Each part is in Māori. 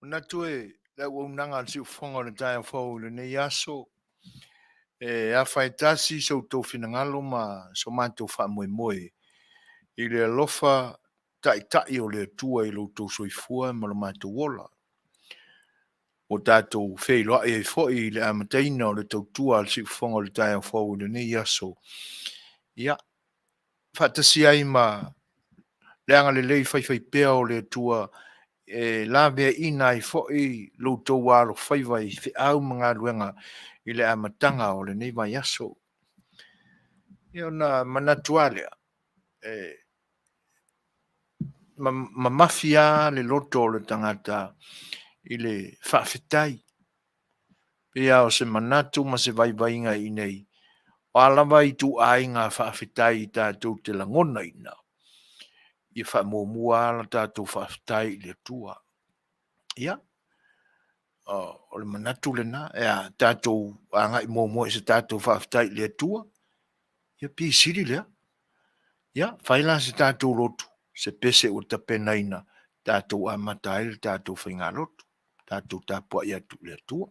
Na tue la unanga si fonga le tai fo le ne yaso a faitasi so to finangalo ma so manto fa moi moi i le lofa tai o le tua i lo to soifua ma lo manto wola o tato feilo e fo i le amataina o le tautua al si fonga le tai fo le ne yaso ia fatasi ai ma le anga le lei fai pea o le tua la be ina I fo I lo to wa lo fai vai fi au mga luenga I le amatanga o le nei mai aso. Io na manatualia ma mafia le loto le tangata I le whawhetai. Pea o se manatu ma se vai vainga I nei. O alama I tu ainga whawhetai I tātou te langona ina. I whamomua ala tātou whawhetai le tua. Ia. O le manatu le na, tātou anga I momo se tātou whawhetai le tua. Ia pi siri lea. Ia, whaila se tātou lotu. Se pese o ta penaina. Tātou amatai, tātou whainga lotu. Tātou tāpua ia tu le tua.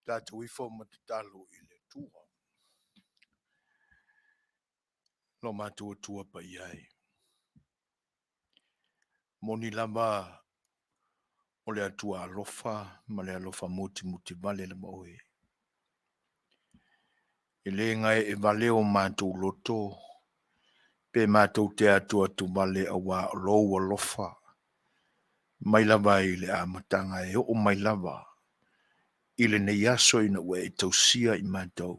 Tātou I fo matatalo I le tua. No mātua tua pa iai. Moni lama o le atua alofa, ma le alofa muti vale le maoe. E le ngai e vale o mātou loto, pe mātou te atua tu vale a wā lou alofa. Mai lava I le amatanga e o mai lava. I le nei aso ina ue e tausia I mātou.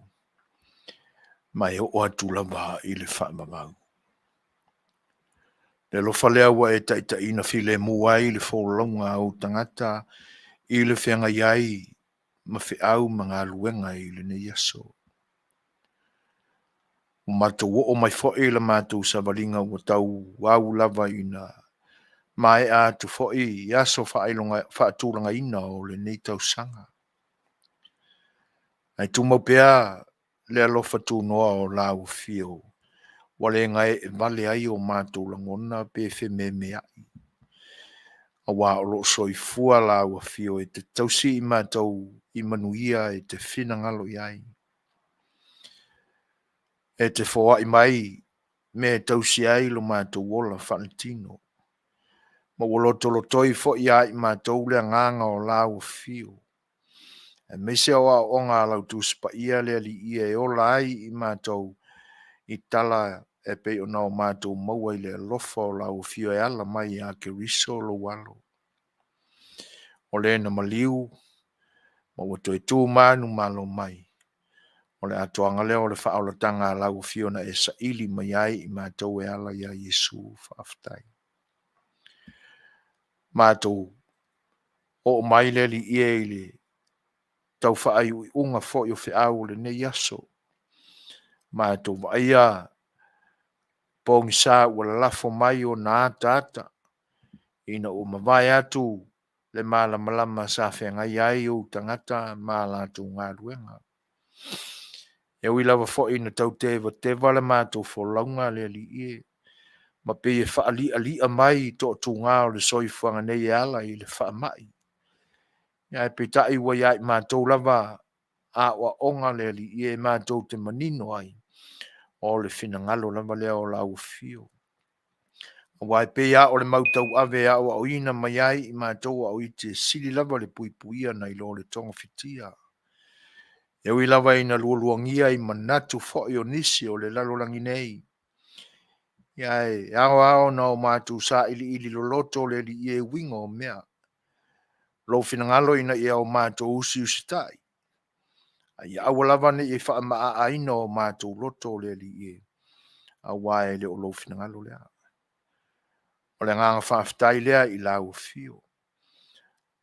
Mai o atu lava I le whaamangau. Le lofa lea wa e taita ina file muai le whaolonga au tangata I le whenga iai ma au mga luenga I le nei aso. O mātou o mai fo'i la mātou sa valinga o tau wau lava ina mai a tu fo'i aso whaatulanga ina o le nei tau sanga. Ai tu maupea le alofa tu noa o lau fio. Wale ngai e vale ai o mātou langona pe me ai. A wā o lo soifua lau fio e te tausi I mātou I Manuia e te whina ngalo iai. E te whoa I mai me tausi ai lo mātou wola whanatino. Ma wolo tolo toi fo ia I mātou lea nganga o lau fio. E mese o a o ngā lau tūspa ia lea li ia e o lai I mātou I tala e pe o nao mātou maua I le lofa o lau fio e ala mai a ke riso lo walo. O le na maliu, ma wato e tū manu malo mai. O le atoanga leo o le whaolatanga lau fio na e sa ili mai ai I mātou e ala ia Yesu whaaftai. Mātou o mai le li ia I le tau whaai ui unga fo I o whiau le ne yaso. Mātou vaia pōngi sā ua lafo mai o nā tāta. Ina o mawai atu le malama sa whengai ai o tangata mālatu ngā ruenga. E ui lava fo ina tau te wale mātou fo launga le li ie. Ma pe e whaali mai to tu ngā o le soifuanga nei ala I le wha mai. Ia e pe tai wa iai mātou lava a wa onga le li ie mātou te manino ai. O le fina ngalo lava lea o lau fio. Wai pe ia o le mautau ave a o ina mai ai I mātou au I te sili lava le puipuia na I lo le tonga fitia. E ui lava ina luoluangia I manatu fo I o nisi o le lalolangi nei. Ia e ao na o mātou sa ili loloto le li ie wingo o mea. Lo fina ngalo ina ia o mātou usi tai. Ia awa lava ne I wha maa aina o mātou loto le li ie. A wai le o lo fina ngalo lea. O le nganga whaaftai lea I lau fio.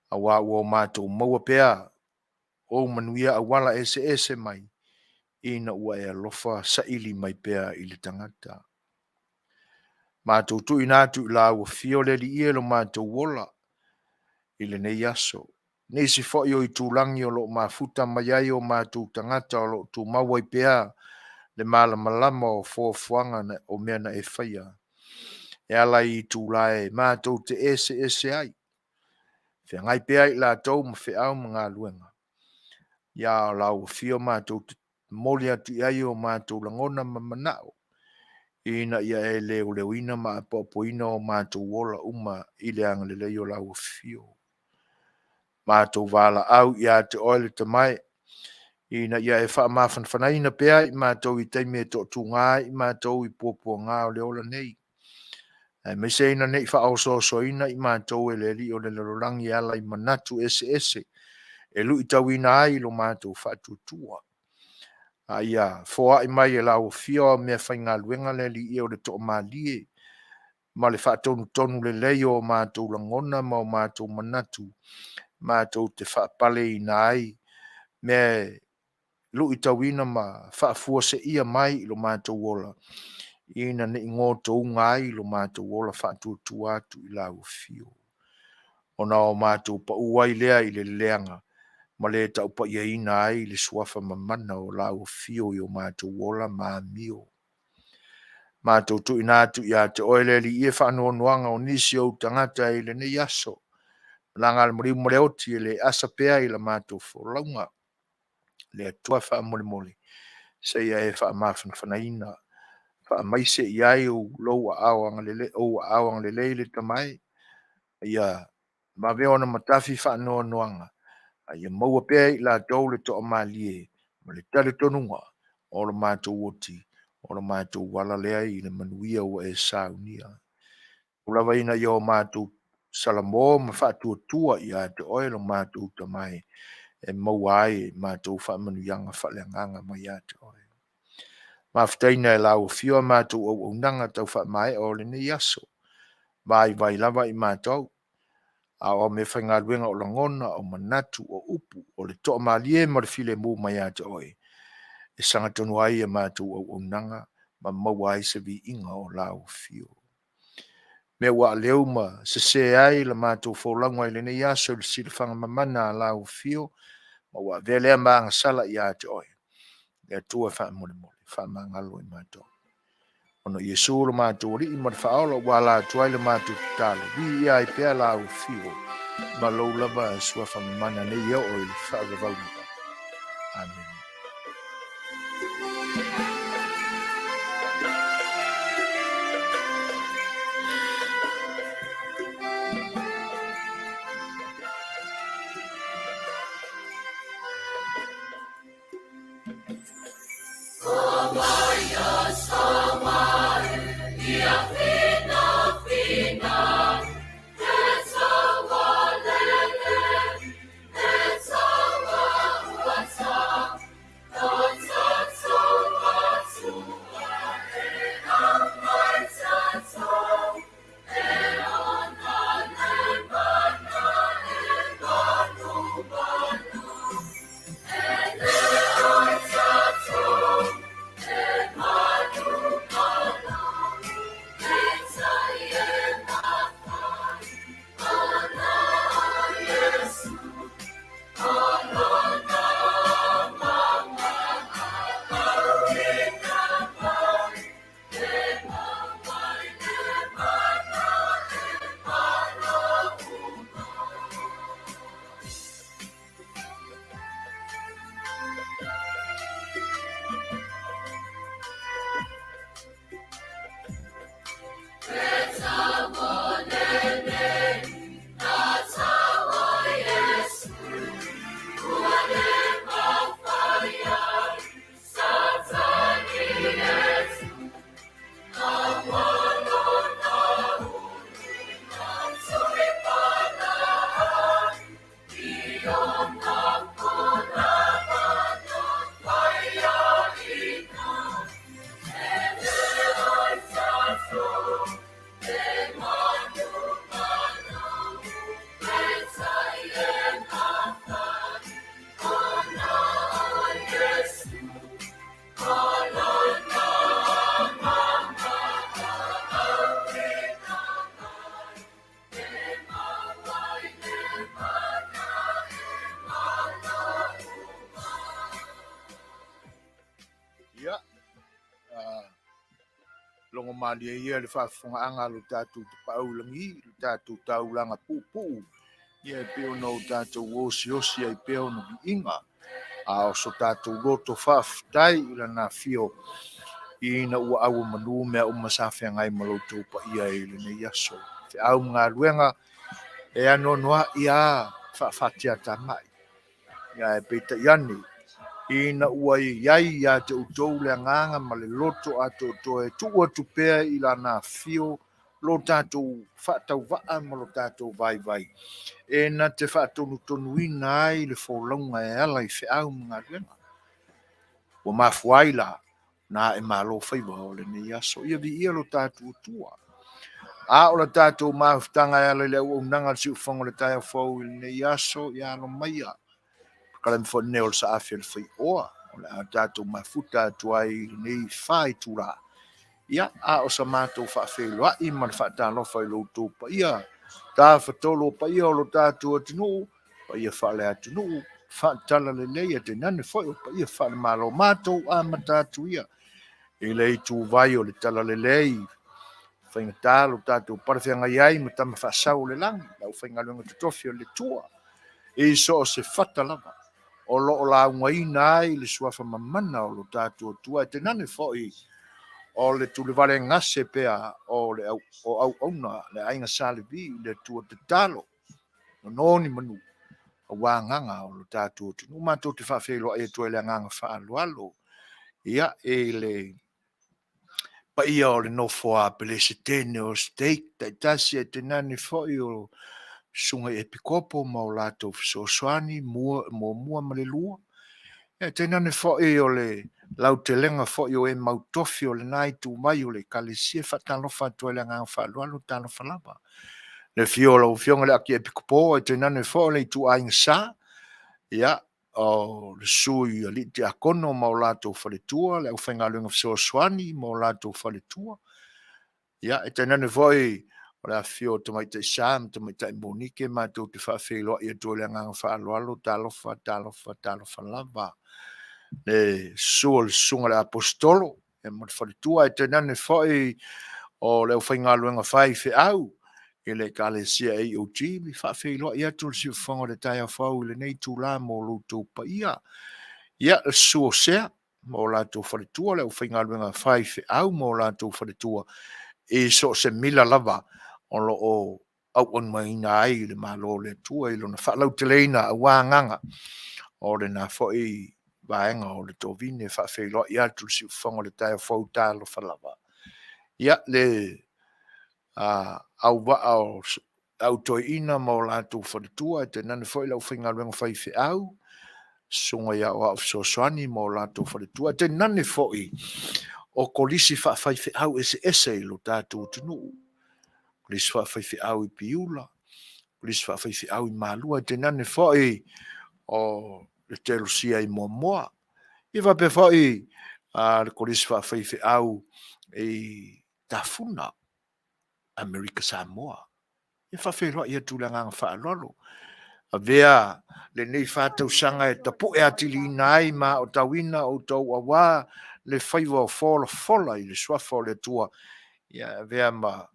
A wā ua mātou maua pea o Manuia a wala ese mai. Ina ua e alofa sa ili mai pea I le tangata. Mātou tu inatu I lau fio le li ie lo mātou wola. I le nei aso. Nei si fo I o I tūlangi o lo mafuta mai ai o mātou tangata o lo tu mawai pea le malama o fuanga o mea na e whaia. E ala I tūlae mātou te ese ai. Whia ngai pea I la tau ma whiau mga luenga. Ia lau fio mātou te moli atu I ai o mātou langona ma manao. ina ia e leo ma popoina o mātou ola uma i le anga le leo lau fio. Mātou wala au ia te oile te mai, ina ia e wha mawhanwhanaina pēa i mātou i teime to tu ngā i mātou i popo ngā o le ola nei. Me se ina nei wha so ina i mātou e le li o le lorangi ala i manatu ese, e lu i tau ina ai lo mātou wha tutua. Ia, foa i mai e lau fio mea whainga luenga le li i o le to malie, ma le wha tonu le leo o mātou langona ma o mātou manatu, mātou te wha pale ina ai, me lu i tawina ma wha fua se ia mai lo mātou ola, ina ne ingo tau ngai lo mātou ola wha tu atu i lau fio. Ona o mātou pa uai lea i le leanga, ma le tau pa ia ina ai le suafa mamana o lau fio i o mātou ola māmio. Mātou tu ina atu ia te oele li ie whanua nuanga o nisi o tangata i le nei aso. Langa le moriu moreoti e le asa pea i la mātou wholaunga. Le atua wha mole. Se ia e wha mawhan whanaina. Wha maise i ai o lou a awang le leile tamai. Ia ma veona matafi whanua nuanga. Ia maua pea i la tau le toa malie. Ma le tale tonunga o le mātou oti. O le mātou wala lea i le Manuia o e Saunia. Ulawa ina i o mātou Salamo ma whātua i a te oe lo mātou tamai. E maua ai mātou whamanuyanga whaleanganga mai a te oe. Mawhitaina e lau whio mātou au unanga tau whamai o le nei aso. Mai vai lava i mātou. A o me whainga ruenga o langona o manatu o upu o le toa malie ma le file mō mai a te oe. E sanga tonu ai e mātou au unanga ma maua ai se vi inga o lau whio. Me wa leo ma se ai la mātou whaulangwa i le nei aso le silwhanga mamana a lau whio ma wa velea maanga sala i a te oe. E tua wha mole, wha mangalo i mātou. Ono Yesu lo mātou ri i mar whaola wala tuai le mātou talo. Vi ia i pēr lau whio ma lou lava sua wha mamana nei eo o i le whaagavaunga. Amen. Longo malia ia le whaafonga lo tātou te paulangi, lo tātou taulanga pūpū. Ia e peo no tātou osi ai peo no ki inga. A o so tātou roto whaafitai ila nā whio ina ua au manu mea umasawhiangai ma loutou pa ia i lenei aso. Te au ngā ruenga e anonoa ia whaafatia tamai. Ia e peita iani. Ina ua iai ia te utou le nganga ma le loto ato to e tua tupea i la nā fio lo tātou whaatau waa ma lo tātou vai vai. E na te whaatonu tonu ina ai le wholaunga e ala i whiau mga ruenga. Ua mafuai la na e malo whaiva o le nei aso. Ia vi ia lo tātou tua. A o le tātou maafutanga e ala le au nanga si ufongo le tai au i le nei aso i ano maia. Kalem fo ne o sa A Le Fai'oa. O le a tātou mafuta atuai nei whai tura. Ia a o sa mātou whaafeilua i man whaatalofa i loutou pa ia. Tā whatolo pa ia o lo tātou atinu. Pa ia whaale atinu. Whaatala le leia te nane foi o pa ia whaale malo mātou a matatu ia. I le tu vai o le tala le lei. Whainga tālo tātou parawhianga iai ma tama whaasau le langi. Lau whainga lunga te tofi o le tua. E so o se Fetalaiga. O lo o la ungaina ai le suafa mamana o lo tātou tua. Te nane foi o le tule vale ngase pea o le au auna le ainga salivi le tua te talo. No noni manu. A wānganga o lo tātou tunu. Mātou te whawhelo e tua le nganga whaalualo. Ia e le pa ia o le nofoa pelese tene o steak tai tasi e te nani foi o sunga e pikopo ma o lato Suasua mua ma le lua. E te nani foi o le lau te lenga foi o e mautofi o le nai tu mai o le kalesia whatalofa tua le nganga whaalualo Seigafolava. Le fiola o fionga le aki e pikopo e te nani foi le tu ainga sa. Ia o le sui a li te akono ma o lato whaletua, le au whainga lunga Suasua ma o lato whaletua. Ia, e te nane voi, o le awhio tamai te Sam, tamai te Monike, mātou te whawhiloa i atua le nganga whaaloalo, talofa lava. Le sua le sunga le apostolo, e mat whaletua, e te nane voi, o le au whainga lunga whai au, e le kalesia e o tibi, whawhiloa i atua le si whanga le tai a whau, le nei tū la mo loutou pa ia. Ia, le sua sea, mo lato whaletua, le au whainga lunga whai au, mo lato whaletua, e so se mila lava o lo o au on mai na ai le malo le tua i lona whalau te leina a wānganga o le na fwoi vaenga o le tovine whawhelo i atu si whango le tai whau tālo whalava. Ia le au wa au toi ina mo lātou whaletua te nane whoi lau whainga luenga whaiwhi au sunga ia o au Suasua mo lātou whaletua te nane whoi o kolisi whawhaiwhi au ese i lo tātou tunu. Kolisi whawhaiwhi au I piula. Kolisi whawhaiwhi au I malua. Te nane whai o le telosia I moa. I wape whai le kolisi whawhaiwhi au I tafuna Amerika Samoa. I whawhairoa I atulanga whaalolo. A vea le nei whātau sanga e tapu e atili nai ma o tawina o tau awa le whaiwa o fola I le swafa o le tua. Ia vea ma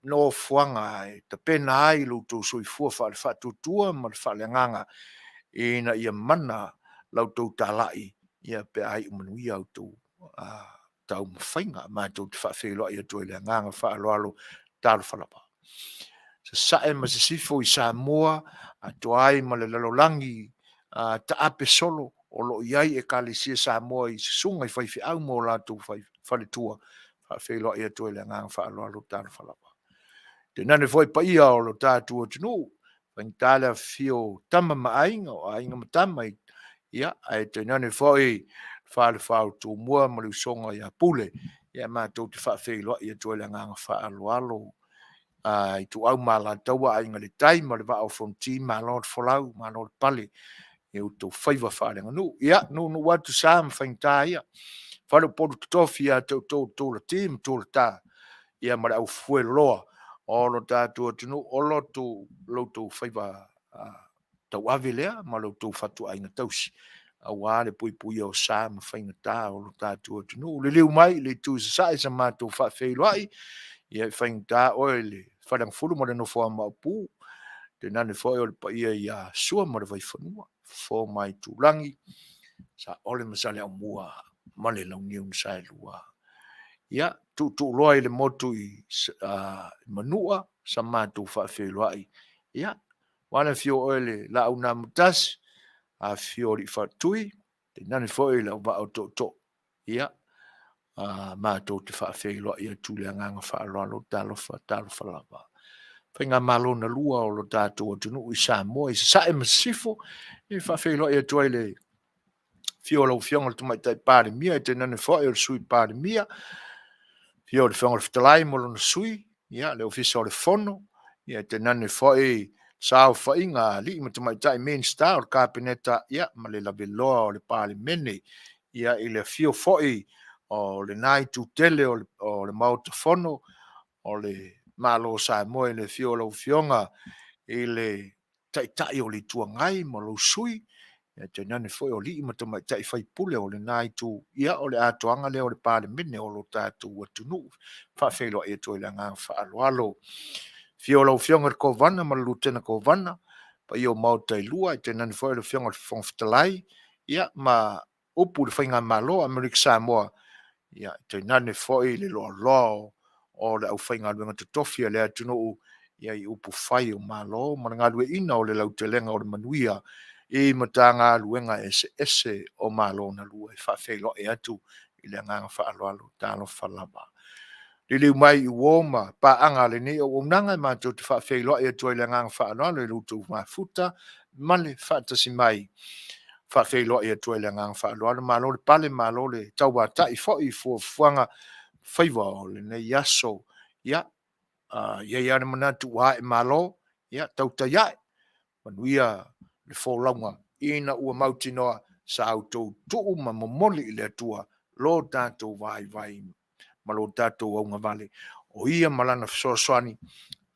no fuanga e ta pena ai loutou soifua whaale whatutua ma le whaale nganga ina ia mana loutou tālai ia pe ai Manuia au tau tau mawhainga ma tau te whawhelo ia tue le nganga whaaloalo Seigafolava. Sa sae ma se sifo I Samoa atuai ma le lalolangi ta ape solo o lo iai e kalesia Samoa I sunga I whaiwhi au mo lātou whaletua whawhelo ia tue le nganga whaaloalo Seigafolava. Te nane foi pa ia o lo tātua tunu, whaingtālea fio tama maainga o ainga matama ia, ai te nane foi whaale whao tō mua ma liu songa ia pule, ia mātou te whawheiloa ia tuele nganga whaaloalo, I tu au mala taua ainga le tai, ma le wao fronti, ma lord folau, ma lord pale, e o tō whaiva whaerenga nu, ia, nu watu sāma whaingtā ia, whalo poru totofi ia tō la tim, tō la tā, ia mara au fue loa, o lo tātua tunu, o lo tō loutou whaiva tau ave lea, ma loutou whatu ainga tausi. A wāre pui pui o sāma whainga tā, o lo tātua tunu. Le leu mai, le tū sa sa mātou whawheiloai, ia whainga tā, oe le wharang furu ma le no wha mau pū, te nane whai o le pa ia sua ma le vai whanua, whō mai tūrangi, sa ole masale au mua. ma le launiu na sa lua. Ia, tu loa i le motu i Manua, sa mātou whaafeloai. Ia, wana fio oele la au nā mutasi, a fio li whatui, te nani fo la wa au to. Ia, mātou te whaafeloai a tūle anganga whaaloalo talofa lava. Whainga malo na lua o lo tātou atunu i Samoa, i sa masifo, i whaafeloai a tuaile fio lau fionga tu mai tai pāre mia, i te nani fo o sui pāre mia, fio le fionga le Fetalaiga mo lona sui, ia le ofisa o le fono, ia te nane foi sao whainga li ma te mai tai main star o le kāpeneta, ia ma le laveloa o le palemene, ia i le fio foi o le nai tūtele o le mauta fono, o le malo Samoa i le fio lau fionga i le tai o le tuangai mo lau sui, ia te nane foi o li ma te mai tai whai pule o le nai tū, ia o le atoanga le o le palemene o lo tātou atunu, whawhelo e toi le ngā whaaloalo. Fio lau fionga ko vana ma lutena ko vana, pa io mauta i lua, i te nani foi le fionga le Fetalaiga, ia ma upu le whainga Malo, Amerika Samoa, ia te nani foi le loa o le au whainga luenga te tofia le atunu, ia i upu whai o Malo, ma ngā lue ina o le lau te lenga o le Manuia, i matanga luenga ese o Malo na lua, i whawhelo e atu, i le nganga whaaloalo, talofa lava. Lili mai i woma pa anga le ni o unanga ma to te whawhelo e atu i le nganga whaaloalo, i lutu mafuta, male whaatasi mai, whawhelo e atu i le nganga whaaloalo, Malo le pale, Malo le tauwata i fo i fuanga whaiwa o le nei aso, ia, ia ane manatu wa e Malo, ia, tauta iae, Manuia le fōlaunga ina ua mauti noa sa autou tuu ma momoli i le atua lo tātou vai ma lo tātou aunga vale o ia malana Suasua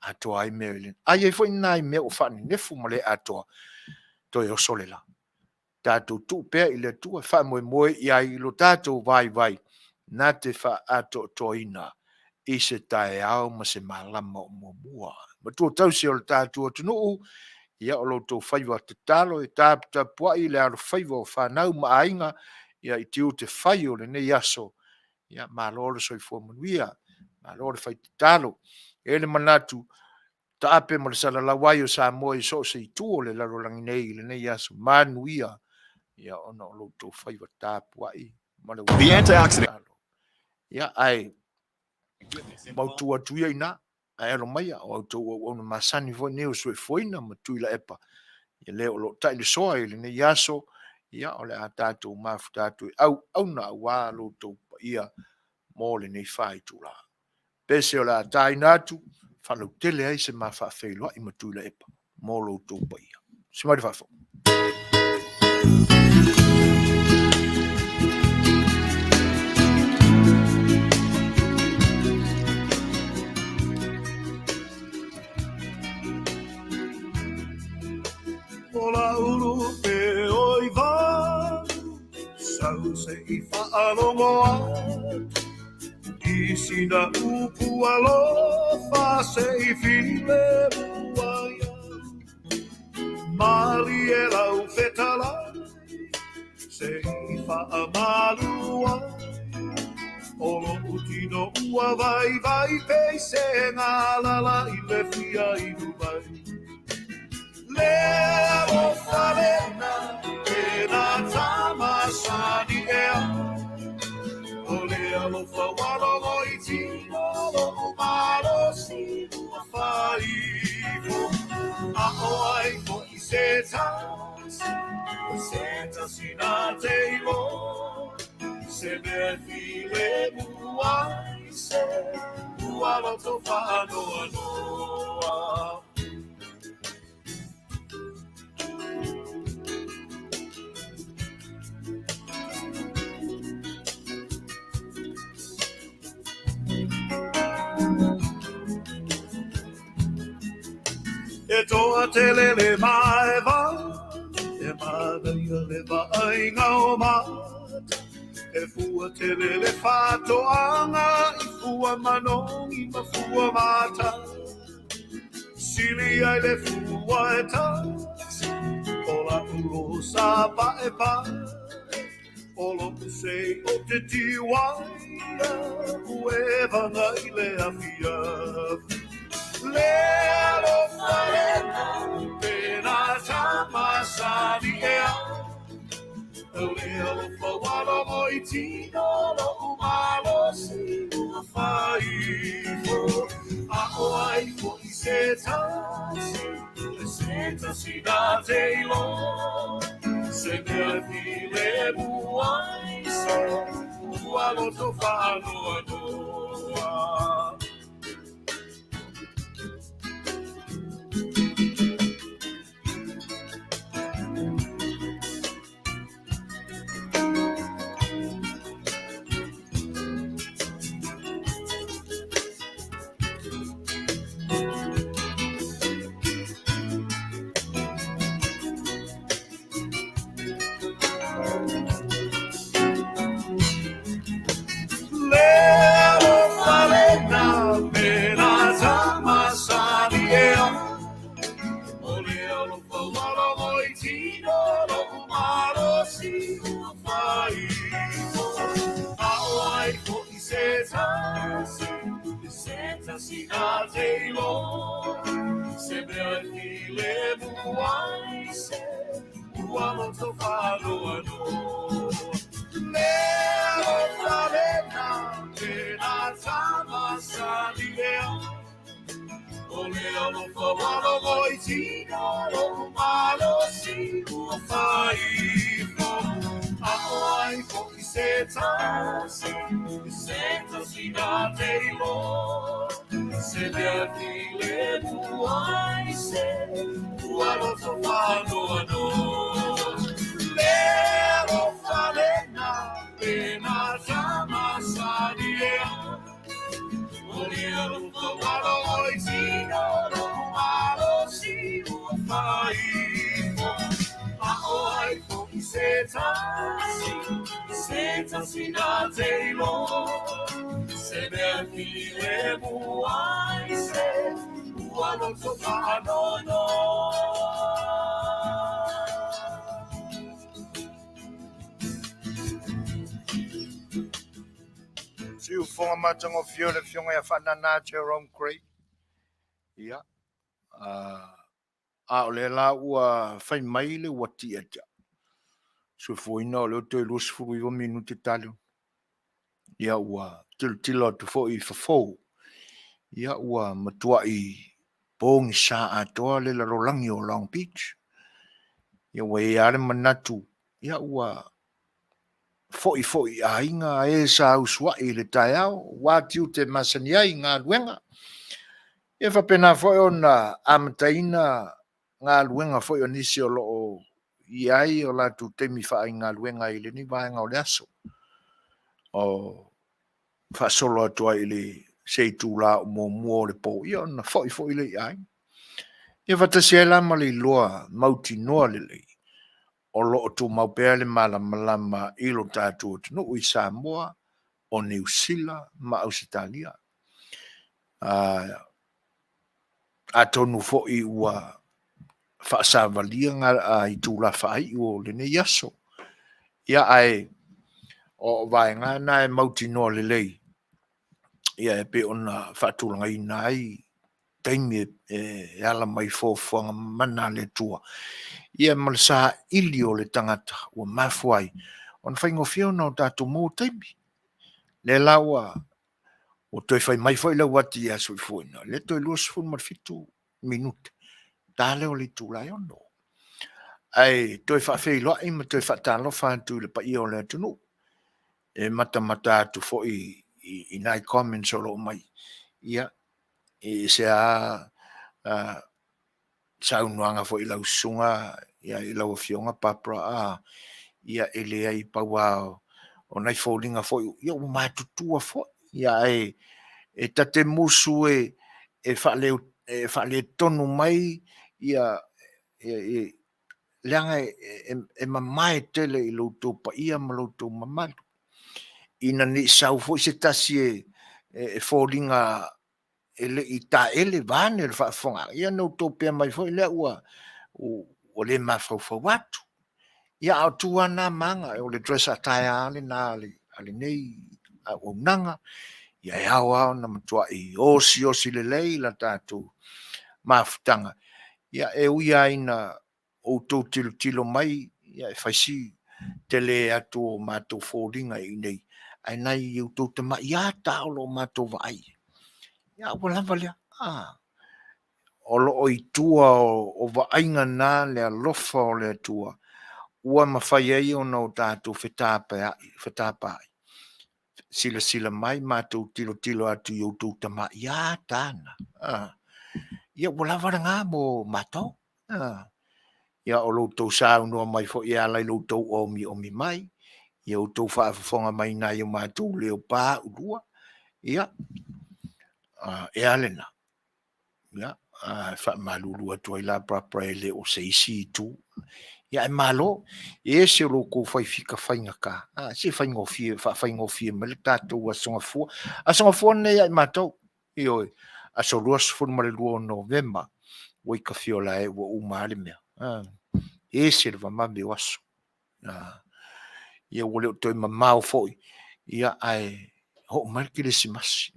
atoa ai mea ilin. Ai fo nai mea o whani nefu ma le atoa toi o solela. Tātou tuu pea i le atua wha moe i ai lo tātou vai nā te wha ato toina i se tae au ma se malama o mua. Ma tua tausi o le tātou atunuu ia o lotou whaiwa te talo e tāpita puai le aro whaiwa o whanau maainga ia i tiu te whai o le nei aso ia Malo le soifua Manuia, Malo le whai te talo e le manatu ta ape mo le salalawai o Samoa i so se i tu o le larolangi nei le nei aso Manuia ia ono o lotou whaiwa tāpuai ma le antioxidant ia ai mautua tuia ina ai alo mai o to o na masani vo neo so foina ma tuila epa ia le o lo tai le soa ile ne yaso ia o le atato mafutatu au na wa lo to ia mo le nei fai tula pese o la tai natu fa lo tele ai se ma fa felo i ma tuila epa mo lo to pa ia se mai fa fo Ola uru pe oiva Sau se I whaalongoa I sina upu alofa se I while muaia Mali e lau Fetalaiga Se I whaamalua Olo utino ua vai pei se ngalala I le fia I nubai Leo falena pena tamasani ea O lea lo fawalo moiti lo malo si faivo A oai fo I seta sinate imo Se me file muai se Ualo to fano anoa E toa te lele mai va E madaia le vainga o mata E fua te lele whatoanga I fua manongi ma fua mata Sili ai le fua e taksi O la ulo sa pa e pa Olo se o te tiwaia, ueva ngai le afiafi. Le alofa ena, pena tama sadia. Le alofa wala moi tino, lo malo si ua faifo. A o ai fo I se tasi na te ilo. Se me file buai se, ua loto whanoa noa. Siu fonga matango fiona fionga ya whanana Jerome Craig. Ia. A o le la ua whai mai le wati aja. So foina o leo te los furu i minute talo. Ia ua tilo tu fo I fafou. Ia ua matua I pōngi sa atoa le la rolangi o Long Beach. Ia ua e are manatu. Ia ua foi a inga e sa uswa I le tai au. Watiu te masania I ngā luenga. Ia whapena foi ona amataina ngā luenga foi o nisi o loo iai o la tu temi wha ngā luenga I le ni vaenga o le aso. O whasolo atua I le Setu la o mua le po. Ia ona foi le iai. Ia whatasia ma le loa mauti noa le lei. O loo tu maupea le malama I lo tātua tunu I Samoa, o New Zealand, ma Australia. A tonu foi ua whaasavalia ngā I tūla whai o le ne yaso. Ia ai o vai ngā nai mauti noa le lei. Ia e pe ona whaatulanga I nai taimi e ala mai fōwhanga mana le tua. Ia malasa ili o le tangata ua mafuai. On whaingofia ona o tātou mō taimi. Le laua o toi whai mai whai lau wati a sui fuina. Le toi luas fuina marfitu minute. Tāle o le tūlai ono. Ai toi whawhei loa I ma toi whaatalo whantu le pa I o le atunu. E mata atu fo I nai comments o lo mai. Ia. E se a saunuanga fo I lau sunga. Ia I lau fionga papra. Ia ele ai paua o nai fōlinga fo Ia o mātutua fo. Ia e tate musu e whale tonu mai. Ia leanga e mamai tele I loutou pa ia ma loutou mamalu. Ina ni sau fo se tasi e fōlinga ele I ta ele vane le whaafonga. Ia no tō pia mai fo I lea ua o le mawhau watu. ia o tuana manga o le dress attire ale na ale nei o nanga ia e awa na matua i osi le lei la tatu mafutanga ia e uia ina o tau tilo mai ia e faisi tele atu o matou fōringa i nei ai nai i o tau tama ia taolo matou vai ia o lava lea o loo i tua o vaainga nā le alofa o le tua ua mawhai ai o nau tātou whetapa sila mai mātou tilo atu i o tau tama ia tāna ia o lava ngā mo mātou ia o loutou saunua mai fo ia lai loutou omi mai ia o tou whaafafonga mai nai o mātou leo pā urua ia e alena ia whaamalulu atu ai la prapra le o seisi tu ia e malo e se loko fai fika fainga ka se fainga fie me le tātou a songa fua nei ai mātou ioi a so ruas fun ma le lua o November wai ka fiola e wa umale mea e se le vamame waso ia wale o toi mamau foi ia ai ho marki le simasi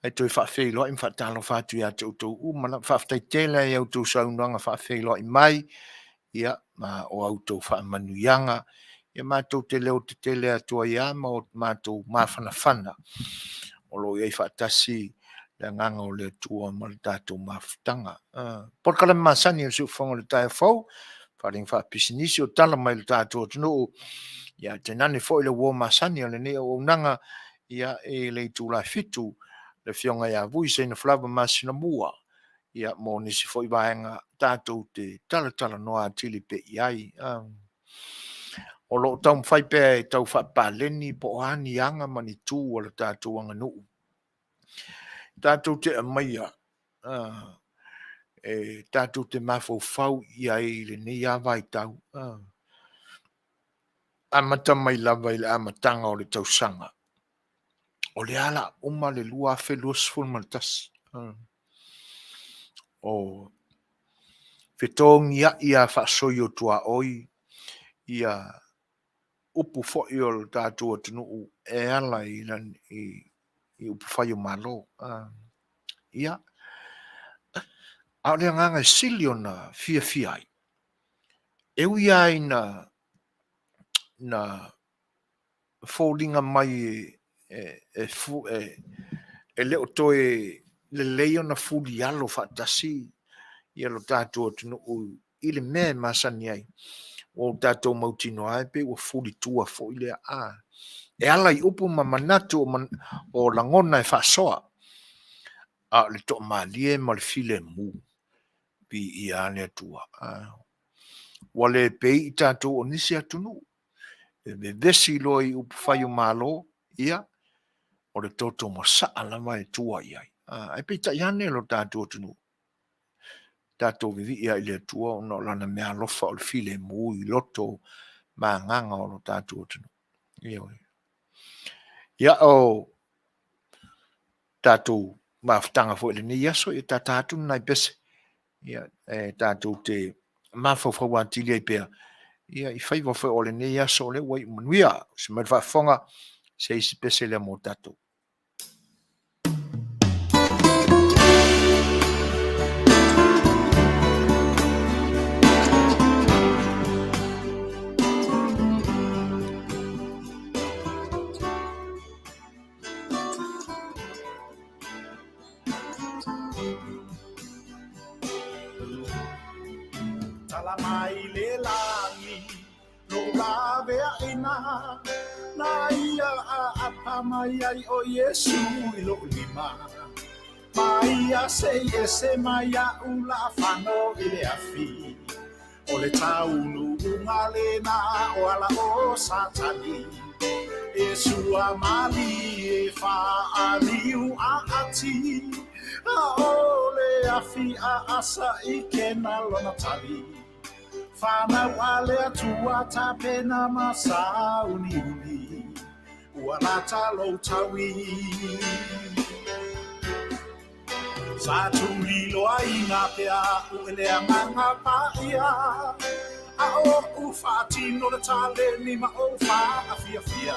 ai toi whaafeilo i whaatalo whaatu ia te utou umana whaaftai tele i autou saunanga whaafeilo i mai ia o autou whaamanuianga ia mātou te leo te tele atua ia ma o mātou mawhanawhana o lo iai whaatasi le nganga o le tua ma le tātou mawhutanga Polokalame masani o siufonga le tae fau wharing whaapisinisi o tala mai le tātou tunu ia te nane fo i le uo masani o le ne o nanga ia e le tūla fitu le fionga ia vui Seigafolava Masinamua ia mo nisi fo i vaenga tātou te tala noa tili pe iai o lo tau mwhai pe e tau whaapaleni po ani anga mani tū o le tātou anga nuu tātou te amaia e tātou te mafau iai le ne ia vai tau amata mai lava i le amatanga o le tausanga o le ala uma le lua felus ful maltas o fetong ia fasoi o tua oi ia upu fo i o le tātou atunu e ala i upu fai o Malo ia a le nganga sili o na fia ai e ui ai na fōringa mai e leo toe le leo na fuli alo whaatasi ia lo tātou atunu i le mea masani ai o tātou mautino ai pe ua fuli tua fo i le e ala i upu mamanatu o langona e whaasoa a le to malie ma le file mu pi i ane atua wale pe i tātou o nisi atunu e vesi loi upu whai o Malo ia o le toto mo saa lama e tua iai ai pe ta iane lo tātou atunu tātou vivi ia i le atua o no lana mea lofa o le file mu i loto ma nganga o lo tātou atunu ia o tātou mawhitanga fo ele ni aso i tātou nai pese ia tātou te mawhawhau atili ai pēr ia i whaiwa whai ole ni aso le wai Manuia se mai whafonga se isi pese le mo tātou Mai le langi lo la vea ina na ia apa mai ai o Yesu i lo lima mai a se mai a ula fano i le afi o le taunu ngale na o ala o satani Yesu a mali e fa aliu a ati a ole afi a asa i kena lona tali Fana wale atua tapena masa uni Uanata lo tawi Satu lilo aina pea uele amanga paia o ufa tino le tale ni ma ofa afiafia.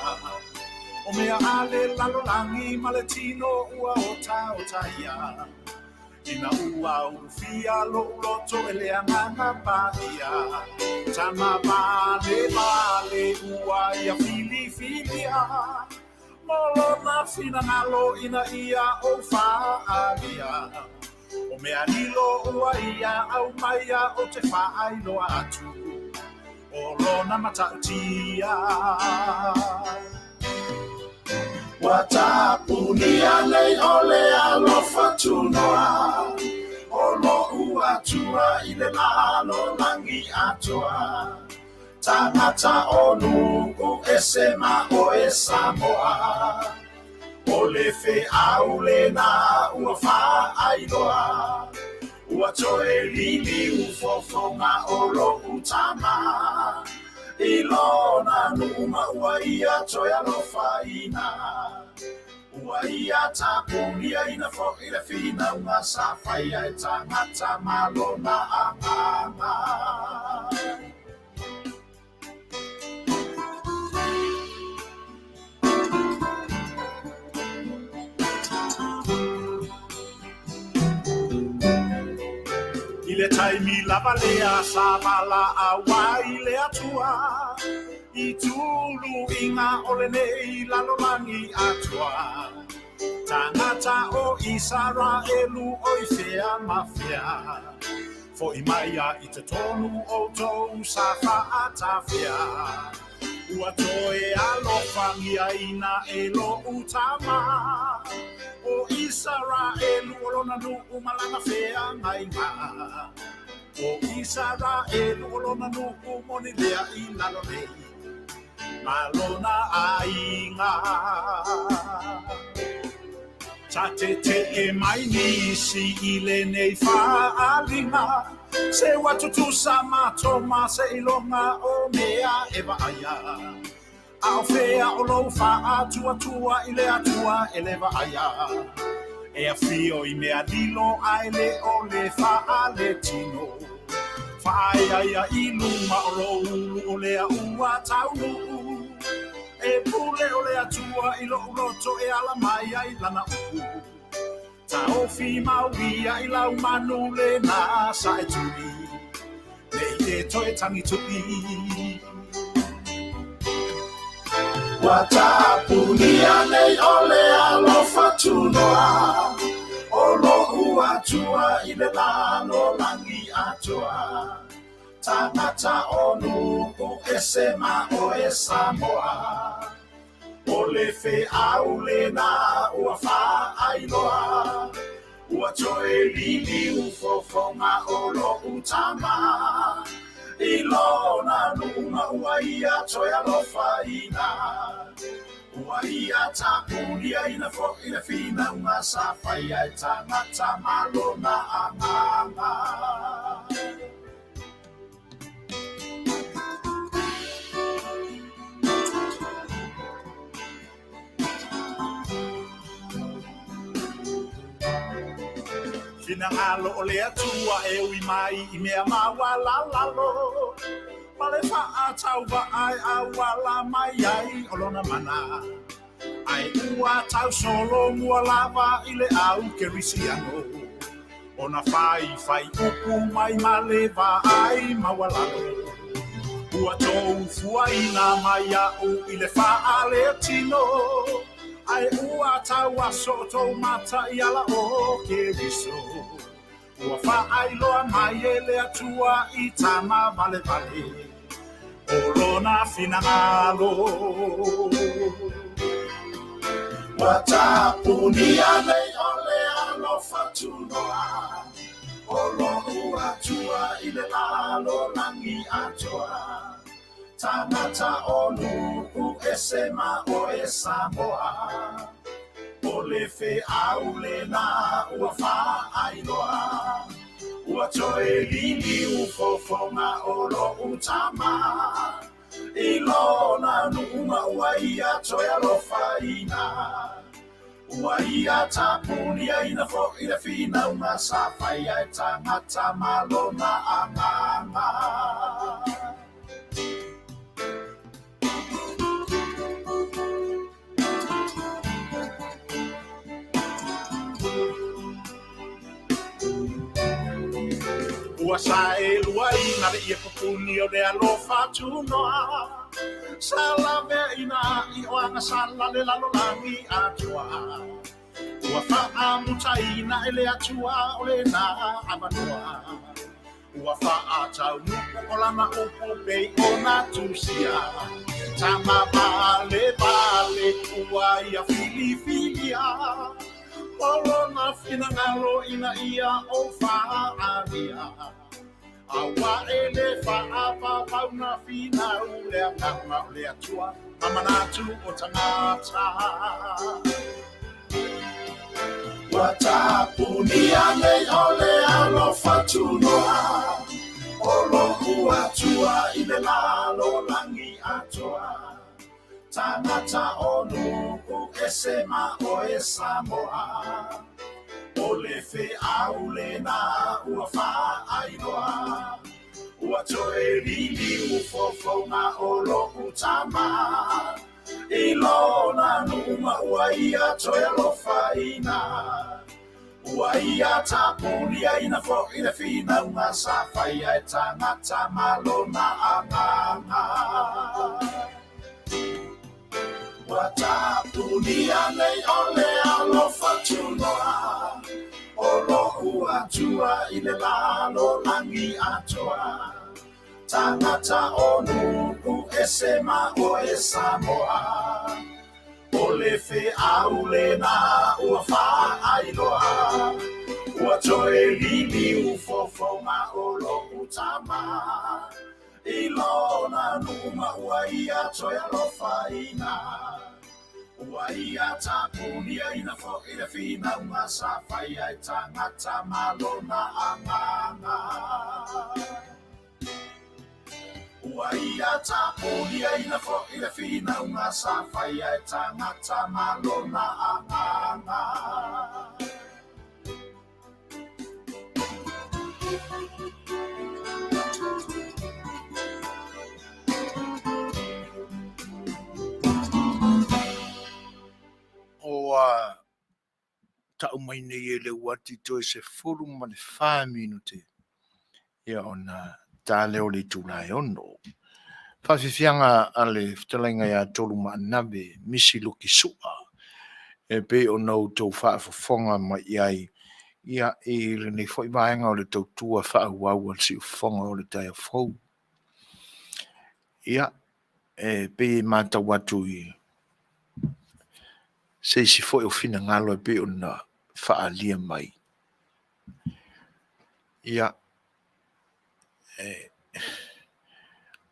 O mea ale lalolangi ma le tino ua o taia. Ina ua ufia lo loto ele anganga paia. Tana vale ua ia filia. Molo na fina ngalo ina ia o faalia. O mea nilo ua ia au maia o te whaailo atu. O lona matautia. Watapunia nei ole alofa tunoa. Olo uatua ile lalo langi atua. Tangata onu u esema o Samoa. O le Fai'oa na ua whaailoa. Ua toe lili ufofonga olo utama. Ilona numa ua ia toe alofa ina. Ua ia tapunia ina fo ina fina unga safaya e tangata malo na anganga. Ile taimi lavalea savala awa ile atua. Itulu inga ole nei lalolangi atua. Tangata o Israelu o ifea mafia. Fo imaya ite tonu o tou safa atafia. Ua toe alofangia ina elo utama. O Israelu olona nu umalanga fea ngainga. O Israelu olona nu umonilea ilalonei. Malona ainga. Tatete e mai nisi ile nei faalinga. Se watutu sama toma se ilonga o mea eva aya. Ao fea o lo fa atua ile atua eleva aya. E afio I mea dilo aile o le fa aletino. Fa aya iluma o lo ulu o lea ua taunu. E pule o lea tua ilo uloto e ala maya ilana uku. Taofi mawia ila umanu le na sa e tuli. Le toe tangi tuli. Watapunia nei ole alofa tunoa. Olo uatua ile lalo langi atua. Tangata onu u esema o Samoa. O le Fai'oa na ua whaailoa. Ua toe lili ufofonga olo utama. Ilona numa ua ia toe alofa ina. Ua ia tapunia ina fo ina fina unga safaya e tangata malo na anganga. Fina ngalo o le atua e ui mai I mea mawala lalo. Pale faa tau wa ai awala mai ai olona mana. Ai ua tau solo mua lava I le au ke risiano. Ona fai upu mai maleva ai mawalalo. Ua tou fuaina mai au I le faa le tino. Ai ua taua soto mata I ala o ke riso. Ua whaailoa mai ele atua I tama vale. Olona fina ngalo. Watapunia nei ole alofa tunoa. Olo uatua I le lalo langi atua. Tangata onu u esema o Samoa. O le Fai'oa na ua whaailoa. Ua toe lili ufofonga olo utama. Ilona numa ua ia toe alofa ina. Ua ia tapunia ina fo ina fina unga safaya e tangata malo na anganga. Suasua e lua ina le ia pupuni o le alofa tunoa. Salave ina I oanga sala le lalolangi atua. Ua faa mutaina ele atua o le na amanua. Ua faa tau nuku o lana upo pei o na tusia. Tama vale ua ia filifilia. Olo na fina ngalo ina ia o faa avia. Awa ele faa papa una fina ule ngama ule atua. Mamanatu o tangata. Watapunia me ole alofa tunoa. Olo kuatua ile lalo langi atua. Tangata onu ku esema o Samoa. O Le Fai'oa ule na uafa ailoa. Uatoe lili ufofo na olo utama. Ilona numa uaia toya lofaina. Uaia tapulia ina fo ina fina una safaya tangata malo na anganga. Watapulia le ole alofa tunoa. Olo uatua ile lalo langi atoa. Tangata onu ku esema o Samoa. O Le Fai'oa ule na uafa ailoa. Uatoe lili ufofo ma olo utama. Ilona numa uaia toya lofaina. Uaia tapulia ina fo ina fina uma safaya tangata malo na anganga. Uaia tapulia ina fo ina fina uma safaya tangata malo na anganga. O tau mai nei ele wati toi se furu ma le 5 minute. Ia ona tā leo le tūlai ono. Whawhiwhianga a le Fetalaiga ia tolu ma nabe misi luki sua. E pe o nau tau whaafafonga mai iai. Ia e le nei fwoi vaenga o le tau tua whaawau al si ufonga o le tai a fau. Ia e pe mata watu i se si fwoi o fina ngalo e pe o na whaalia mai. Ia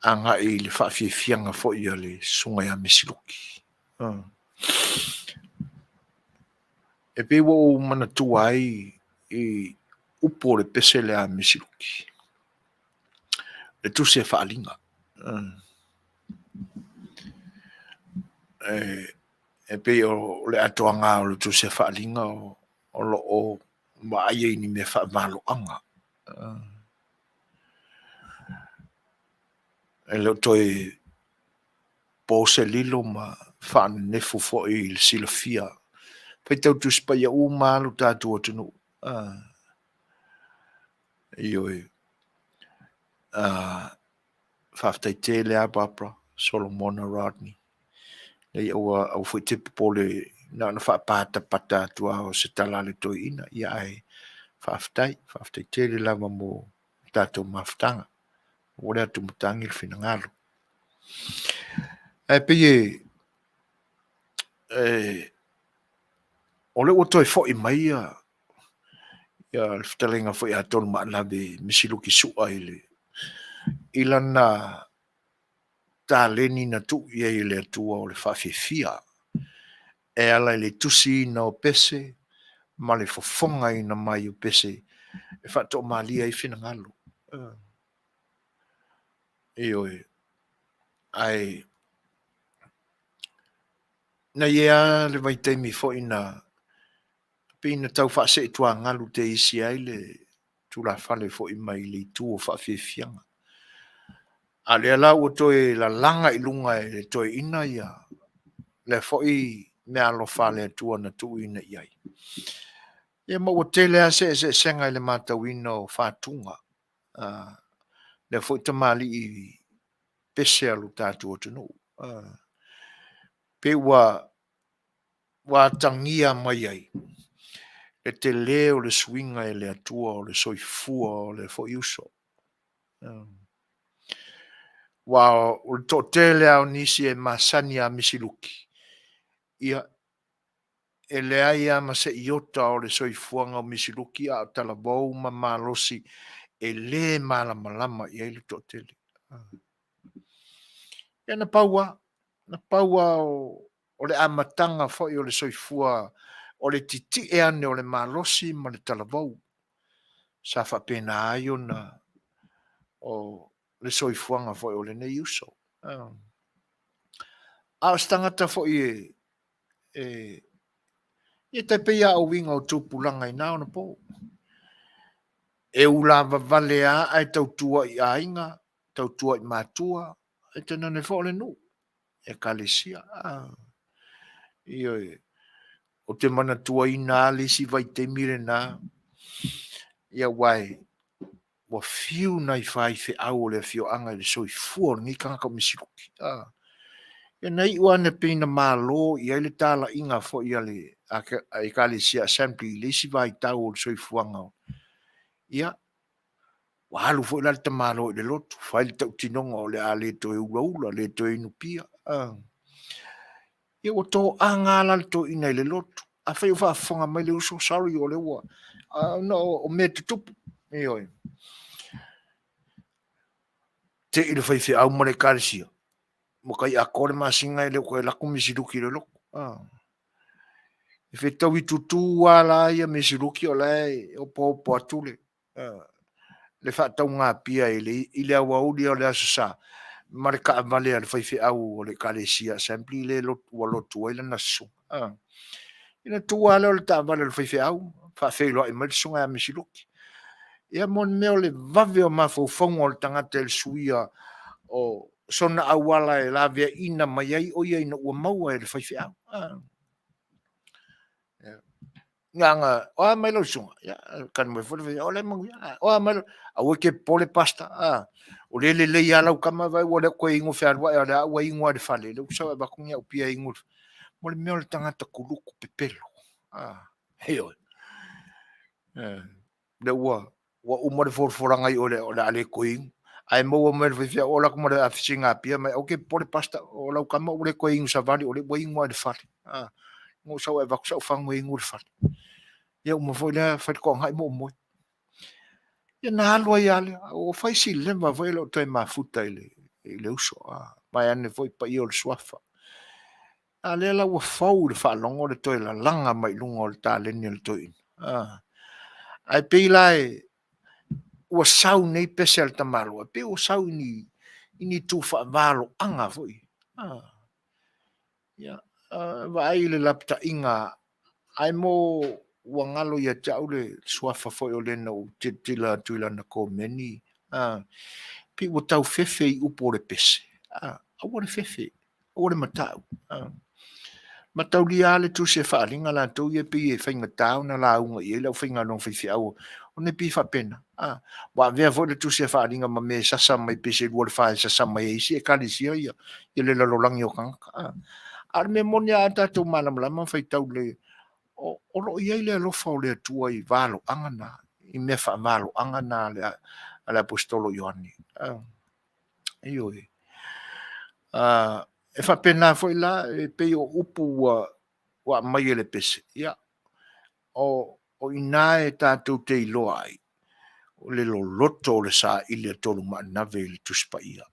anga i le whawhiwhianga fwoi a le sunga ia misi luki. E pe wo mana tua ai i upo le pese le a misi luki. Le tu se whaalinga. E pe o le atoanga o le tu se whaalinga o lo o maaie ni me whaamalo anga. E leo toi pose lilo ma whaan nefu fo i le silafia. Pai tau tu spaya u malu tātua tunu. Ioi. Whaftai te lea papra, Solomona Rodney. Nei au fui tipu pole na whaapata pata tua o se talale toi ina. Ia ai whaftai te le lava mo tātou maftanga. Ore atu mutangi le fina ngalo. E peye ole o toi fo i mai ia le Fetalaiga fo i atonu ma labe misiluki sua ile ilana taleni na tu ia ile atua o le whawhiwhia e ala le tusi na o pese ma le fofonga ina mai o pese e whato malia i fina ngalo. Ioi ai na ia le vai teimi fo ina pina tau whaase tua ngalu te isi ai le tula whale fo i mai le tu o whawhiwhianga. A le ala o toi la langa i lunga e le toi ina ia le fo i me alo whale tua na tu ina iai. Ia mo o tele a se senga i le matawina o whatunga. le fo tamali I pese alu tātua tunu. Pe wa tangia mai ai. E te leo le swinga e le atua o le soifua o le fo iuso. Wa o le totele au nisi e masani a misiluki. Ia e le aia ma se iota o le soifuanga o misiluki a talabou ma malosi e le malamalama I le totele. Ia na paua o le amatanga foi o le soifua o le titi e ane o le malosi ma le talabou. Sa fa pena ai ona o le soifuanga foi o le nei uso. A stangata foi e te peia o winga o tupulanga I nao na po. E ula valea ai tautua I ainga, tautua I matua, e te nane fo le nu. E kalesia. Io o te mana tua I nā lisi vai te mire nā. Ia wai. Wa fiu nai fai fe au le fio anga le soi fuor ni kanga misiluki. Ia nei ua ne pina Malo I le tala inga fo ia le a kalesia assembly lisi vai tau le soi fuanga. Ia wa halu fo la te Malo I le lotu. Fai le tau tinonga o le a le to e ula le to e nupia. Ia o to anga la le to ina I le lotu. A fai o fa fonga mai le uso sorry o le ua. No, o me te tupu. Ioi. Te I le fai fe au mare kalesia. Mo kai a kore masinga I le koe lako misiluki le loko. E fe tau I tutu wala ia misiluki o lai o po atule. Le fa tau ngā pia I le awa uli o le asasa. Mare ka avale le fai fe au o le kalesia assembly le lotu ai le nasu. Ina tu wala o le ta avale le fai fe au. Fa fe loa I malisunga ya misiluki. Ia mon meo le vave o mafaufonga o le tangata le suia o sona awala e la vea ina mai ai o ia ina ua maua e le fai fe au. Nganga, o mai lo sunga. Kan mo fo o le mangu. O mai o ke pole pasta. O le ia lau kama vai o le ko ingo fe alwa e la wa ingo de fale. Le usa ba kunya o pia ingo. Mo le meo le tangata kuluku pepelo. Heo. Le wa mo le foranga I o le ale ko ingo. Ai mo mo le fia o la ko mo le afisinga pia mai o ke pole pasta o lau kama o le ko ingo sa vali o le wa ingo de fale. Ngo sa wa ku sa fango ingo de fale. Ia uma foi le fai ko ngai mo. Ia na lo ia le o fai si le ma foi lo te mafuta ile uso mai ane foi pa io le suafa. A le la o fau le fa longo le toi la langa mai lungo le ta le ni le toi. Ai pe lai o sau nei pesel ta malo pe o sau ni tu fa valo anga foi. Ia vai le lapta inga ai mo wangalo ia tau le suafa foi o le no titila tuila na ko meni pi o tau fefe I upo le pese a o le fefe o le matau matau lia le tu se fa linga la tu ia pi e fainga tau na la unga ia le fainga no fefe au o ne pi fa pena wa vea vo le tu se fa linga ma me sasa mai pese lo fa sasa mai si e kalisia ia le lo langi o kanga ar me monia ata tu malam lama fai tau le o lo ia le lofa o le tua I valo angana I me fa valo angana le ala apostolo Ioani io e fa pena foi la e pe o upu wa mai le pese ia o ina e tatu te iloa ai o le lo loto le sa I le tolu ma nave le tuspa ia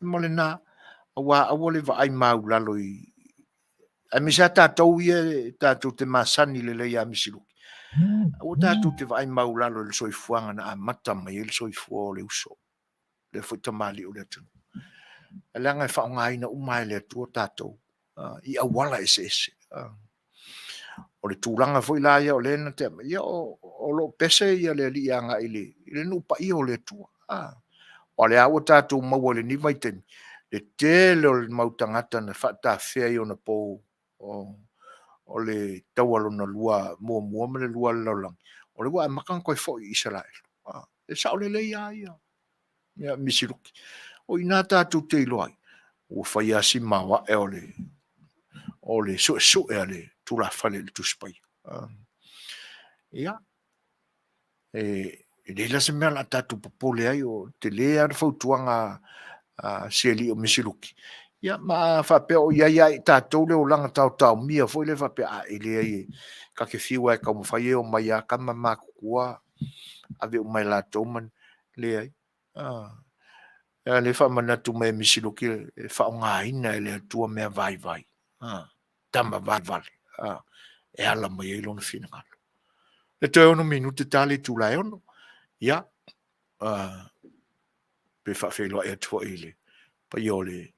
mo le na wa le va ai mau lalo a mi sa tātou ia tātou te masani le leia misiluki. O tātou te vai maulalo le soifuanga na amata mai le soifua o le uso. Le fuita mali o le tunu. A langa e whaongaina umai le atua tātou. I awala ese ese. O le tūlanga foi la ia o le na te ia o lo pese ia le li anga ili. Ile nupa ia o le atua. O le awa tātou maua le niwai teni. Le tele o le mautangata na whata whea I o na pou o le tawalo na lua mua le lua laulang. O le wa makang koe fo I Israel. e sa o le ia ia misiluki o ina tātou te iloai o whai a si mawa e o le su e le tula whale le tuspai ia e le la se mea la tātou popole ai o te lea ar fautuanga sieli o misiluki ia ma whapea o ia i tātou le o langa tau mia foi le whapea e le ai ka ke whiua e ka mwhai o mai a kama makukua ave o mai la tau man le ai le whamanatu mai misiluki e whaongaina e le atua mea vai tama vai e ala mai e lona finangalo le toi ono minute tali tūlai ono ia pe whawhelo e atua ele pa i le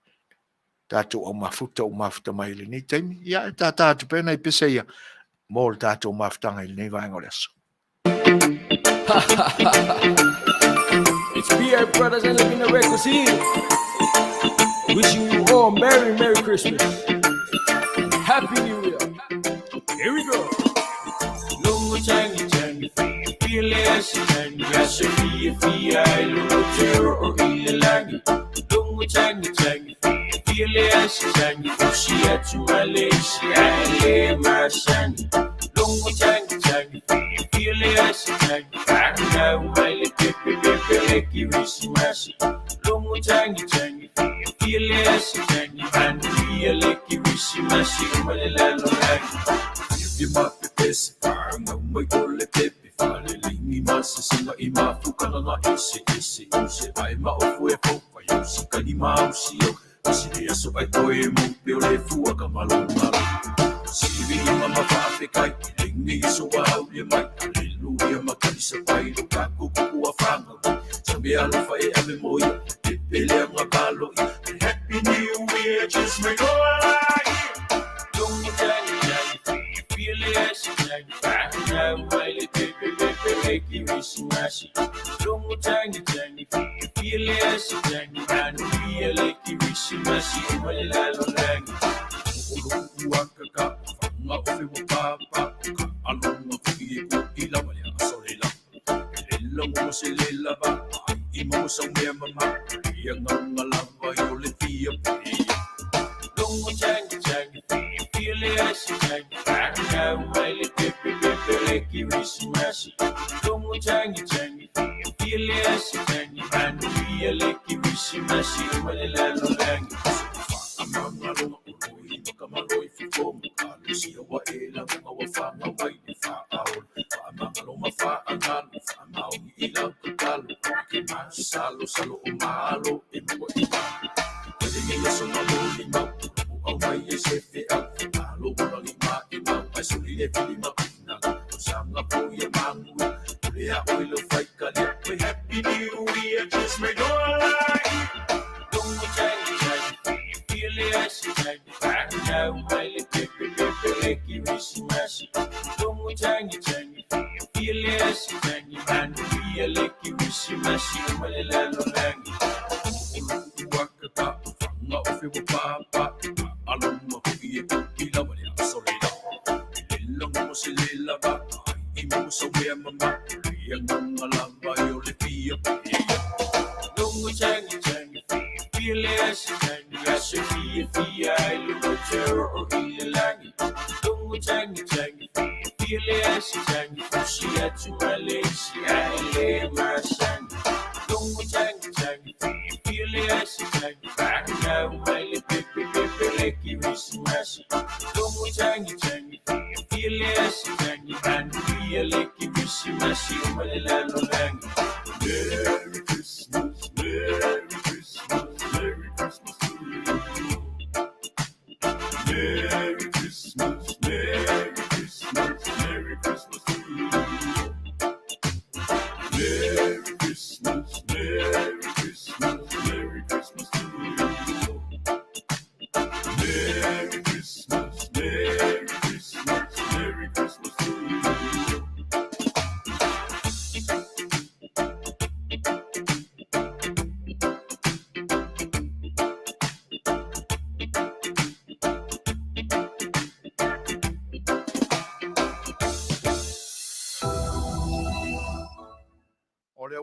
tātou au mafuta mai le nei taimi ia e tātou pēna i pese ia mō le tātou mafutanga i le nei vaenga le aso. It's PA Brothers and Living the Records here. Wishing you all Merry Christmas. Happy New Year. Here we go. Lungo changi changi feel changi yasha fia lungo chero o ilangi. Lungo changi feel changi fushia to Malaysia le mashangi. Lungo changi feel changi anga wale pepe kirisimashi. Lungo changi feel changi Manuia le kirisimashi malala langi. Give him up the best, my gole pepe, fale lingi masa sima ima fukana na isi ai ma ofu e fofa yo sikani ma usio sidi aso ai toe mu pe ole fua ka malo sivi mama fa kai lingi so wa le mai hallelujah makanisa pai lo kaku ku afanga sabe alo fa e ame moya pepe le ngabalo happy new year just make all don't feel it, I'm really pepe kirisimashi. Lungo tangi feel it, and really kirisimashi. Malalo langi. Ulu wakaka, fanga ofi wapapa, alunga fuki ila malia solila. Lila mo se lila ba, imo sa mama, yang ngalamba yo le tia. Lungo tangi feel it, I'm really pepe kirisimashi. Lungo tangi feel it, and really kirisimashi. Malalo langi. Amanga lo ului makamalo ifuko mukalusia wa ela mga wafanga wai faol. Amanga lo mafa angalo famao ila kakalo. Kimasalo salo umalo imwa ibalo. Pwede so maloli mau. Au mai e sefe au Malo ulangi ima ai soli le fili mapina Sanga poia mangu Lea oilo faika lea We happy new year just make all right Lungo changi feel it Fanga umaile pepe kirisimashi Lungo changi feel it And really kirisimashi Malala langi Wakaka Fanga ofi wapapa Aluma kuye kila wale asolila Lila mo se lila ba Imo sa wea mama Yang ngalamba yo le pia Lungo changi feel it Yasha fia lungo chero o ilangi Lungo changi feel it Fushia to Malaysia le mashangi Lungo changi feel it Anga wale pepe kirisimashi Lungo changi feel it and really kirisimashi malalo langi Merry Christmas Merry Christmas Merry Christmas to you Merry Christmas Merry Christmas Merry Christmas to you Merry Christmas Merry Christmas Merry Christmas to you Merry Christmas Merry Christmas Merry Christmas to you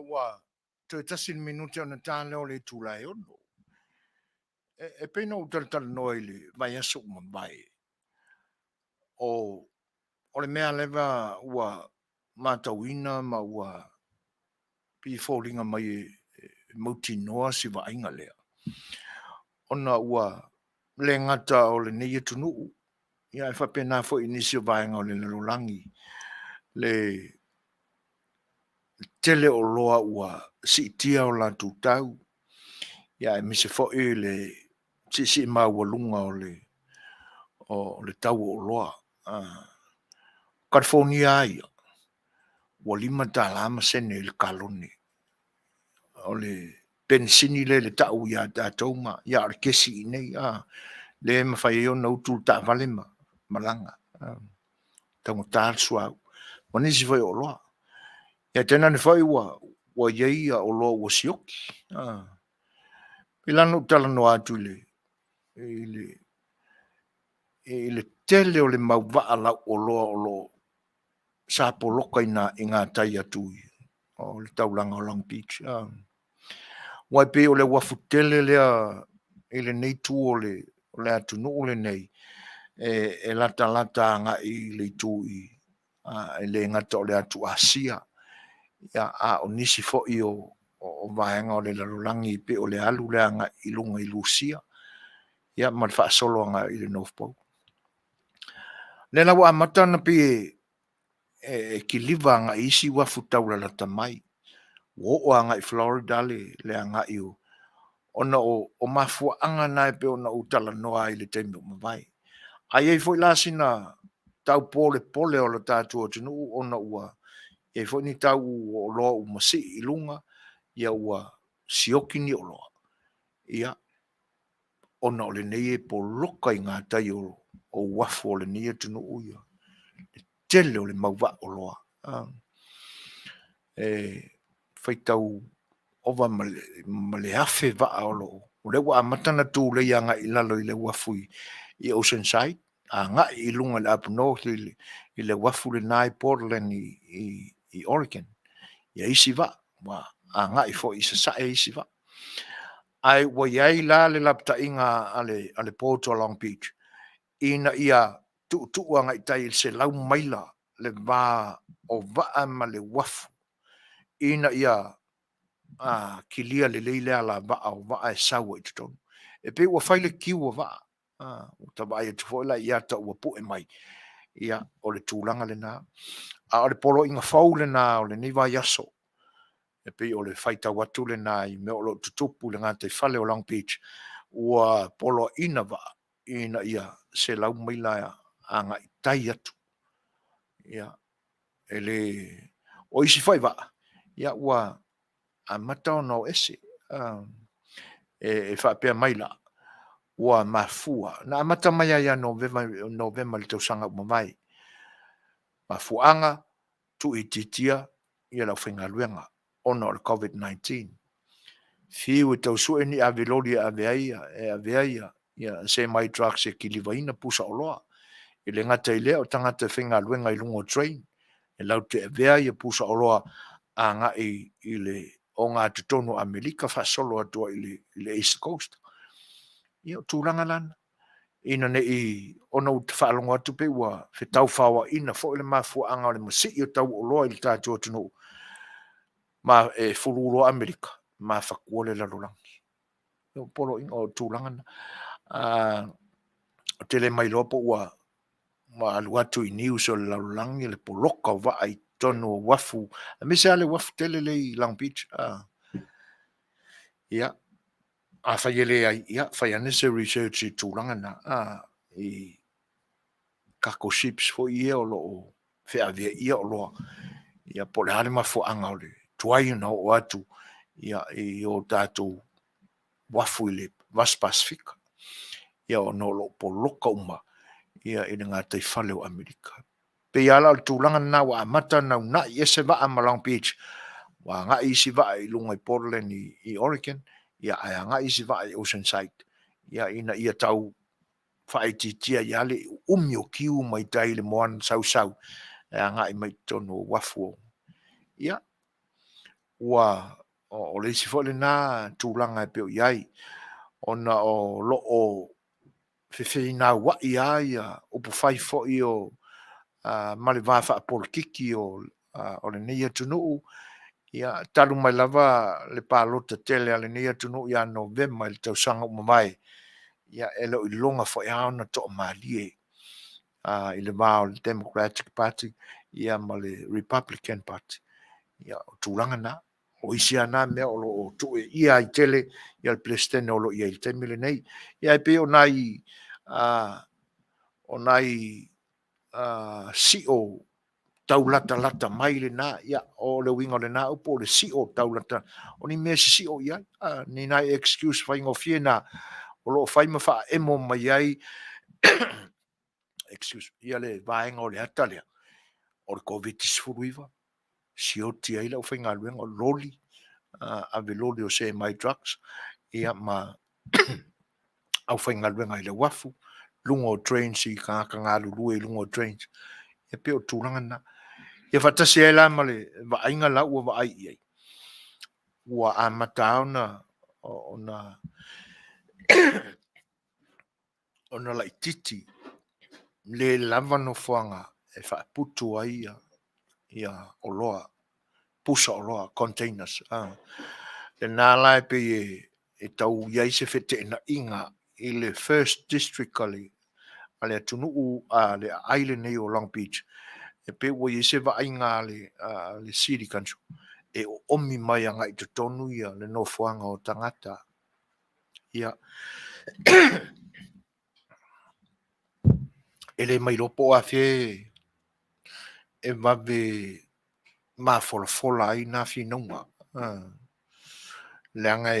wa to tasin minuti ona tale o le tulai ono. E pena o tal noi le vai aso mambai. O le mea leva ua matauina ma ua pi fōringa mai mauti noa si wa inga lea. Ona ua le ngata o le nei tunu. Ia e whapena fo inisi o vaenga o le lalulangi. Le tele o loa ua si tia o la tau. Ia e mise fo e le si maua lunga o le tau o loa. California ia. Ua lima tālama sene le kaloni. O le pensini le tau ia tātou ma. Ia ar kesi nei. Le mawhai o nau tū tā vale malanga. Tango tāl suau. Manisi fai o loa. Ia tēnā ni whai ua iei o loa ua sioki. Pilano tala no atu le tele o le mauvaa lau o loa sa poloka ina ngā tai atui. O le taulanga o Long Beach. Wai pe o le wafu tele lea le nei tu o le atu no le nei. E lata nga i le tui. E le ngata o le atu asia. Ia o nisi fo i o vaenga o le lalulangi pe o le alu lea nga i lunga i Lucia. Ia man wha solo nga i le North Pole. Le lawa amata na pe ki liva nga isi wafu taula lata mai. O anga i Florida le anga i o. Ona o mafua anga nai pe ona utala noa i le teimi o mawai. Ai ei foi lasina tau pole o le tātua tunu ona ua. E foi ni tau o loa u masi i lunga. Ia ua sioki ni o loa. Ia ona o le nei e poloka i ngā tai o wafu o le nei tunu uia. Tele o le mauwa o loa. Fai tau ova male afe vaa o loo. O le wa amatana tū le ianga i lalo i le wafu i Oceanside. A nga i lunga le up north i le wafu le nai Portland i Oregon. Ia isi va. A nga i fo i sa e isi va. Ai wa iai la le lapta inga ale Porto Long Beach. Ina ia tuanga i tai se lau maila le va o vaa ma le wafu. Ina ia kilia le leile ala vaa o vaa e saua i tutonu. E pe ua whaile kiu o vaa. O tawa ai tu la ia ta ua po e mai. Ia o le tūlanga le nā. A o le polo inga whau le nā o le niwa yaso. E pe o le whaita watu le nā i me o lo tutupu le ngātai whale o Long Beach. Ua polo ina vaa. Ina ia se lau maila anga i tai atu. Ia. Ele o isi whai vaa. Ia ua a matao no ese. E whapea maila. Ua mafua. Na mata mai ia novema le tausanga umamai. Mafuanga tu i titia ia lau whenga luenga. Ono o COVID-19. Fiu e tausue ni aveloli aveaia. Ia se mai drugs e kilivaina pusa o loa. I le ngata i lea o tangata whenga luenga i lungo train. E lau te aveaia pusa o loa a nga i le o ngā tutono Amerika whasolo atua i le East Coast. Ia o tūranga lana. Ina ne i ono te whaalonga atu pe ua whetau whawa ina fo ile mafua anga o le masi i o tau o loa i le tātua tunu. Ma e fururo Amerika. Ma whakua le lalulangi. Ia o polo inga o tūranga na. O tele mai lopo ua ma alu atu i news o le lalulangi le poloka o waa i tono wafu. A mese ale wafu tele le i Long Beach. Ia. A whaiele ai, ia, whai anese research i tūranga na. I kako ships fo i e o loo. Whea vea ia o loa. Ia pole harima fo anga o le. Tuai na o atu. Ia i o tātou wafu i le Vas Pasifika. Ia o no lo poloka uma. Ia i ngā tai whale o Amerika. Pe ala o tūranga na wa amata na una i ese waa ma Long Beach. Wa ngā isi waa i lunga i Portland i Oregon. Ia ai anga isi va i Oceanside. Ia ina ia tau whaititia i ale umio kiu mai tai le moan sau. Ia anga i mai tono wafu. Ia. ua o le isi fo le na tūlanga e peo iai, ona o lo o fefeina wa ia o pu fai fo i o ma le vafa apol kiki o le neia tunu ia talu mai lava le palota tele ale neia tunu ia November le tausanga umamai ia elo i longa fo ia ona to malie i le vao le Democratic Party ia ma le Republican Party ia o tūlanga na o isi ana mea o lo tu ia i tele ia le president o lo ia i te mile nei ia pe o nai si o taulata lata mai le na ia o le wingo le na upo le si o taulata o ni me si o ia ni nai excuse fai ngo fiena o lo fai ma fa emo mai ai excuse ia le vaenga o le atalia o le COVID-19 si o ti ai la o fai ngā luenga o loli a ve loli o se mai drugs ia ma au fai ngā luenga i le wafu lungo trains i ka ngā lulu e lungo trains e pe o tūranga na ia fatasi ai la ma le vainga la ua vai ai ua amata ona la ititi le lava no fuanga e fa putu ai ia oloa pusa oloa containers le nala e pe e tau iai se fete na inga i le first district ali ale tunu le island nei o Long Beach e pe ua i se vainga le city council e o omi mai anga i tonu ia le no fuanga o tangata ia ele mai lopo a fe e vave ma fola ai na finonga leanga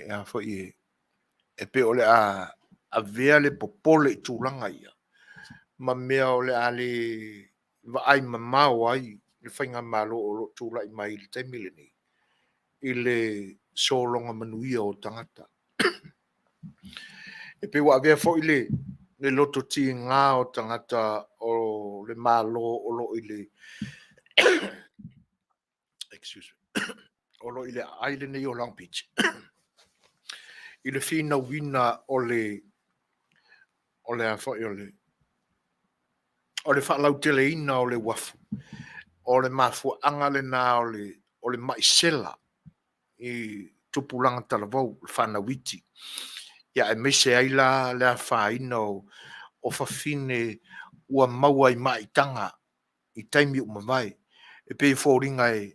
a fo e pe ole a vea le popole i tūlanga ia ma mea ole ale va ai mamau ai le whainga malo o lo tūla i mai le taimile ni i le solonga manuia o tangata e pe wa vea fo i le loto ti ngā o tangata o le malo o lo i le excuse me o lo i le island i o Long Beach i le fina wina o le a fo i o le whaalau tele ina o le wafu o le mafua anga le na o le maisela i tupulanga talavau le whanawiti ia e mese ai la le a whaina o whawhine ua maua i maitanga i taimi umawai e pe fōringa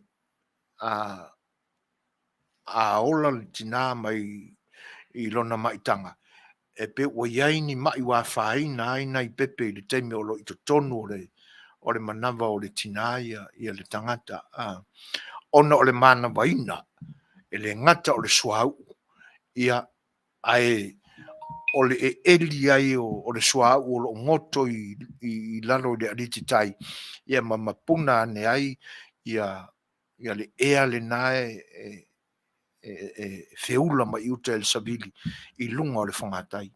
a ola le tina mai i lona maitanga e pe ua iai ni mai wa whaina ai nei pepe le taimi o lo i tonu o le manawa o le tina ia le tangata ona o le mana waina e le ngata o le suau ia ai o le eli ai o le suau o lo ngoto i lalo le aliti tai ia mamapuna ne ai ia le ea le nae feula mai uta el sabili i lunga o le whangatai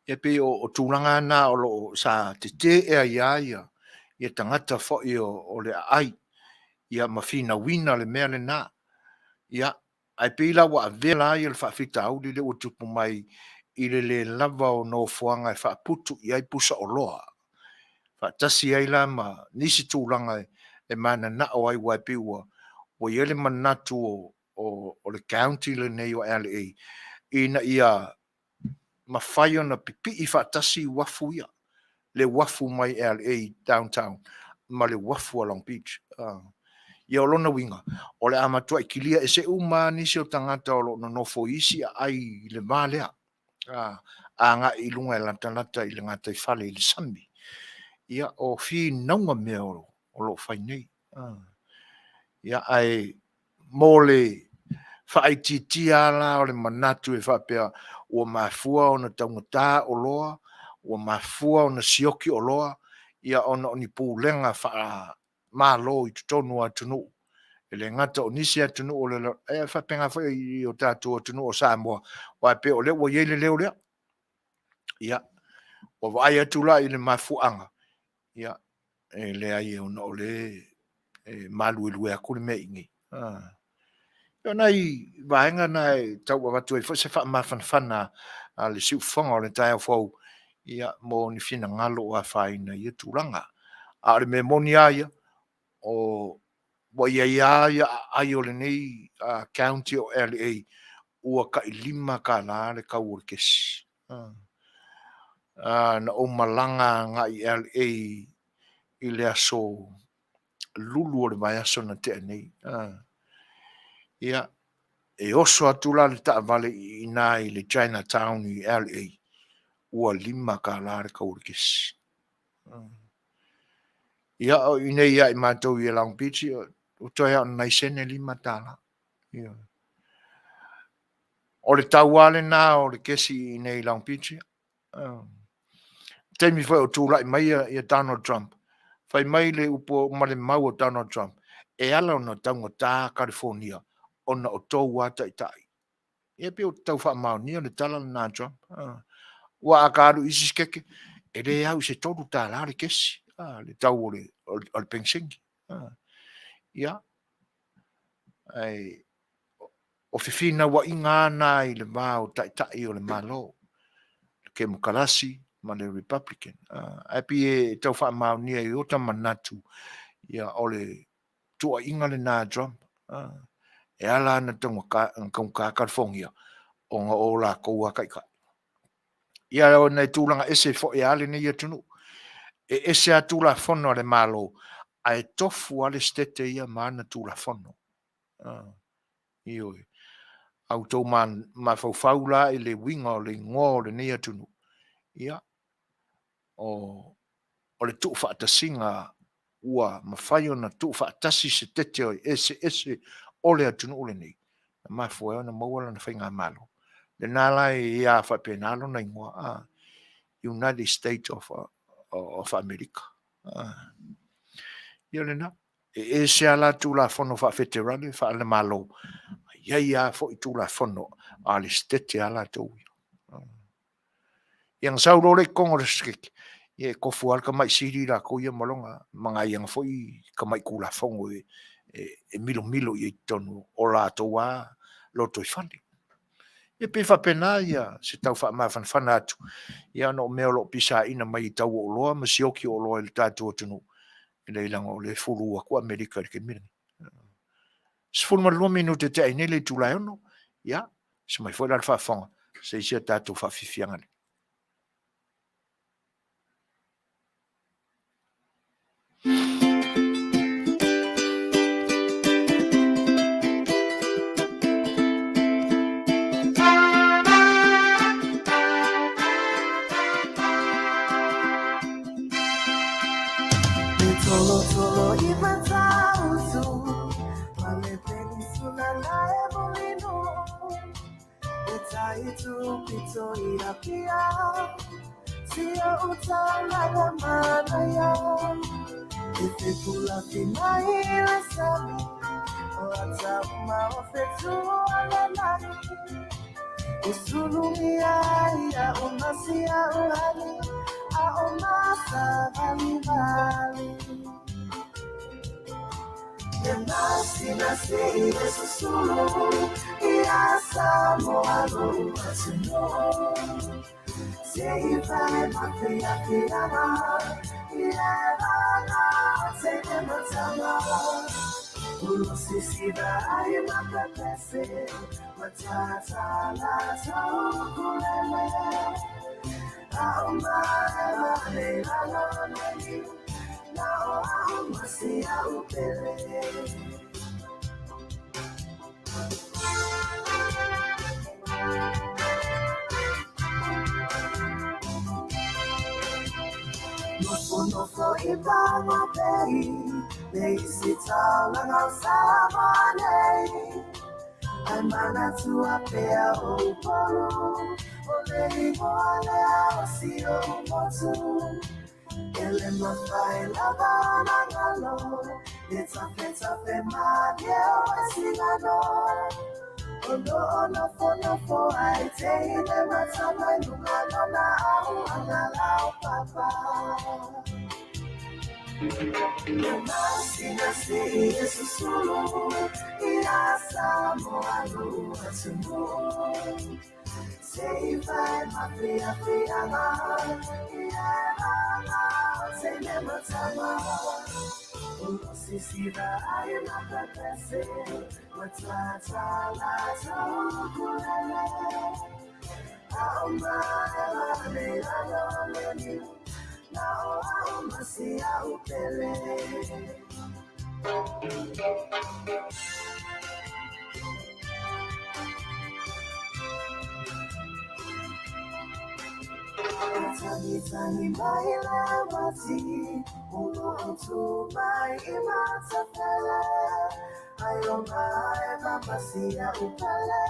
e pe o tūranga na o lo sa te ia tangata fo o le ai ia mawhina wina le mea le na ia ai pila wa vela ia le whawhita au le o tupu mai i le lava o no fuanga e whaputu i ai pusa o loa whatasi ai la ma nisi tūranga e mana na o ai wai piwa o iele manatu o le county le nei o LA ina ia mawhai ona pipi i whatasi wafu ia le wafu mai LA downtown ma le wafu a Long Beach ia o lona winga o le amatua i kilia e se uma nisi o tangata o lona nofo isi ai le malea a nga i lunga e lantanata i le ngata i fale i le sami ia o fi naunga mea o lo whai nei ia ai mole whaititia la o le manatu e whapea ua mafua o na taungata o loa ua mafua o na sioki o loa ia ona o ni pūlenga wha Malo i tonu atunu e le ngata o nisi atunu o le whapenga whai i o tātou atunu o Samoa wa pe o le ua iele leo lea ia o vai atula i le mafuanga ia e le ai o na o le malu lue akule me ingi yo nai vaenga nai tau wa tu fo se fa ma fana ale siu fonga o le tai fo ia mo ni fina ngalo a faina ia tulanga a le me monia ia o wa ia ai o le nei county o LA ua ka lima ka la le ka urkes na o malanga nga i LA i le aso lulu o le mai aso na te nei ia e oso atula le ta vale i nai le Chinatown i LA ua lima ka la le ka urkes ia o ine ia i mātou i Long Beach o toi au nai sene lima tala ia o le tauale na o le kesi i nei Long Beach temi foi o tula i mai ia Donald Trump fai mai le upo male mau o Donald Trump e ala ona taunga tā California ona o tau ata i tai e pe o tau wha maoni o le tala na Trump ua akaru isi keke e le au se toru tā la le kesi le tau o le pensingi ia ai o fifina wa inga na i le mau tai o le Malo ke mukalasi ma le Republican ai pi e tau wha maoni e o manatu ia o le tua inga le na Trump e ala na tonga ka California o nga o la koua kai kai ia o nei tūlanga ese fo e ale nei atunu e ese atula fono le Malo ai tofu ale stete ia mana tula fono ioi au tau man ma faula i le winga o le ngō le nei atunu ia o le tu whaatasinga ua mawhai o na tu whaatasi se tete o ese o le atunu o le nei na mawhai o na mawala na whainga Malo le nalai ia whapenalo na ingoa United States of America ia le na e se ala tu la fono fa federale fa le Malo ia fo i tu la fono ale stete ala tu yang saulo le kongo le skik e ko fual ka mai siri la ko ia malonga manga yang fo i ka mai kula fongo e milo i tonu o la toa lo to fandi e pe fa pena ia se tau fa ma fan atu ia no me lo pisa ina mai tau o loa ma si oki o loa il tatu tunu le lango le fulu ko America ke mir se fulu ma lo minute te ai nele tu la no ia se mai foi la fa fon se sia tatu fa fifianga Tolo imatautu Male penisula la ebolino Itaitu pito irapia Sia utala la manaya Ife kula finai la sami Oatama ofetu ala nani Usulumia ya umasia uhani Aomasa vali Nasi susulu Ia Samoa no asino Seigai Afiafi Ia Lana Seiga matama Ulusisida Ia mapapese Matata la taukulele No ibama pei, nei sita lang samane. Ai mana tua pea o polo, o lei moale o si o motu. Ele mafai lava na ngalo, eta fe mane o esingano. Ono fo ai te ine matama nungano na au angala o papa. Masinamua Suasua, Samoa Afiafi, Masinamua. Sisira ayana kakase, watata la tokulele. Aoma le aloleni, na aoma siya upele. Tani maila wati, utu mai imatafele. Ayoma eva masia upele,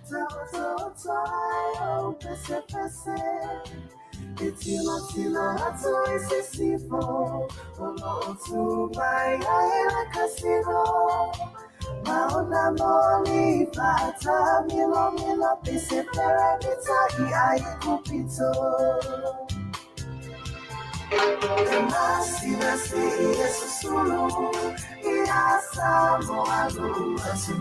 taoto ayo pese pese. Itila atu isisifo, utu mai ayela kasino. Maona moli fata milo pese peranita I kupito. Masinamua Samoa Afiafi,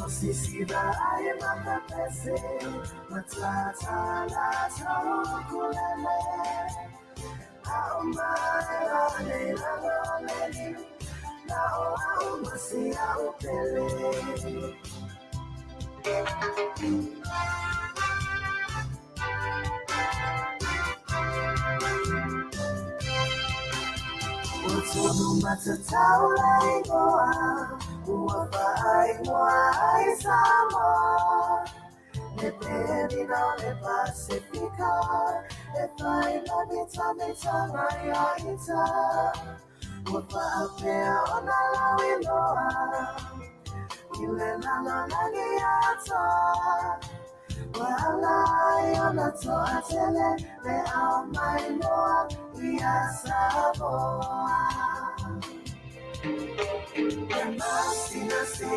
Sisira ayana kakase, watata la tokulele. Aoma le aloleni, na aoma siya upele. Utunu matataula ingoa, uwapa ingoa Samoa. Nependi na le Pacifica, efaina mita maya ita. Wapa apea ona la winoa, ile nana nagiata. Wala yana to atele, le amainoa ia Samoa. Masinamua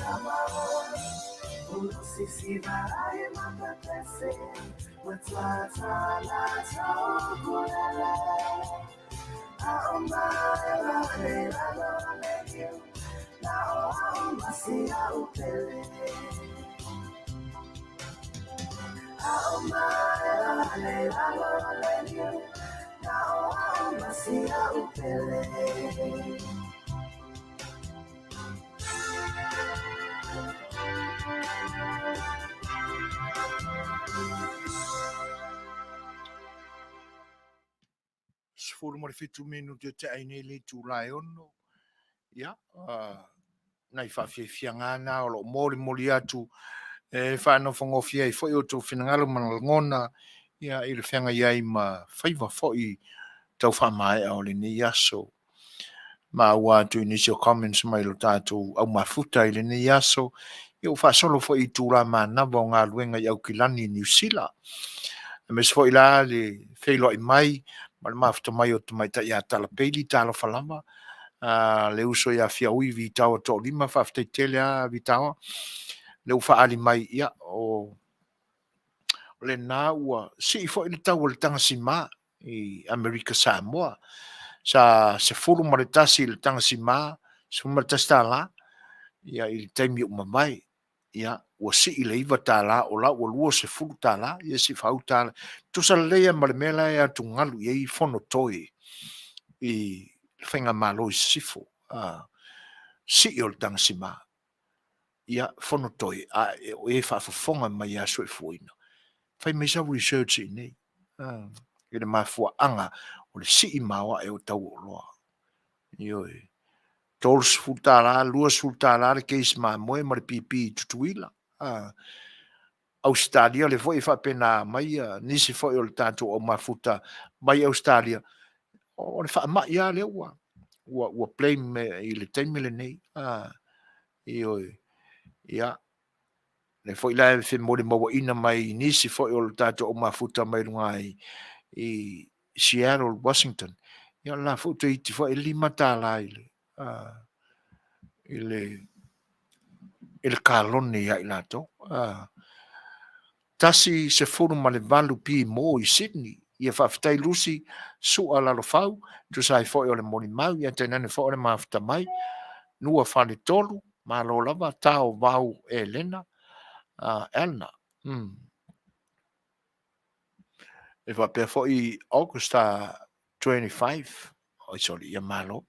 Samoa Sisira ayana kakase, watata la tokulele. Aoma le aloleni, na aoma siya upele. Aoma le aloleni, na aoma siya upele. Sefulu ma le fitu minutu te aine le tūlai ono. Ia, nai whawhiawhianga nā o lo mori atu. Whanofongofia I fwoi o tō whinangalo mana ngona. Ia, I le whianga iai ma whaiva fwoi tau whamae o le ni aso. Ma ua tu initial comments mai lo tātou au mafuta I le ni aso. Ia u whasolo fwoi tūla ma nava o ngā luenga I au kilani New Zealand. Mes fwoi la le whailo I mai. Ma le mafuta mai o tu mai ta ia tala peili tala whalama. Le uso ia fia ui vi tawa to lima whaftai tele a vi tawa. Le ufa ali mai ia o le nā ua si I fwoi le tawa le tanga si maa I Amerika Samoa. Sa se fulu ma le tasi le tanga si maa. Se fulu ma le tasi tala. Ia I le taimi o mamai. Ia ua si I le iwa tala o la ua lua se fulu tala. Ia si whau tala. Tusa leia ma le mela ea tu ngalu ia I fono toi. I whainga malo I sifo. Si I o le tanga si maa. Ia fono toi. O e whaafafonga mai a sui fuina. Whai mai sa research I nei. I le mafua anga o le si I mawa e o tau o loa. Ioi. Tol sfutala, lua sfutala, le keis ma moe ma le pipi tutuila. Australia le foi fa pena mai nisi foi o le tato o mafuta mai Australia. O le fa ma ia le ua play me I le taimi le nei. Ioi. Ia. le foi la fe mo le mo ina mai nisi foi o tato o mafuta mai lunga i Seattle, Washington. Ia la foto i foi lima tala ile. Il kalone ia ilato. Tasi se fono ma le valu pi mo i Sydney. Ia whawhitai lusi su ala lo fau. Tu sai foi o le moni mau. Ia tenane foi o le mawhita mai. Nua whale tolu. Malo lava tau vau e lena. Elna. E va pe foi Augusta 25. O soli ia malo.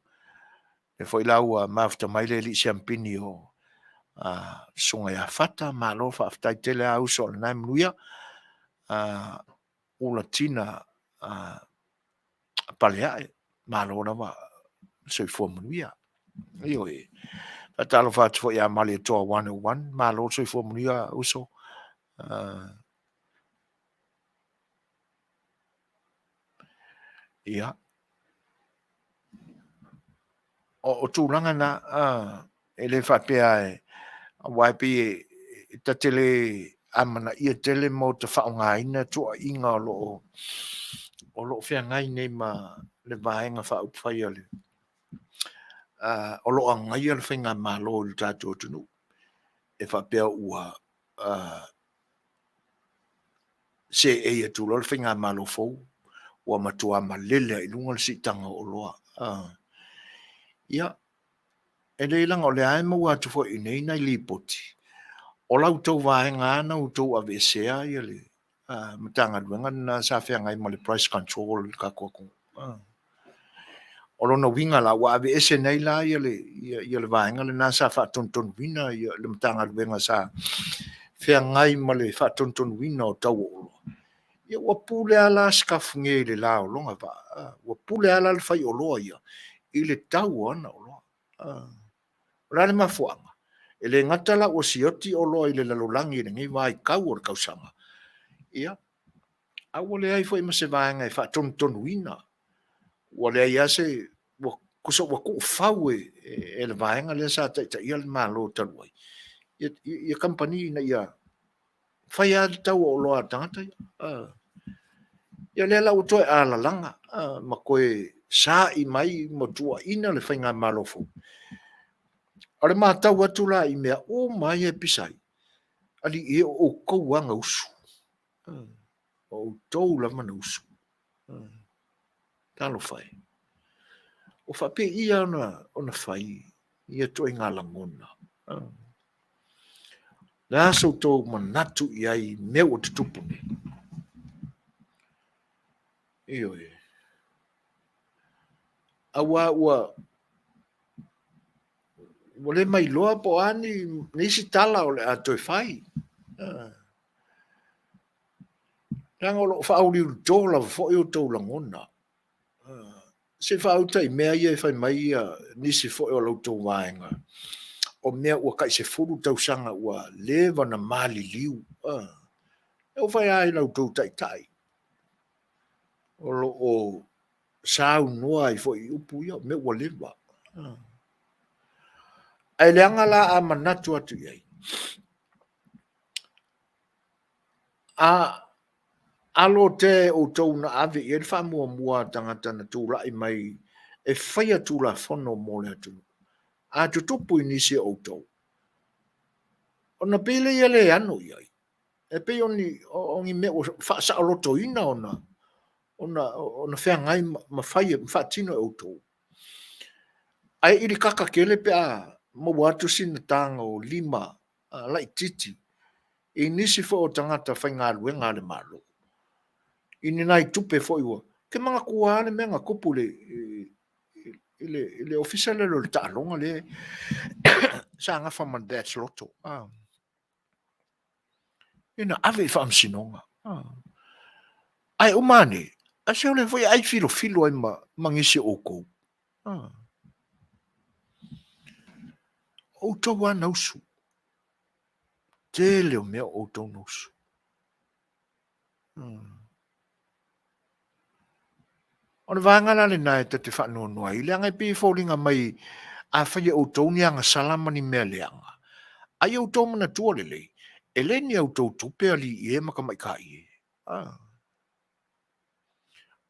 E foi lau mawhita mai le li siampini o sunga ia fata. Malo whawhitai tele au so le nai Manuia. Ula tina paleae. Malo lava soifua Manuia. Io e. Talo fatu foi a mali toa 101. Malo soifua Manuia uso. Ia. O tūlanga na e le whapea e waipi e tatele amana ia tele mo te whaonga ina tua inga o lo whea ngai nei ma le vaenga whaupai ale. O lo angai ale whenga malo le tātua tunu. E whapea ua se e atu le whenga malo fau. Ua matua malele i lunga le sitanga o loa. Ia. E le ilang o le ae mau atu fo i nei nai lipoti. O lau tau vaenga ana u tau avesea ia le. Matanga luenga na sa whea ngai ma le price control ka kuaku. O lona winga la wa avese nei la ia le vaenga le na sa whaatonton wina ia le matanga luenga sa whea ngai ma le whaatonton wina o tau o loa. Ia ua pule ala skafunge le la o longa va. Ua pule ala le whai o loa ia. I le tau ana o loa. Rane mafuanga. E le ngatala o sioti o loa i le lalolangi le ngai vai kau o le kausanga. Ia. Awa le ai fo ima se vaenga e whaatonton wina. Ua le ai ase kuso wa ku fau e le vaenga le sa ta ia le malo taluai. Ia company na ia fai a tau o loa tangata ia. Ia le la utoe a la langa. Ma koe sa i mai mo tua ina le whainga malofu. Ale mātau atu la i mea o mai e pisai. Ali e o kouanga usu. O tau la mana usu. Talo whai. O whape ia ona whai. Ia toi ngā langona. Le aso tau manatu i ai mea o te tupune. Iyo e. Awa ua le mai loa po ani nisi tala o le atoi whai. Ranga o lo whauri u tōla fo i o tau langona. Se whautai mea ia e whai mai ia nisi fo i o lau tau waenga. O mea ua kai se furu tau sanga ua lewa na mali liu. E o whai ai lau tau tai tai. O lo o sau noa i fo i upu ia me ua lewa. Ai leanga la a manatu atu iai. Alo te o tau na ave i elfa mua tangata na tūla i mai e whaia tūla whono mole atu. A tutupu i nisi o tau. O na pele i ele anu iai. E pe oni me o whaasa aloto ina ona whea ngai ma whaia whaatino o tau. Ai iri kaka kele pe a mo watu sina tanga o lima lai titi. I nisi fo o tangata whainga luenga le malo. Ini nai tupe fo iwa. Ke mga kuane mea ngā kupu le official le ta alonga le sa nga whaman that's loto. Ina ave wham sinonga. Ai umane. Aseo le foi ai filo ai mangisi o kou. O tau wa nausu. Te leo mea o tau nausu. Ona vangala le nai te whanua noa. I leanga i pi fōringa mai a whaia o tau ni anga salama ni mea leanga. Ai o tau mana tua lele. Eleni au tau tupe ali e maka mai kai e.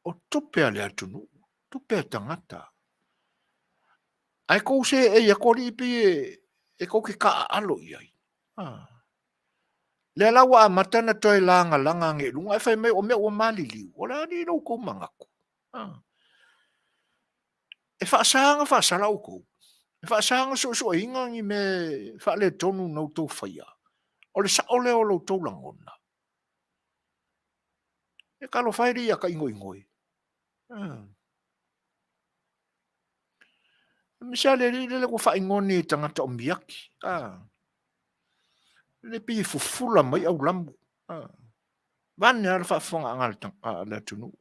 O tupe ali atunu, tupe tangata. Ai kou se e ia kori ipi e kou ke ka alo iai. Le lawa matana toi langa nge lunga e fai me o me o malili. Ola ni no kou mangako. E whaasanga whaasala o kou. E whaasanga so inga ngi me whaale tonu nau tau whaia. O le saole o lo tau langona. E kalo whairi ia ka ingoi. Misale le ko whaingoni tangata o miyaki. Le pi fufula mai au lambu. Vane ala whaafonga angal ala tunu.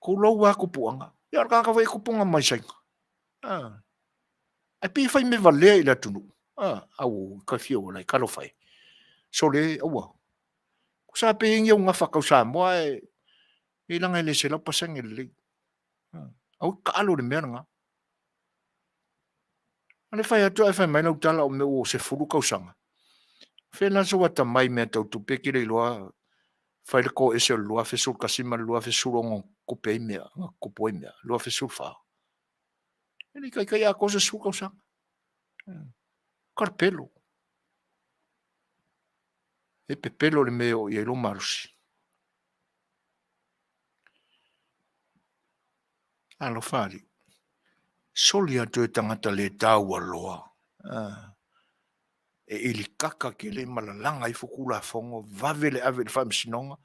Ko lau wa kupuanga. Ia ka wai kupunga mai sainga. Ai pi whai me valea ila tunu. Au ka fio lai kalo whai. So le aua. Ko sa pe ingi unga whakau Samoa e langa le se lau pasang le. Au ka alo le mea nga. Ale whai atu ai whai mai nau tala o me o se furu kausanga. Whena so wata mai mea tau tupe ki rei loa whai le ko ese loa whesul kasima loa whesul ongo kupe mea, kupo mea, loa whesul wha. Eni kai a kosa su kausanga. Karpelo. E pe pelo le meo i elo marusi. Alo whari. Soli atu e tangata le tau aloa. E ili kaka ke le malalanga i fukula fongo, vavele ave le whamisinonga,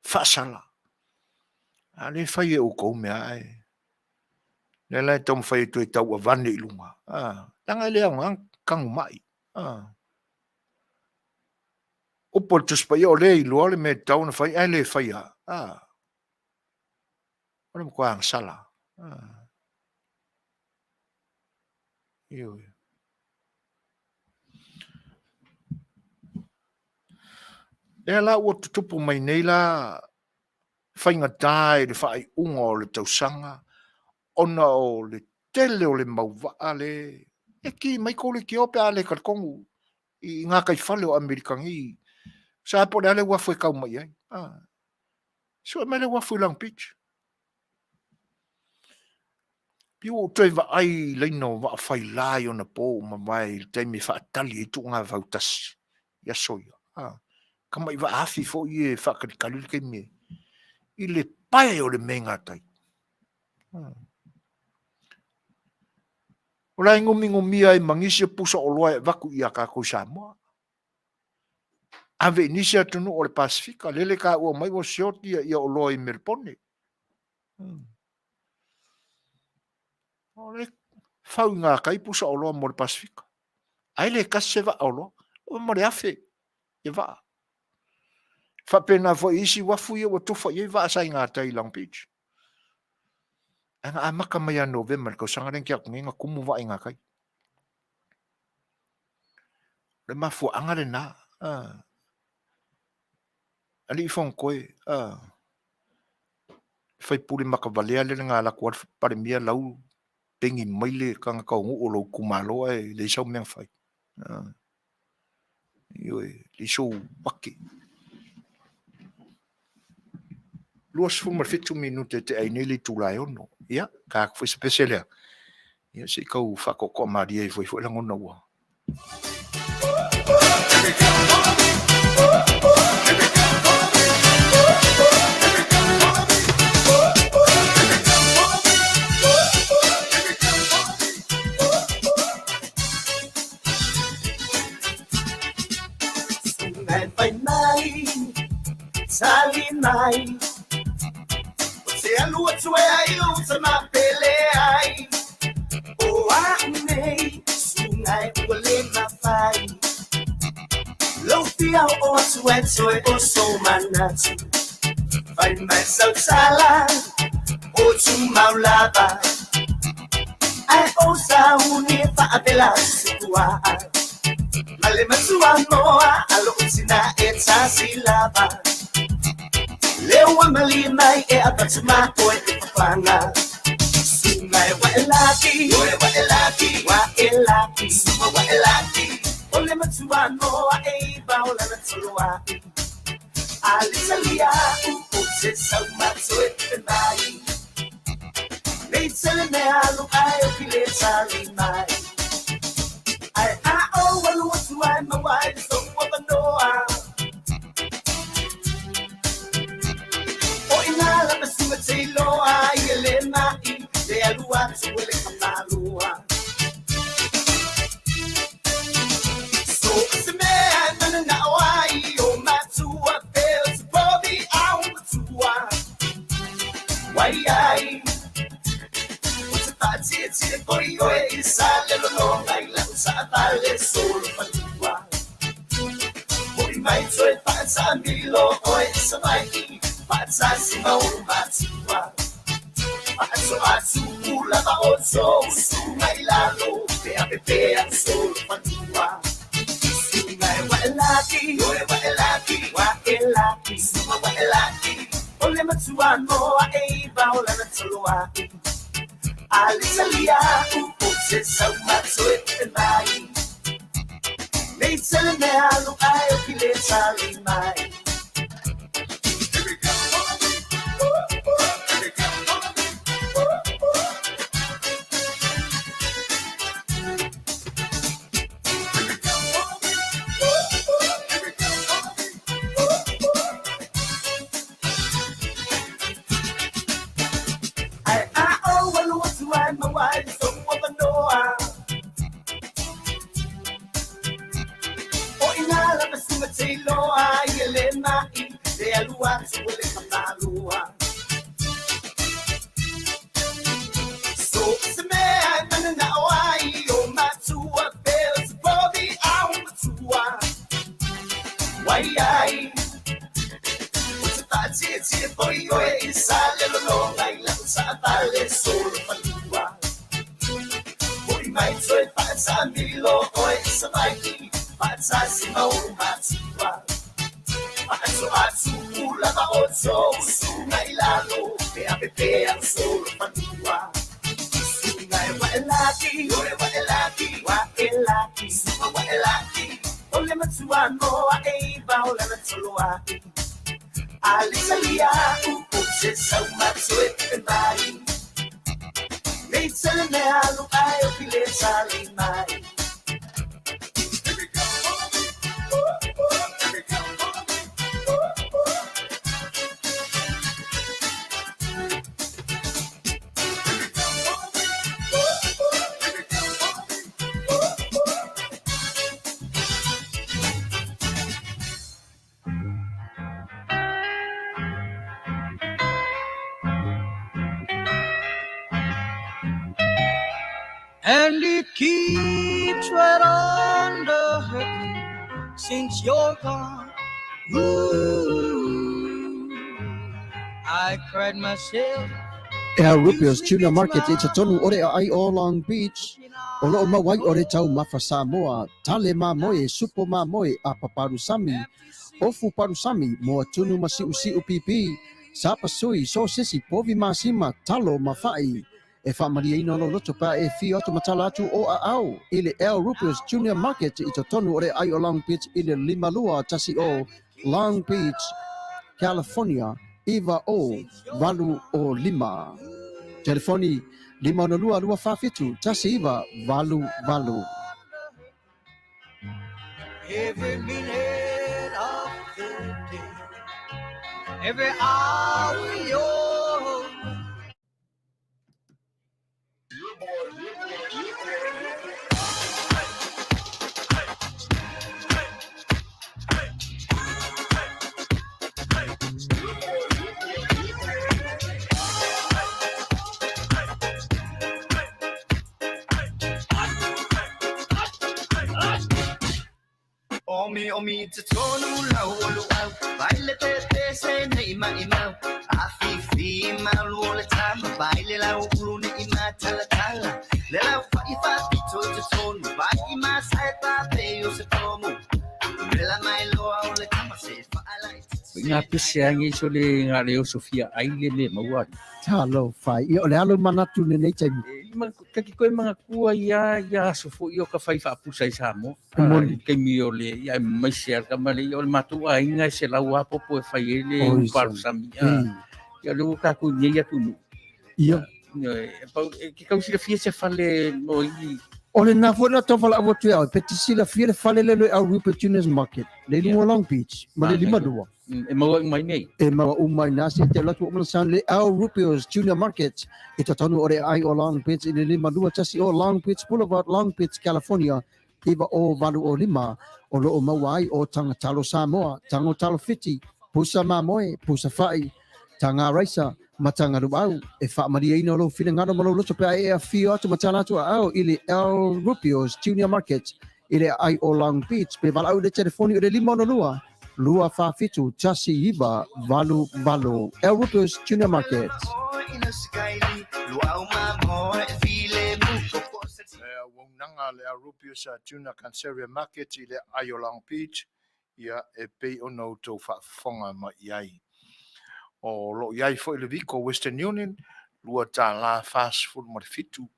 whaasala. Ale whai e o kou mea e. Le lai tau whai tu e tau a vane ilunga. Tanga le au kangu mai. Opo tu spai o le iloa le me tau na whai, ai le whai a. Ole mo kua ang sala. Ioi. E la ua tutupu mai nei la whainga tae le whai unga o le tausanga, ona o le tele o le mauvaa le, e ki mai kore ki ope a le karkongu, i ngā kai whale o Amerikangi, sa po le ale wafu e kau mai ai. So e mai le wafu i Long Beach. Piu o toi wa ai leino wa whai lai o na po ma mai te me whaatali e tu ngā vautasi. Ia soia. Ka mai wa afi fo i e whakarikalil ke me. I le pae o le menga tai. O lai ngomi ai mangisi pusa o loa e waku i a kako Samoa. Ave nisi atunu o le Pasifika. Lele ka ua mai o sioti ia o loa i Melbourne. O le whau ngā kai pusa o loa mo le Pasifika. Ai le kase wa o loa. O mo le afe. E wa. Whapena fo isi wafu ia o tufa ia wa asai ngā tai Long Beach. Anga amaka mai a November ko sangaren kia kunga kumu wa ngā kai. Le mafu angare na. Ali fong koe. Fai puli makavalea le ngā la kuar pare mia lau pengi maile kanga kaungu o lo kumalo e le isau meang fai. Ioi, le isau wake. Luas fumar fitu minute te ainele tulai ono. Ia, ka foi specialia. Ia se kau whakoko maria i foi langona ua. Sali mai, se alua tue ai o se mapele ai, o nei sungai ule mafai, lofia o tue o so manatu, fai mai sau sala o tu maulava, ai o sa uni fa apela situa, male matua moa alo sina etsa silava. Leo mali mai e apatsuma o e papanga. Sungai wa elaki, wa elaki, waelaki ole matuano e baola na toloa alisalia upote saumatsoe mai Neitsele me alu ai kile sali mai ai o walu watu ai mawai so wabanoa o inala masuma tilo ai ele mai de alua suele kamalua so se me ai na wai o matua pels bobby au matua wai ai Titi poi oi sale lo no mai la satale solo fatua poi mai toi pazza milo oi samai pazza si ma un matua pazzo azzu la va oso su mai la lo pe solo fatua su mai wa elaki suma wa elaki ole matua no e baola na toloa Alisalia, upote saumatsoe mai Neitsele me alu ai kile sali mai Alisalia, upote saumatsoe mai Neitsele me alu ai kile sali mai And it keeps right on the hurting since you're gone. Ooh, I cried myself. Rupios Tuna Market it's a tonu ore ai o Long Beach. Olo mawai ore tau mafa Samoa. Tale ma moe supo ma moe a paparusami. Ofu parusami mo tunu masi usi upipi. Sapa sui so sisi povi masima talo mafai. E whamaria ino no loto pa e fi oto matala atu o a au. Ile El Rupios Junior Market i to tonu ore ai o Long Beach ile limalua tasi o Long Beach, California, Iva o Valu o Lima. Telefoni 502-252 tasi Iva Valu. Every minute of the day, every hour yours. Omi te tonu lau olu au baile te se nei mai mau Afiafi Malo le tama baile lau ulu nei ma tala le lau fa pito te tonu vai ma sai pa pe o se tomu le la mai lo au le tama se fa ala Nga pese angi so le nga leo Sofia ai le me maua. Talo fai. I ole alo manatu ne nei taimi. kaki koe mga kua ia sofu io ka fai fa pusa i Samoa. Kai mi ole ia mai share ka male ole matu ainga se la wa popo e fai ele par sami. Ia lu ka ku ia tunu. Ia. Ki kau si fia se fale no i ole na fo na tofa la votu au petisi la fia le fale le au opportunities market. Le lu Long Beach, ma le lima dua. E mau mai nei. E mau mai nasi te la tu mo san le au Rupios Junior Market. E tonu ore ai o Long Beach i le lima dua tasi o Long Beach Boulevard, Long Beach, California. Iwa o valu o lima o lo o mawai o tanga talo Samoa, tango talo fiti, pusa mamoe, pusa fai, tanga raisa, matanga rubau, e fa maria ino lo filengano malo lo sope ai Afiafi atu matala atu au ili El Rupios Junior Market, ili ai o Long Beach, pe valau de telefoni o de lima no lua fa fitu, tasi iba, valu, El Rupios Junior Market. Nanga le Rupios Junior Canceria Market i le ai o Long Beach ia e pei o no tau whaafonga ma iai. O lo iai fo i le viko Western Union, lua tā la fast food ma fitu,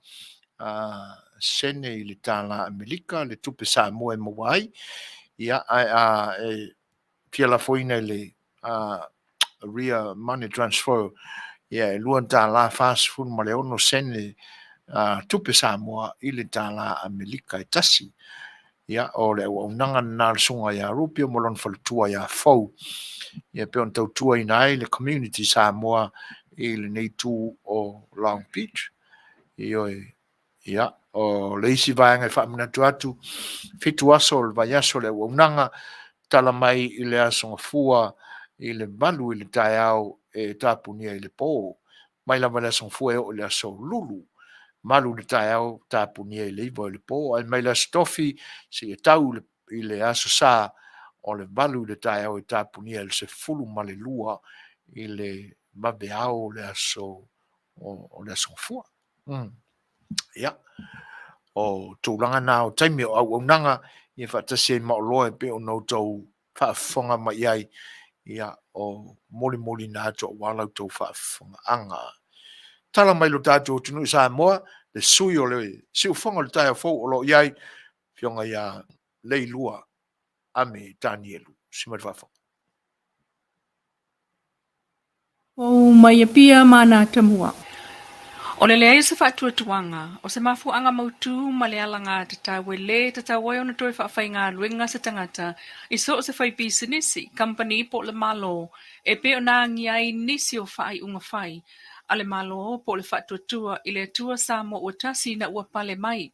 sene i le tā la Amerika, le tupe Samoa e mawai, ia ai pia la foina i le real money transfer, ia lua tā la fast food ma le ono sene tupe Samoa i le tā la Amerika e tasi. Ia o le unanga na sunga ia Rupio mo lon falutua ia fau. Ia pe on tautua ina ai le community Samoa i le nei tu o Long Beach. Ia o le isi vaenga i whaaminatu atu fitu aso le vai aso le unanga tala mai i le asonga fua i le malu i le tai au e tapunia i le po. Mai lava le asonga fua e o le aso lulu. Malu le tai au tapunia i le iwa i le po. Ai mai la stofi si e tau i le aso sa o le malu le tai au e tapunia i le se fulu ma le lua i le mabe au le aso o le aso fua. Ia. O tūlanga nā o taimi o au nanga i whaatasi e maoloa e pe o nou tau whaafonga mai iai ia o moli nā tō walau tau whaafonga anga. Tala mai lo tātou tunu i Samoa, le sui o le siu whanga le tai a fau o lo iai, fionga ia leilua ame Danielu, simari whawhanga. O mai a pia mana tamua. O le lea se whaatua tuanga, o se mafu anga mautu ma le alanga te tawe le, te tawe o na toi whaafai ngā luenga sa tangata, i so o se whai pisinisi, company po le Malo, e pe o nā ngiai nisi o whai unga whai, a le Malo po le whaatuatua i le atua Samoa ua tasi na ua pale mai.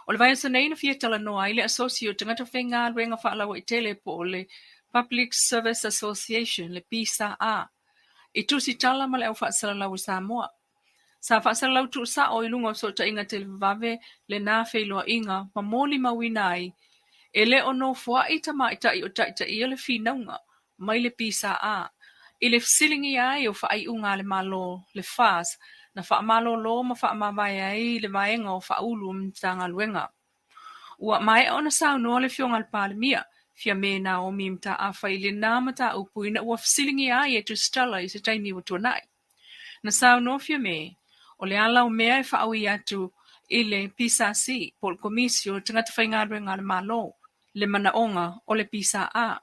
O le vai nei na fiatala noa i le asosio tangata whai ngā luenga whaalawa i tele po le Public Service Association, le PSA, i tusi tala ma le au whaasalalau Samoa. Sa whaasalau tu sa o ilunga so ta inga te vave le nā whailoa inga ma mōli mawinai e le ono fua i tamaita i o taita i le whinaunga mai le pisa a i le fsilingi ai o whaai unga le malo le fas na wha malo lo ma wha mawai ai le vaenga o wha ulu mtanga luenga. Ua mai ona sao noa le fionga le pale mia fia me na o mimta a whai le nāmata upuina ua fsilingi ai e tu stala i se taimi o tuanai. Na sao no fia me o le ala o mea e whaawi atu i le PSAC, po le komisio tangata whaingadwe ngā le Malo, le manaonga o le PSA.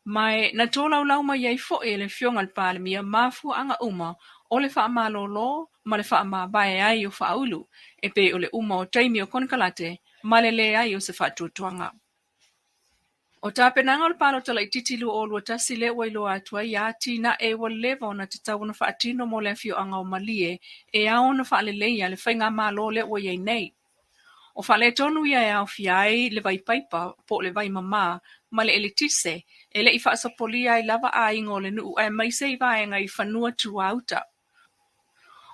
Mai na tōlau lau mai ei fo e le fionga le pālemia mafu anga uma o le wha malo lo, ma le wha ma bae ai o whaulu, e pe o le uma o taimi o konkalate, ma le ai o se whatuatuanga. O tāpenanga o le palo tala i titilu o lua tasi le wailoa atua i ati na e wa lewa o na te tau na whaatino mo le fio anga o malie e ao na whaaleleia le whainga malo le wa iei nei. O whale tonu ia e au fiai le vai paipa po le vai mama ma le elitise e le i whaasapolia i lava a ingo le nuu e maise i vaenga i whanua tua auta.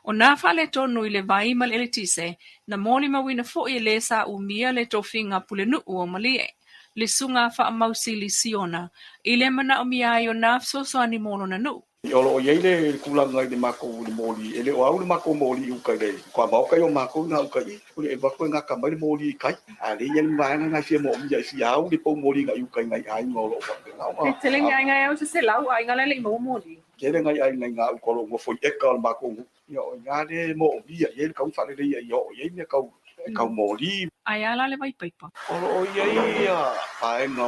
O nā whale tonu i le vai ma le elitise na mōli mawina fo i le sa umia le tofinga pule nuu o malie. Le sunga wha mausili siona, i le mana o miai o nā fsosoani mōlo na nu. I olo o iei le kulanga i le mako le mōli, e le o au le mako mōli ukai le. Kua maukai o mako ngā ukai, ule e wako ngā kamai le mōli i kai. A le iei maana ngai fia mō mia i si au le pau mōli ngā ukai ngai ai ngolo o wako. E tele ngai au se lau ai ngā lele i mō mōli. Kere ngai ai ngai ngā ukolo ngā foi eka o mako ngu. yo ngale mo dia ye kau fa le yo ye me kau mo li Ai ala le vai paipa. o ye ya pa no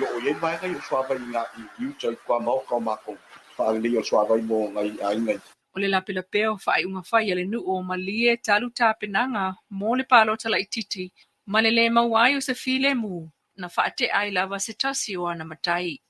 yo ye vai ka yo swa vai nga yu choi kwa mo ka ma ko fa le yo swa vai mo ngai ai ngai O le lapela peo whai unga whai ale nu o malie talu tāpenanga mo le palo tala ititi ma le mawai o se file mu na whaate ai lava se tasi o ana matai.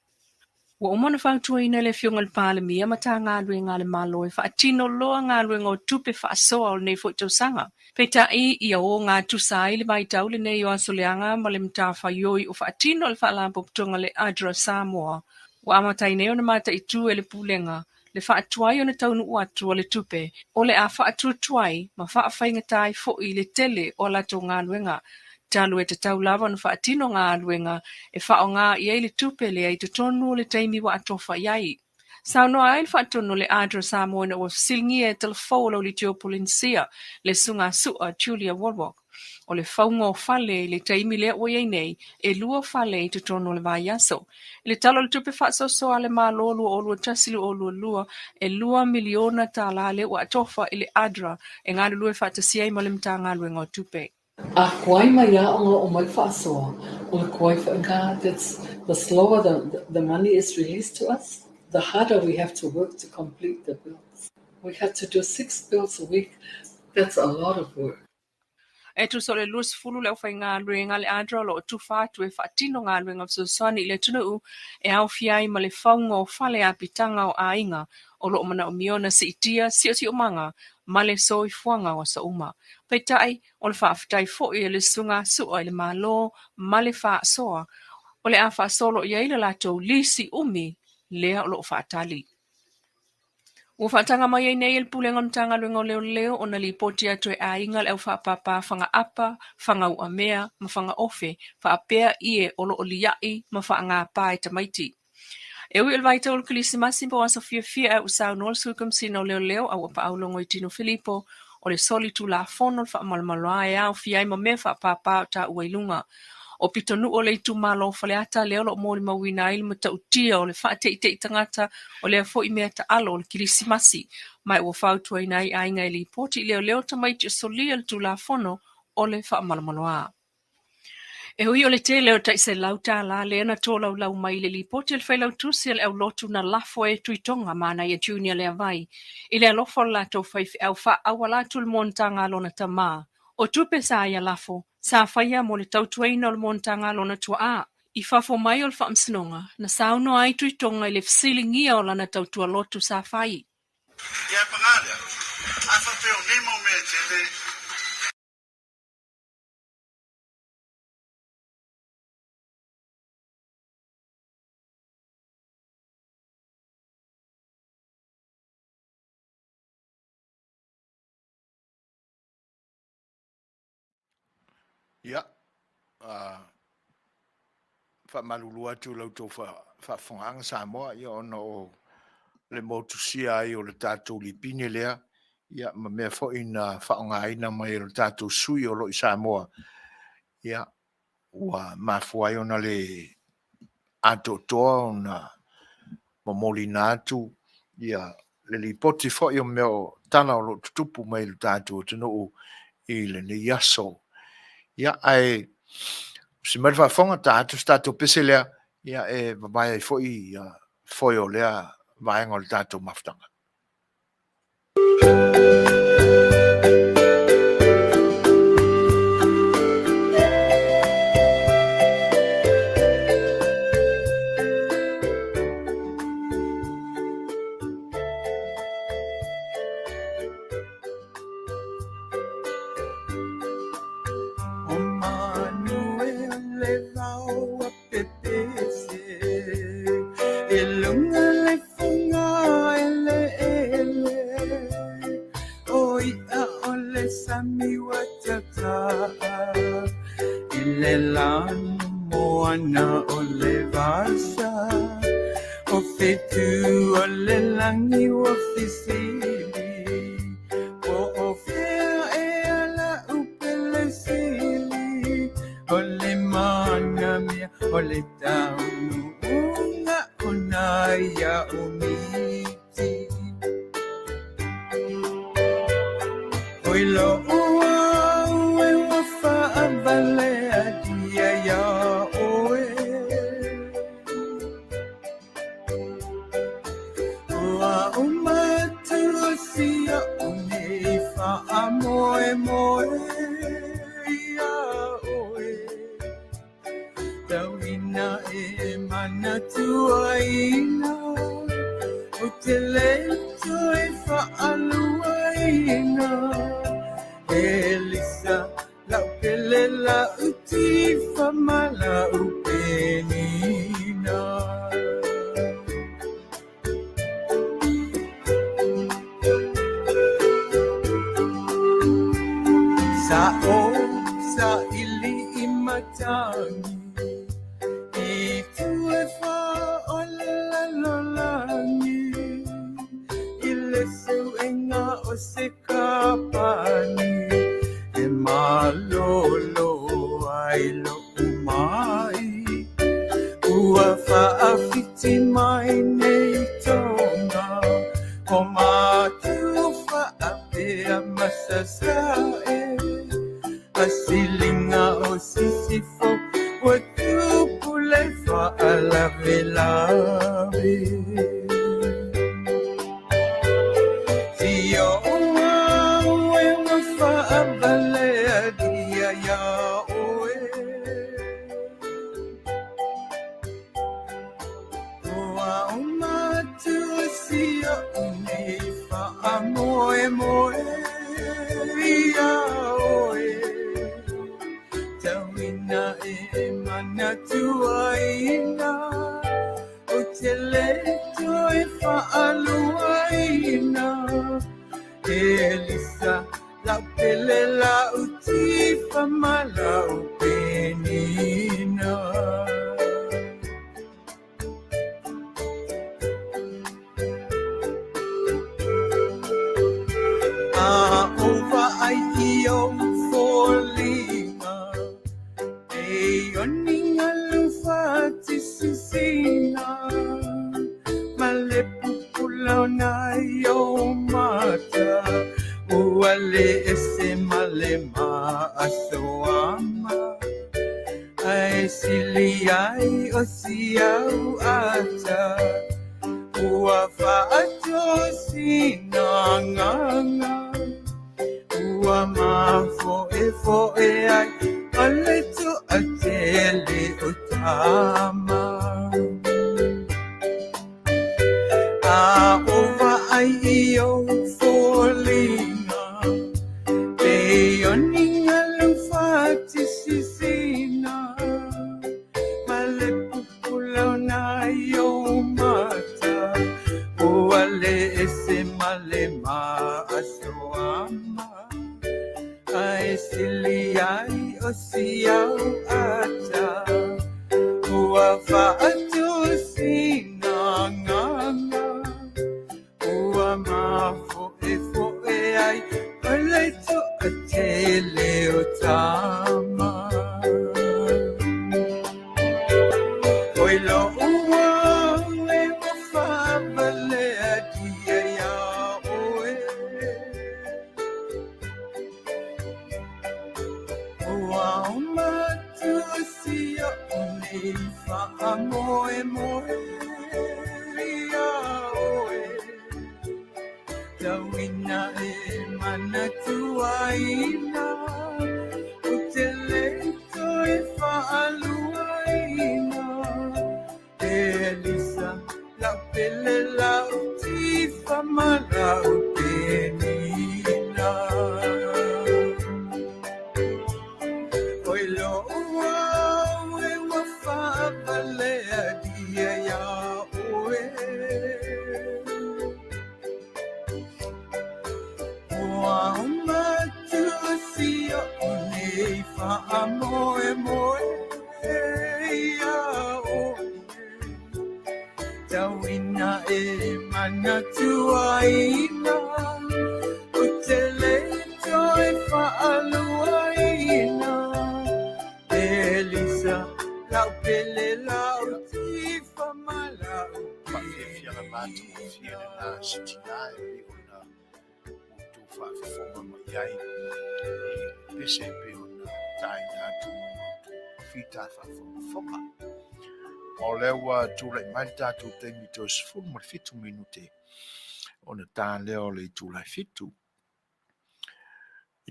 Wa umana whautua ina le fionga le pāle mia ma tā ngā lue ngā le malo e whaatino loa ngā lue ngā tupe whaasoa o le nei fwoi tausanga. Peta i o ngā tusai le mai tau le nei o asoleanga ma le mta whaioi o whaatino le whaalampo putonga le Adra Samoa. Wa amatai neo na mata i tu e le pulenga. Le whaatuai o na taunu uatu o le tupe, o le a whaatuatuai ma whaawhaingatai fo i le tele o lato ngā luenga. Talu e te tau lava na whaatino ngā luenga e whao ngā i le tupe le ai te tonu o le taimi wa atofa iai. Saunia ai le whaatono le Adra Samoa na ua silingi e telefolo le Teopolinsia le sunga sua Julia Walwalk. O le whaunga o whale le taimi lea o iei nei e lua whale i te tono le vai aso. Le talo le tupe whaasoso a le malo o lua tasilu o lua e 2 miliona tā la le ua atofa i le Adra e ngā lue whaatasia i ma le mta ngā lue ngā tupe. A kuai mai ia o mai whaasoa. O le kuai whaanga, that's the slower the money is released to us, the harder we have to work to complete the bills. We have to do 6 bills a week. That's a lot of work. E tu so le lus fulu le whai ngā lue ngā le Adra lo tu whaatu e whaatino ngā lue ngā Suasua i le tunu e au fiai ma le whaunga o whale a pitanga o ainga o lo mana o miona si itia si o manga ma le soi fuanga o sa uma. Peitai o le whaafitai fo i le sunga sua i le malo ma le whaasoa o le a whaasolo i aile lato lisi umi lea o lo whaatali. Ua whaatanga mai nei il pulenga mtanga luenga leo o na li poti atu e ainga le au whaapapa whanga apa, whanga ua mea, ma whanga ofe, whaapea ie o lo liai ma whaanga pae tamaiti. E ui ilwaita o l'kulisi masimpo a Afiafi e usau nol sukum sino leo au apa aulongo i Tino Filippo o le soli tu la fono le whaamalmaloa e au fiai ma mea whaapapa o ta uailunga. O pitonu o le itu malo faleata leo lo mori mawina il mata utia o le whaate i te itangata o le fo i mea ta alo o le kirisimasi. Mai ua whautua i nai ainga i li poti leo tamaiti o solia le tu la fono o le whaamalmaloa. E hui o le te leo ta se lauta la le na to lau mai le li poti le whailau tusi le au lotu na lafo e tuitonga mana i a junior le avai. I le alofo la to whaifi au wha awala tul montanga lona tama. O tupe sa ia lafo, sa whaia mo le tautuaina o le montanga lona tua a. I whafo mai o le whaamsinonga, na sauno ai tuitonga i le fsilingia o lana tautua lotu sa whai. Ia pangale, a whapeo nemo me te Ia, whaamalulu atu lau tō whaafonganga Samoa, ia ona o le motusia ai o le tātou lipine lea, ia ma mea fo ina whaonga aina mai o le tātou sui o lo i Samoa. Ia, ua mafua ai ona le ato toa ona mamoli nātu, ia le li poti fo i o meo tana o lo tutupu mai le tātou tino o i le ne yaso. Ia ai si mai whaafonga tātou pese lea, ia e mamai ai fo i foi o lea vaenga o le tātou maftanga. Moana o le vasa o Fetu o le langi o fisili o fea e ala upele sili o le Manamua o le taunu unga o naia o miti Elisa la pelela utifa mala upenina sa ili imatangi itu fa olalangi ilesu enga osekapani Malo ai lo mai ua Afiafi mai nei tonga o matu apea masasae asilinga o sisifo watu pule alave Tio ue abale dia ya oe Ua umatu sia unifa amoe moe ya oe Tawina mana tuaina Uteleto faaluaina Elisa la pelela utifa mala upenina Over ITO Folinga Eyoninga lufati sisina Malepupula na yomata Uale ese malema asoama Ai siliai osiau ata Uafa ato sinanganga Ua mafo e ai Aleto atele utama Ova ai io folinga Eyoninga lufati sisina Malepupula na yomata Uale ese malema asoama Ai siliai osiau ata Uafa atu sinanganga Ua mafo e ai Aleto atele otama Oilo ua e wafabale adia ya oe Ua umatu sia unifa amoe moe ya oe Tawina mana tuaina Uteleto faaluaina Elisa la pelela utifa mala upenina Oilo ua e wafabale adia ya oe Umatu sia unifa amoe moe ya oe Tawina mana tuaina Uteleto faaluaina Elisa la pelela utifa mala Fia la matu fia na sitinai ona tu fa fonga mo yai pese pe ona tai na tu fita fa fonga o lewa tu le manta tu te mitos fu mo fitu minute ona ta leo le tu la fitu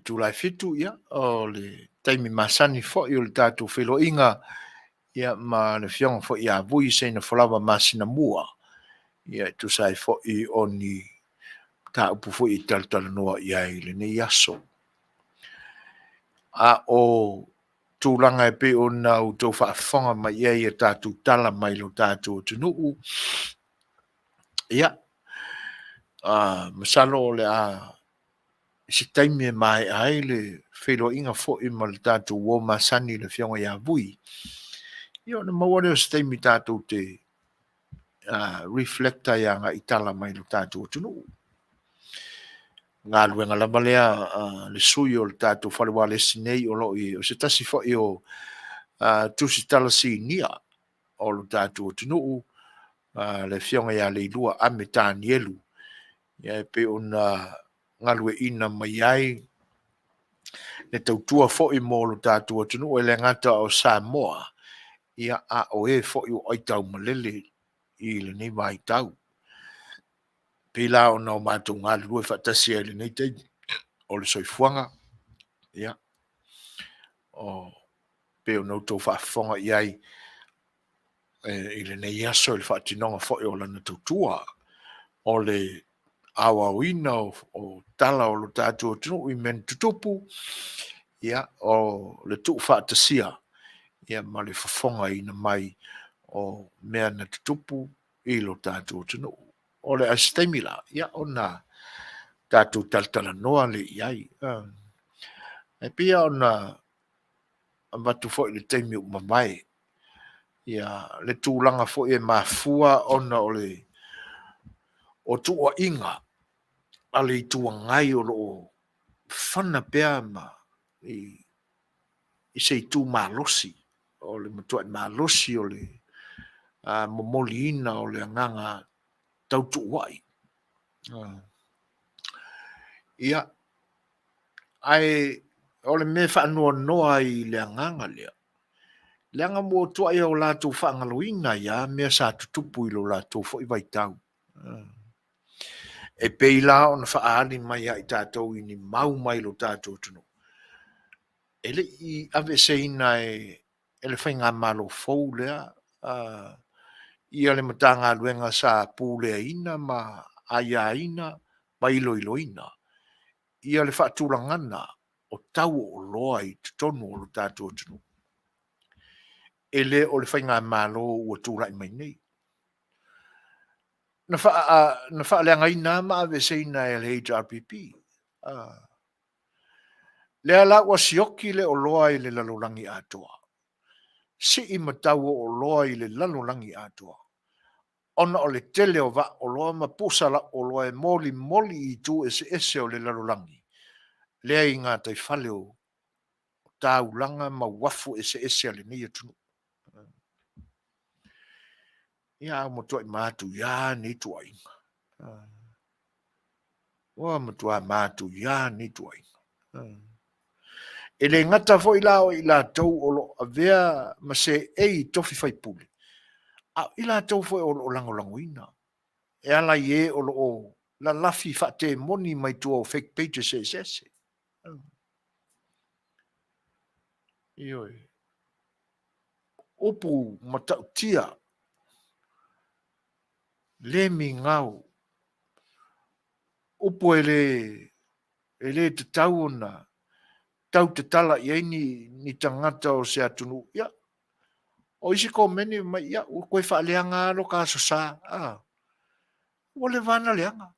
tu la fitu ya o le taimi masani fo yo le tatu felo inga ya ma le fiong fo ya vui se na folava Masinamua ya tu sai fo I oni ta upu fo I tal noa ya ile ne yaso a o tūlanga e pe o nau tau whaafonga mai e tātou tala mai lo tātou tunuu. Ia, masalo o le a si taimi e mai ai le whelo inga fo i ma le tātou o masani le whionga ia vui. Ia, na mawane o si taimi tātou te reflecta ia nga i tala mai lo tātou tunuu. Ngā luenga lama lea le sui o le tātou whalewa le sinei o lo i o se tasi fo i o tusi tala si nia o lo tātou tunuu le whionga ia le ilua ame tāni elu. Ia e pe ona ngalue ina mai ai le tautua fo i mo lo tātou tunuu e le ngata o Samoa. Ia a o e fo i o aitau malele i le nei mai tau. Pila o nao mātou ngā lue whatasi e le nei te o le soifuanga. Ia. O pe o nau tau whaafonga i ai i le nei aso i le whaatinonga fo i o lana tautua. O le awa wina o tala o lo tātou tunu i men tutupu. Ia. O le tuu whaatasia. Ia ma le whafonga ina mai o mea na tutupu i lo tātou tunu. O le astemila, ia ona tātou taltala noa le iai. E pia ona amatu fo i le teimi umamai. Ia le tūlanga fo i e mafua ona o le o tua inga a le tua ngai o lo whana pia ma i se tu malosi o le matua malosi o le momoli ina o le nganga tautu wai. Ia, ai, o le me whanua noa i le nganga lea. Leanga mo tua i o lātou whaangaloina ia, mea sa tutupu i lo lātou fo i waitau. E peila o na whaali mai a i tātou i ni mau mai lo tātou tunu. Ele i ave se ina e le whainga malo fau lea, ia le matanga luenga sa pūlea ina ma aia ina, ma ilo ina. Ia le whaatūrangana o tau o loa i tonu o lo tātou tunu. Ele o le whainga malo ua tūrai mai nei. Na whaaleanga ina ma ave se ina e le HRPP. Lea la ua sioki le o loa i le lalolangi atoa. Si i matau o loa i le lalolangi atoa. Ona o le tele o va o loa ma pusala o loa e moli i tu ese o le lalolangi. Lea i ngā tai whale o tāulanga ma wafu ese ale ni atunu. Ia mo toi mātu ia ni tua inga. Wa mo tua mātu ia ni tua inga. E le ngata fo i la tau o lo avea ma se ei tofi fai puli. I la tau fo o lo lango ina. E ala ye o lo o la lafi fate moni mai tua o fake pages ese. Ioi. Opu matau tia. Le mi ngau. Opu ele te tau na. Tau te tala i ni tangata o se atunu. Ia. O isi ko meni mai ia. O koe wha leanga lo ka sosa. O le vana leanga.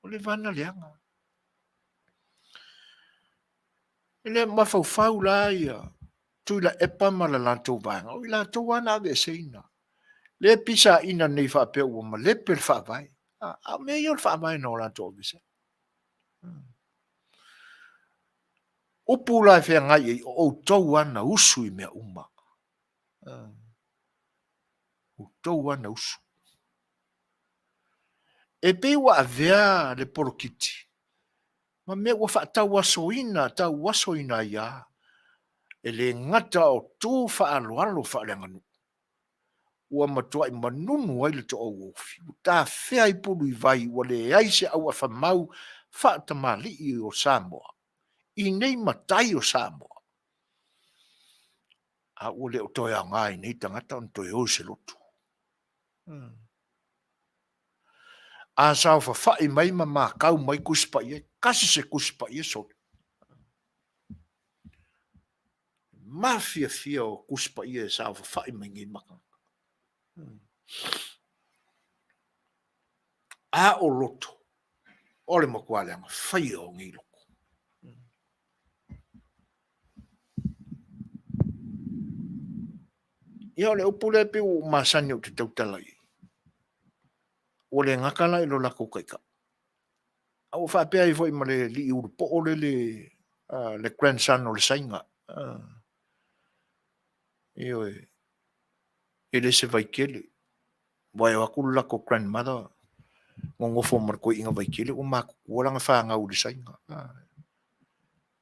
O le vana leanga. Ele mafau la ia. Tui la epa ma la lantou vanga. O i lantou wana ave se ina. Le pisa ina nei wha pe ua ma lepe le wha vai. A me i o le wha vai no lantou ave se. Upu la e whea ngai o tau ana usu i mea uma. O tau ana usu. E pe ua avea le porokiti. Ma me ua wha tau waso ina ia. E le ngata o tū wha alo wha leanganu. Ua matua i manunu ai le to au ofi. Ta whea i pulu i vai ua le aise au a whamau wha tamali i o Samoa. I nei matai o Samoa. A ua le o toi a ngai nei tangata on toi o se lotu. A sao fa whai mai ma kau mai kuspa i e kasi se kuspa i e so. mafia fia o kuspa ia sa fa mangi maka a o loto ole makwale nga fai o ngilo ia le upule pe o masani o te tautalai ole ngakala ilo la kokaika au fa pe ai foi male li u po ole le grandson o le sainga io ele se vai kele vai wa kula ko grandmother ngongo fo mar ko inga vai kele o ma ko la fa nga u le sainga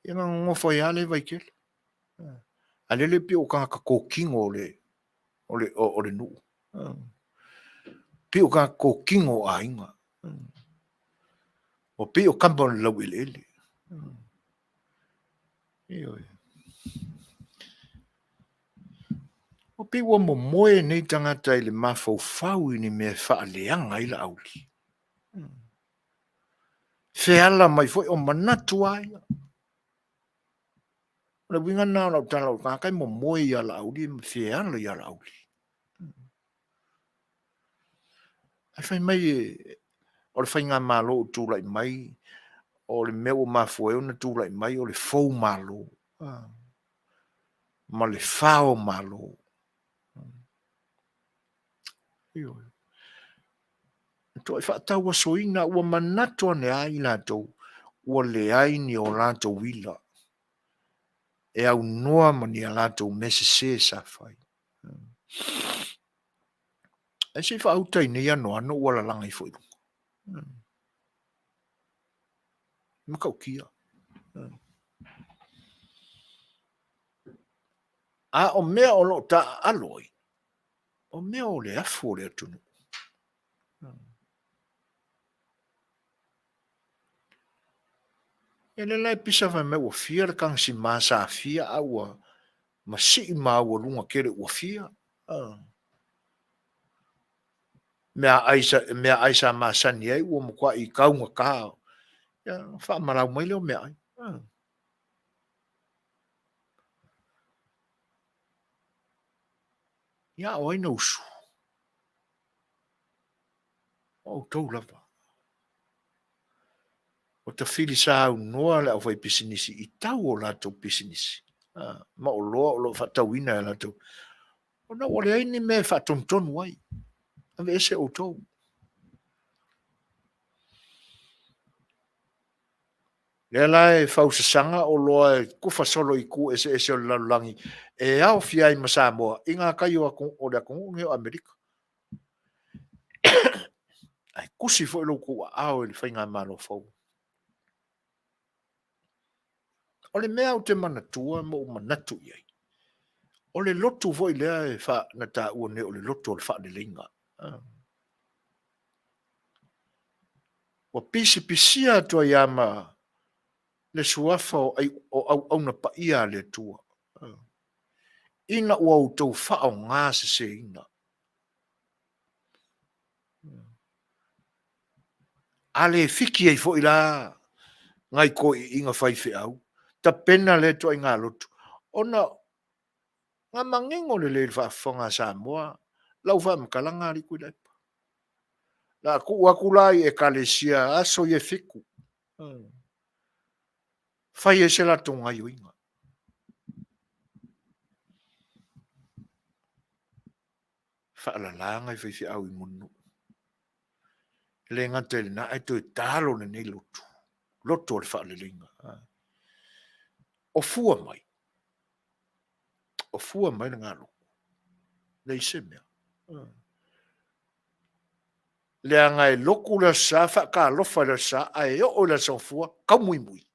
ia ngongo fo ya le vai kele ale le pi o ka ko kingo ole nu pi o ka ko kingo ainga o pi o kampo le lele io o pi wo mo moe nei tangata i le mafau ni me fa leanga i la auli fe ala mai foi o manatu ai le winga na la tala ka kai mo moe ia la auli fe ala ia la auli ai fai mai o le fainga malo tu lai mai o le meu mafueo na tu lai mai o le fou malo ma le fao malo io to fa ta wa soina wa manato ne ai la to o le ai ni o la to wila e au noa mani la to mesese sa fai e se fa uta ni ya no ano wala langa i foi ma ka kia a o mea o lo ta aloi o mea o le afu le tunu ele lai pisa fa me o fia le kang si masa fia aua ma si ma o lunga kere o fia mea aisa ma sani ai o mo kwa i kaunga ka ya fa mara mai le o mea ai ya o ina usu o tau lava o ta fili sa au noa le au fai pisinisi i tau o lato pisinisi ma o loa o lo fa tauina e lato o na wale ai ni me fa tonton wai ave ese o tau le lai fausa sanga o loa kufa solo i ku ese o lalulangi e au fiai ma Samoa inga kai o le kongu o Amerika ai kusi fo lo ku au le fainga malo fo o le mea o te manatua mo o manatu iai o le lotu vo i lea e fa na ta ua ne o le lotu o le fa le linga o pisi pisia toa iama le suafa o na pa ia le tua ina ua o tau fa o ngā se ina ale fiki ai fo i la ngai ko i inga fai fe au ta pena le toa i ngā lotu ona nga mangengo le fa fonga Samoa lau fa mkalanga li ku lepa la ku wakulai e kalesia aso ye fiku fai e se la tonga i inga fa la langa i fi au i munu le ngate na e to talo ne nei lotu le fa le linga o fua mai na ngalo le semia le anga e loku la sa fa ka lofa la sa ai o la so fua ka mui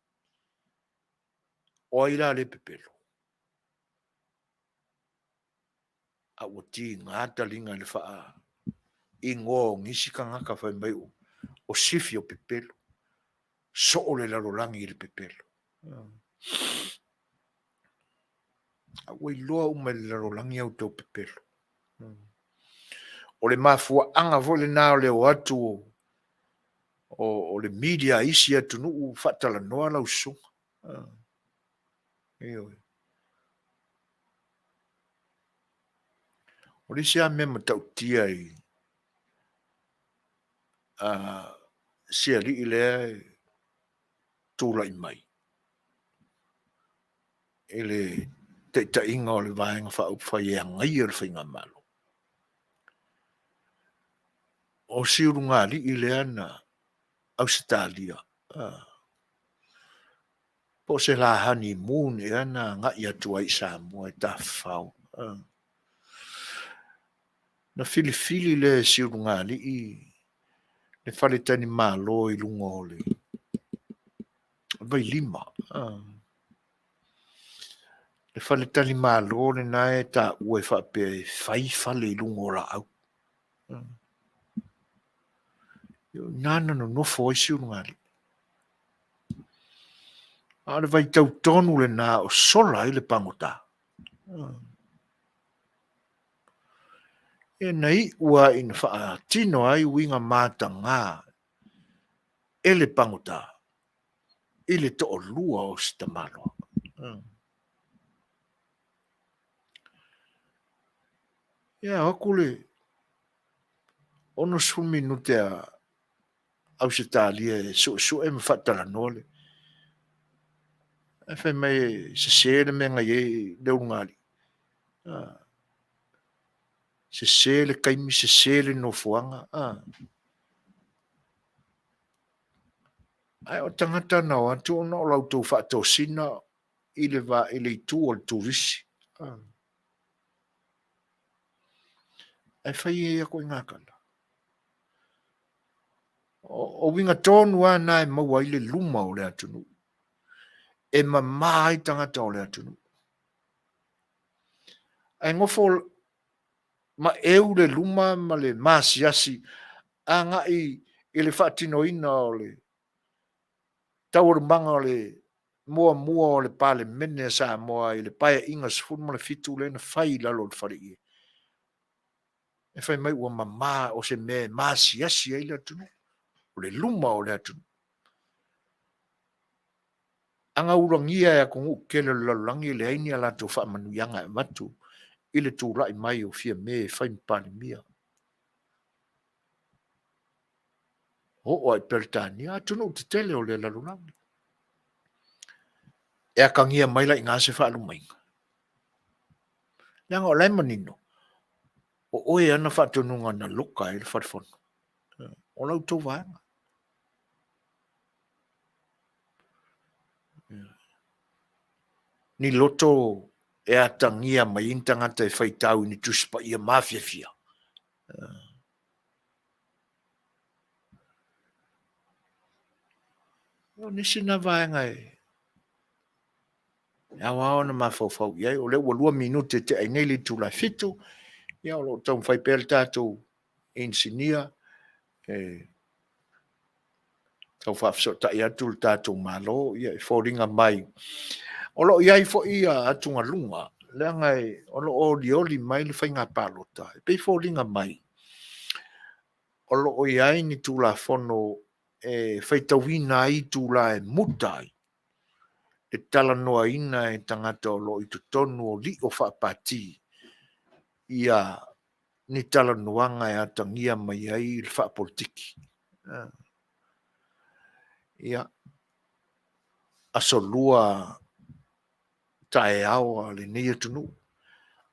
o ila le pepelo a o ti ngata linga le fa ingo ngisi ka ngaka fa mai o sifi o pepelo so o le la rolangi le pepelo a o loa o me la rolangi au to pepelo o le mafua anga vole na le o atu o le media isi atu nu fatala noa la usu O le sia me matautia i sia li le tūlai mai. Ele te inga o le vaenga whai e ngai o le whainga malo. O siuru ngā li i le ana Australia. Po se la hani moon e ana ngā ia tua i Samoa e ta whau. Na fili le siuru ngā li i le whale tani malo i lunga o le. Vai lima. Le whale tani malo le nae ta ue whape whai whale i lunga o la au. Nana no nofo i siuru ngā li. Ale vai tau tonu le nā o sola i le pangota. E nei ua ina wha tino ai winga māta ngā e le pangota i le to o lua o sita malo. Ia hakule ono su minute au se talia e su e mwhatala nole. E whai mai se sere menga ye leo ngari. Se sere kaimi se sere no fuanga. Ai o tangata na o atu o no lau tau whaato sina i le va i le tu o le turisi. Ai whai e ako i ngā kala. O winga tonu a nai maua i le luma o le atunu. E ma mai tangata o le atunu. Ai ngofo ma eu le luma ma le masiasi a ngai i le whaatino ina o le tawar manga o le mua o le pale mene Samoa i le paia inga sifun ma le fitu le na whai lalo le whare i. E whai mai ua ma o se me masiasi ai le atunu. O le luma o le atunu. Anga urangia e kongu kele lalangi le aini ala to wha manuianga e matu i le tūrai mai o fia me e whai mpani mia. O ai pertani atunu te tele o le lalangi. E a kangia mai la inga se wha lumainga. Nanga o lai manino. O oe ana whatununga na luka i le whatwhono. O lau tō vaenga. Ni loto e atangia mai intangata e whaitau ni tuspa i a Afiafi. O nisi na vaenga e. Awa ona mawhauwhau iai, o le ua 2 minute te aineli tu la fitu, ia o lo tau whaipel tātou ensinia, tau whafso tai atu tātou malo, ia i whoringa mai. O lo iai fo ia atunga lunga, lea ngai, o lo oli mai le whainga pālota, e pei whoringa mai. O lo iai ni tu la whono, whaitawina i tu la e mutai, e tala noa ina e tangata o lo i tonu o li o whaapati, ia ni tala noanga e atangia mai ai le whaapolitiki. Ia asolua tae awa le nia tunu,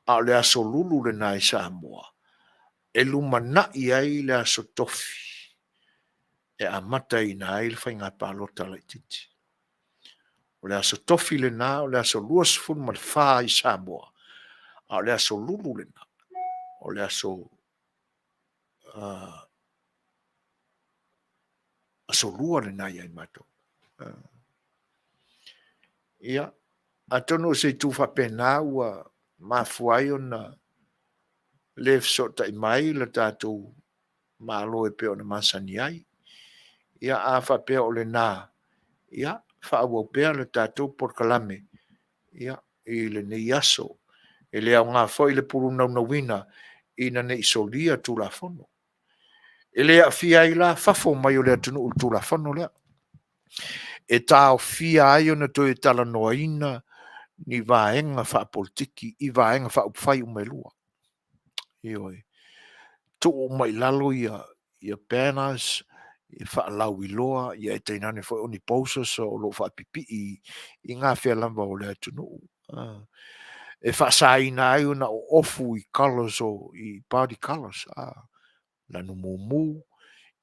a le asolulu le nai Samoa, e lumana i ai le asotofi, e amata i nai le whainga pālota lai titi. O le aso tofi le na, o le aso lua sifun ma le wha i Samoa. O le aso lulu le na. O le aso lua le na iai mato. Ia, atono se tu fa pena ua mafuai o na le fsota i mai le tātou malo e peo na masani ai. Ia a fa peo o le na. Ia, whaau pea le tātou Polokalame, ia, i le nei aso, e lea o ngā whai le puru naunawina, i na nei solia tū la whono. E lea fia i la whafo mai o lea tunu u tū la whono lea. E tāo fia ai o na toi tala noa ina, ni vaenga wha politiki, i vaenga wha upwhai umelua. Ioi. Tu mai lalo ia banners, ia whaalau I loa, ia e teinane whai oni posters o lo wha pipi I ngā whea lamba o lea tunu. E whaasaina ai una o ofu I colours o I party colours. Lanu mumu,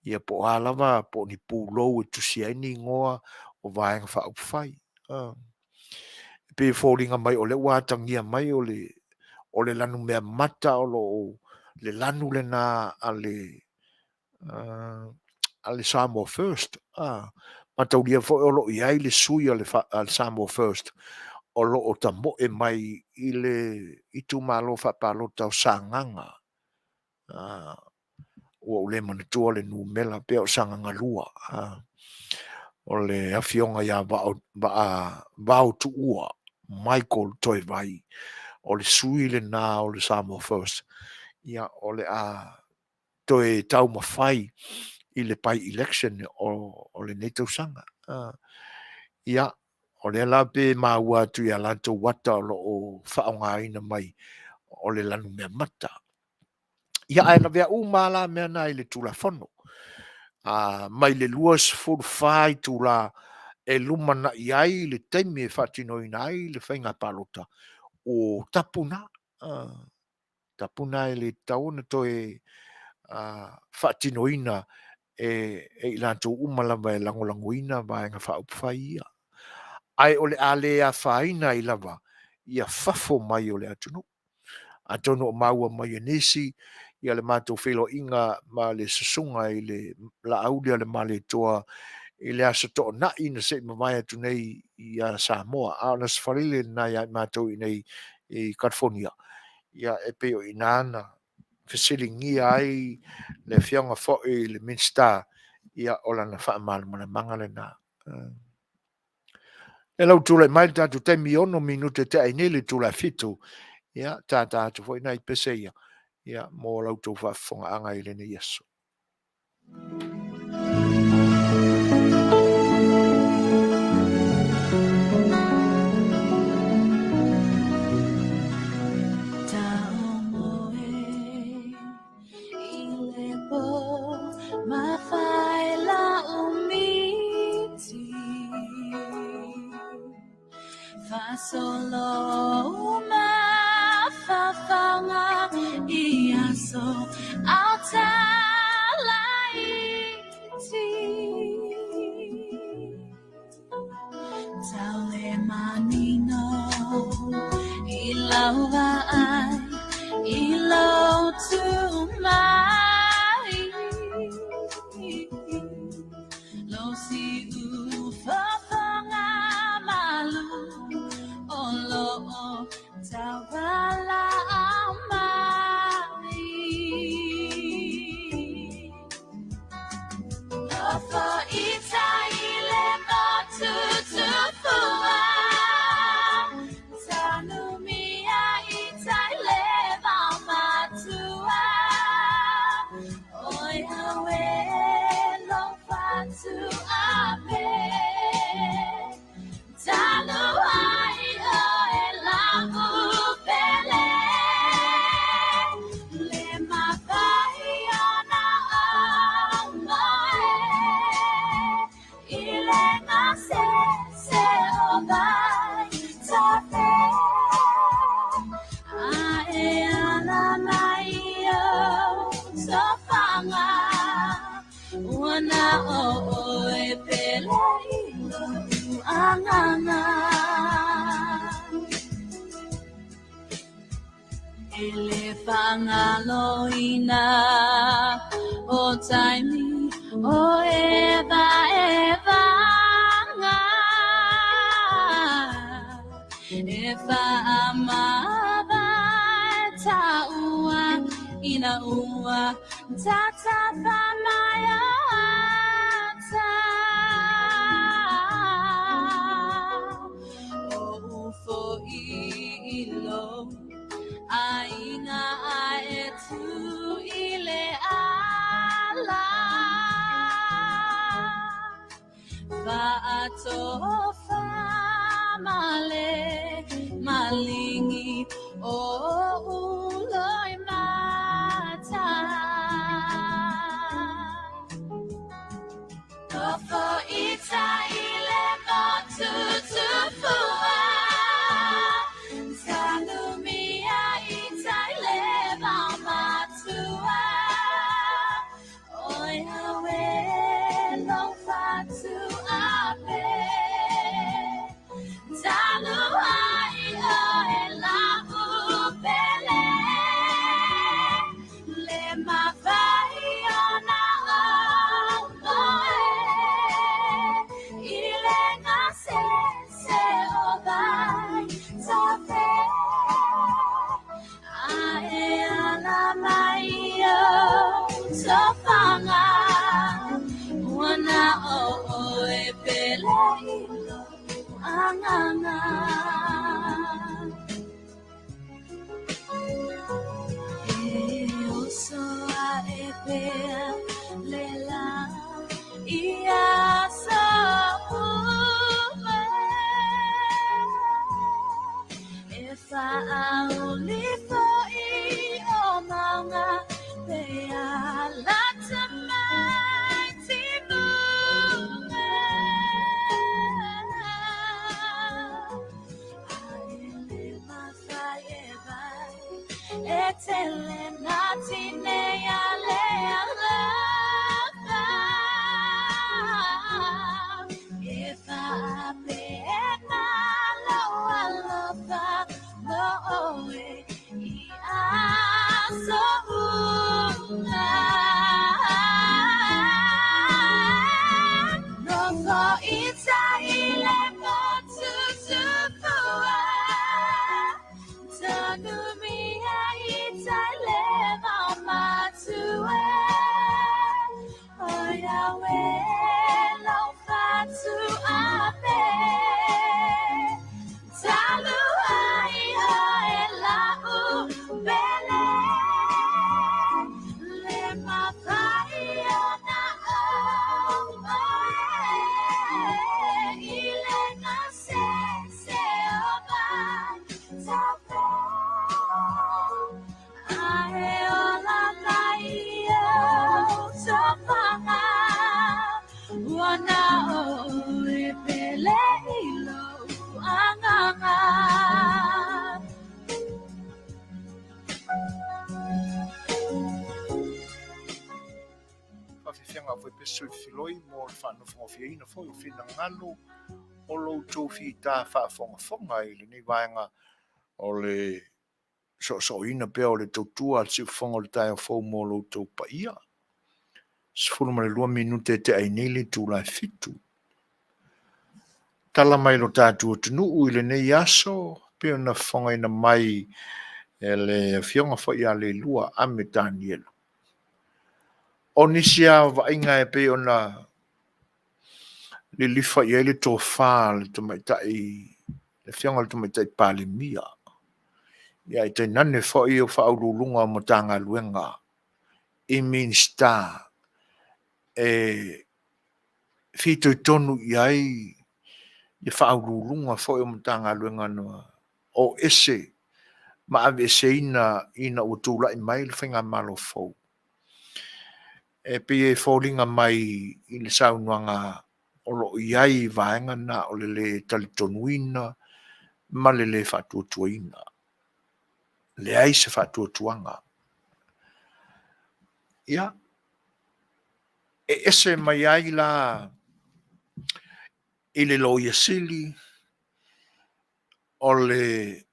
ia po alava po ni pūlou e tusiaini ngoa o vaenga whaupwhai. Pe fōringa mai o le wātangia mai o le lanu mea mata o le lanu le nā a le Samoa First. Matauria fo o lo iai le sui a le Samoa First. O lo o tamo e mai I tu malo whapalo tau sanganga. O le manatua le numela pe o sanganga lua. O le afionga ia vau tu ua. Michael toi vai. O le sui le nā o le Samoa First. Ia o le toi tau mawhai I le pai election o le neto sanga. Ia o le la pe maua tu ia lanto wata o whaonga ina mai o le lanu mea mata. Ia ai na vea umala mea na I le tula fono. Mai le luas fai tula e luma na iai le teimi e whatino ina ai le whainga palota o tapuna. Tapuna e le tauna toi whatino ina e ilanto umalava e langolangoina vaenga whaupwhai ia. Ai o le alea whaina I lava ia whafo mai o le atunu. Atono o maua mai nisi ia le mātou whelo inga ma le sasunga I le la aulia le male toa I le asa toa na ina se mawai atu nei I a Samoa. Ana sfarile na ia mātou I nei I California. Ia e peo I nāna fesilingia ai le fionga fo'i le Minster ia o lana whaamala mana mangale nā. E lau tūlai mai tātu te miono minute te ainele tūlai fitu. Ia tātā atu fo'i nai pese ia. Ia mō lau tū whafonga anga I lene Yesu. Solo ma fa fanga ia so alta laiti tale manino ilava ai ilo tu mai lo si u fa fanga malu Olo tawala amai Lofa ita ile motu tufua Tanumia ita ile matua Oi hawe lofa tu ame Tanuai Ele fangaloina o taimi o eva Efa amava taua ina ua tata famaya o ufo ilo aina aetu ile ala Va'atofa male malingi o uloi mai If I only for your mama, they are lots of mighty movement. I live my fire by eternal nothing. If I pay Malo, I love that. No way, so no for Israel, but to Tanumi, Israel, Mama to oh Yahweh, no fat to Abe. Whawhiwhenga fwy pesu filoi mō le whanofo whiaina fwy o whina ngalo o lo tōwhi tā whaafonga I le nei vaenga o le so ina pea o le tautua al siu whonga o le tai o fau mō lo tau pa ia. Sifuru ma le 2 minute te ainele tū lai fitu. Tala mai lo tātua tunu ui le nei aso pea na whonga ina mai e le whionga whai a le lua ame Daniela. O nisia vainga e pe ona le lifa I ele tō whā le tamaitai le whionga le tamaitai pāle mia. Ia I te nane whai o whaurulunga mo tanga luenga. I mean star. E whitu tonu iai I whaurulunga whai o mo tanga luenga noa. O ese ma ave se ina o tūlai mai le whinga malo fau. E pe e fōringa mai I le saunuanga o lo iai vaenga na o le talitonuina ma le whatuatuaina. Le ai se whatuatuanga. Ia. E ese mai ai la I le loia sili o le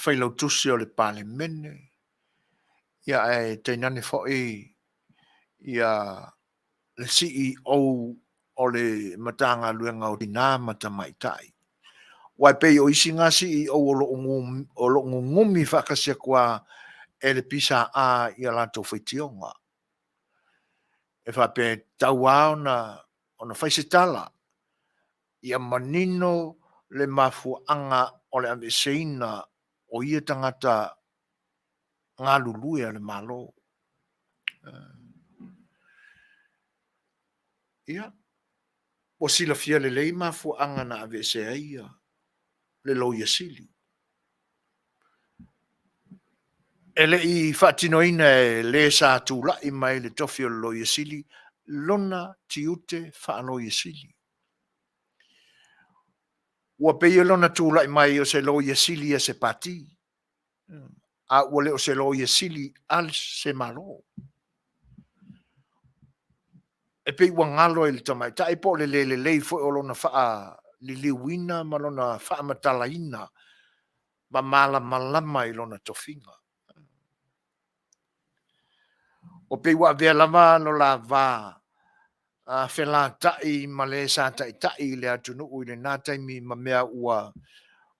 whailautusi o le pale mene. Ia e teinane fōi Ia le CEO o le matanga luenga o dina matamaitai. Wai pei o isi ngā CEO o lo ngumi whakasia kua e le pisa a Ia lato whaitionga. E whape tau ona whaisitala Ia manino le mafuanga o le ameseina o Ia tangata ngā luluia le malo. Ia. O sila fia le leima fu anga na ave se aia. Le loia sili. Ele I whatinoina e le sa tūla I mai le tofi o le loia sili. Lona tiute whaanoia sili. Ua peia lona tūla I mai o se loia sili a se pati. A ua o se loia sili al se malo. E pe ua ngalo e le tamai. Ta e po le lei fo o lona wha li liwina ma lona wha matalaina ma mala malama I lona tofinga. O pe ua vea lava no la va whela tai ma le sa tai le atunu ui le nātai mi ma mea ua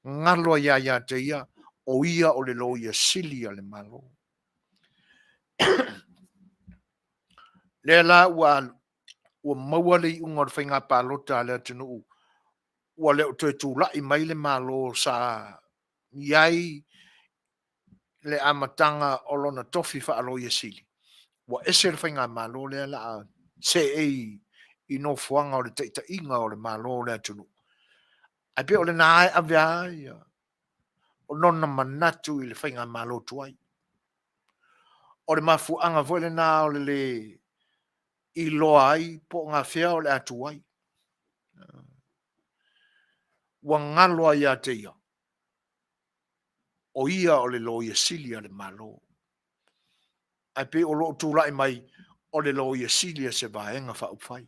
ngalo ia te ia o ia o le loia sili a le malo. Le la ua maua le unga o whainga pālota le atunu ua leo te tūlai mai le malo sa iai le amatanga o lona tofi whaalo ia sili. Wa ese le whainga malo lea la se ei i no fuanga o le teita inga o le malo lea tunu. Ai pe o le nae avea ia o nona manatu i le whainga malo tuai. O le mafuanga voi le nā o le i loa ai po ngā whea o le atuai. Wa ngaloa ia te ia. O ia o le lo ia silia le malo. Ai pe o lo tūlai mai o le lo ia silia se vaenga whaupwhai.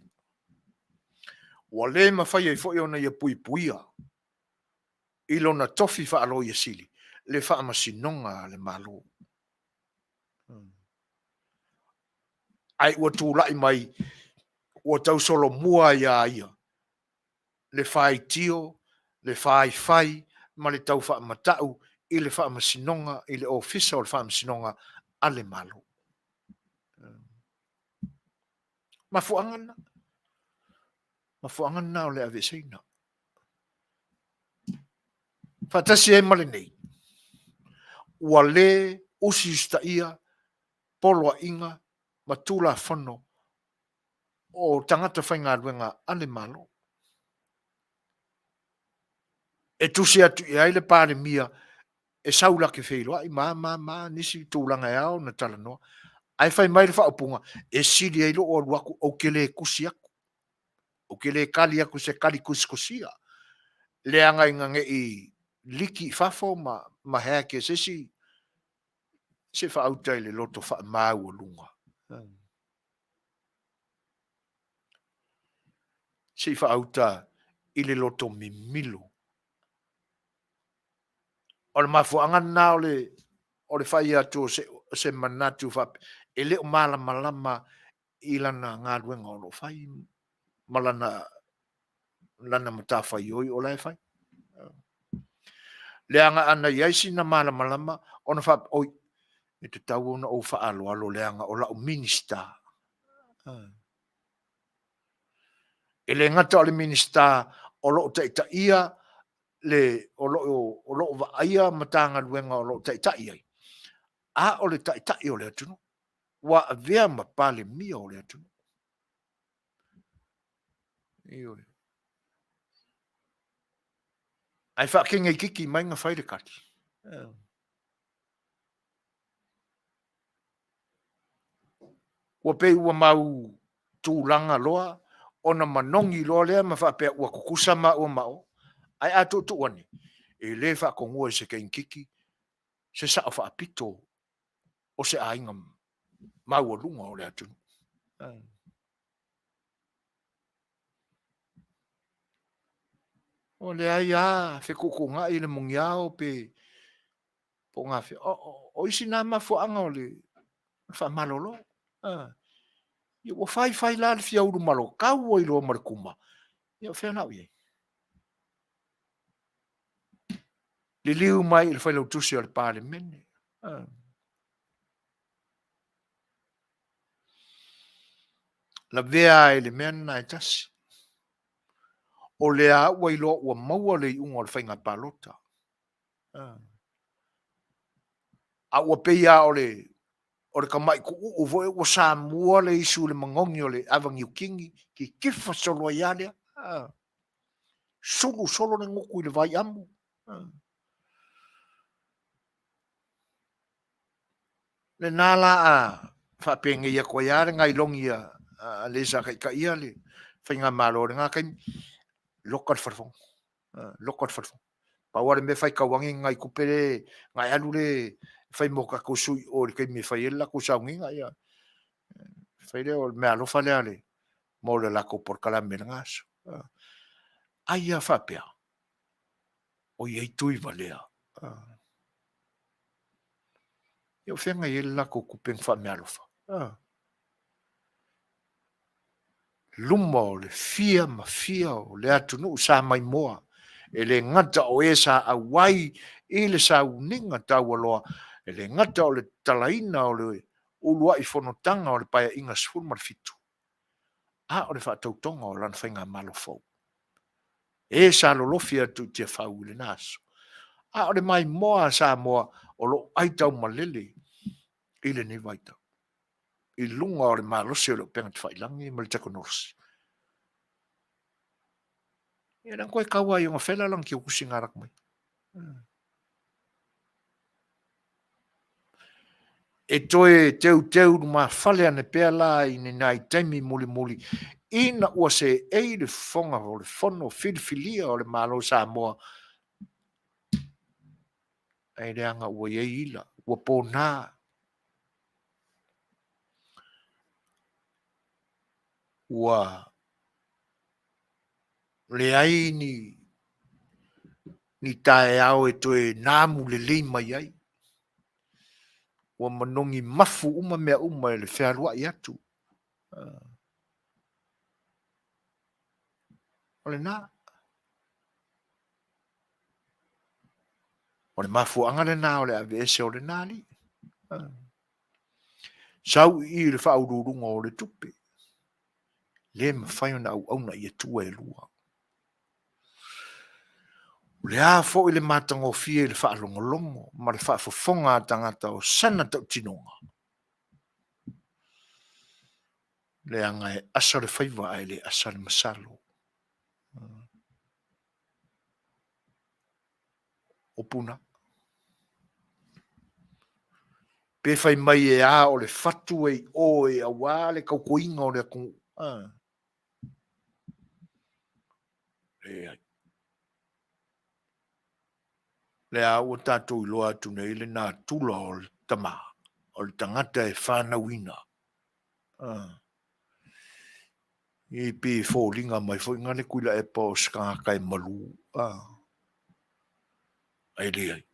Wa le mawhai ai fo iona ia pui puia. I lona tofi whaalo ia sili. Le whaamasinonga le malo. Ai ua tūlai mai ua tau solo mua ia. Le whai tio, le whai, ma le tau whaamatau, i le whaamasinonga, i le ofisa o le whaamasinonga, a le malo. Mafuangana. Mafuangana o le aveseina. Fatasi e male nei. Ua le usi ia, poloa inga, matula whano, o tangata whainga ruenga a le malo. E tusi atu i aile pāre mia, e saula ke whailoa, i nisi tūlanga e ao na tala noa. Ai whai mai le whaupunga, e siri eilo o ruaku au ke le kusi aku. O ke le kali aku se kali kusikusia. Le anga inga nge i liki fafo ma hea ke sesi, se whautai le loto wha mau o lunga. Se whauta i le loto mimilo. O le mafuanga nā o le whai atu se manatu whape. E leo malama i lana ngā ruenga o lo whai. Malana mata whai oi o lai whai. Leanga ana iaisi na malama o na whape oi. E te tau ona o whaalo leanga o lau minista. E le ngata o le minista o lo ta ia le o lo va ia matanga ruenga o lo ta ia. A o le ta ia o le atu. Wa avea ma pale mia o le atu. Ioi. Ai whakenga i kiki mai ngā whaire kati. Ua pe ua mau tūlanga loa, ona manongi loa lea ma whapea ua kukusa ma ua mao. Ai ato tuani. E le whakongua i se kei kiki, se sao whaapito o se ainga mau o lunga o le atu. O le ai whekukunga i le mungiao pe po ngā whi. O isi nā mafuanga o le whamalolo. Ia ua whai la le whiauru malo. Kau o i loa marikuma. Ia whenau iei. Le liu mai i le whailau tusi o le pāle mene. La vea e le mena e tasi. O le a ua i loa ua maua le iunga o le whainga palota. A ua peia o le kamai ku u voe ua Samoa le isu le mangongi o le avangi ukingi ki kifa solo i alea. Solo ne ngoku i le vai amu. Le nala a whapenge ia koe iare ngai longi a le sa ka ia le whainga malo le ngā kai lokat wharfong. Lokat wharfong. Pa wale me whai kawangi ngai kupere ngai alu le whai moka kusui o le kai me whai ela kusaungi ngai ia. Whai leo me alofa lea le mo le lako Polokalame le ngaso. Ai a whapea. O iei tui valea. Ia whenga i ela ko kupeng wha me alofa. Luma o le fia ma fia o le atunu sa mai moa. E le ngata o esa a wai i le sa uninga tau aloa. E le ngata o le talaina o le ulua i whanotanga o le paia inga sfuru marfitu. A o le whaatautonga o lan whainga malo fau. E sa lolofi atu te whau le naso. A ore mai moa Samoa o lo aitau malele i le ni vaitau. I lunga o le malosi o le penga te whailangi ma le takonosi. E rang koe kaua i o ngā whela lang ki o kusinga rak mai. E toe teu ma whale ane pēr la i ni nai taimi muli. Ina ua se ei le fonga o le fono whilifilia o le malo Samoa. Ei reanga ua iei ila, ua pōnā. Ua le ai ni tae au e toe nāmu le lei mai ai. Ua manongi mafu uma mea uma e le whearua i atu. Ole nā. Ole mafu angale nā ole avese ole nā li. Sau i le whaururunga o le tupe. Le mawhai ona au auna i atua e lua. Le a fo i le matango fie le whaalongolongo, ma le whaafofonga tangata o sana tau tinonga. Le anga e asa le whaiva ai le asa le masalo. O puna. Pe whai mai e a o le whatu e o e a wā le kaukoinga o le akong. Le ai. Le a ua tātou i loa atu nei le nā tula o le tama. O le tangata e whanawina. I pe fōlinga mai fo ngane kuila e pa o skaka e malu. Ai le ai.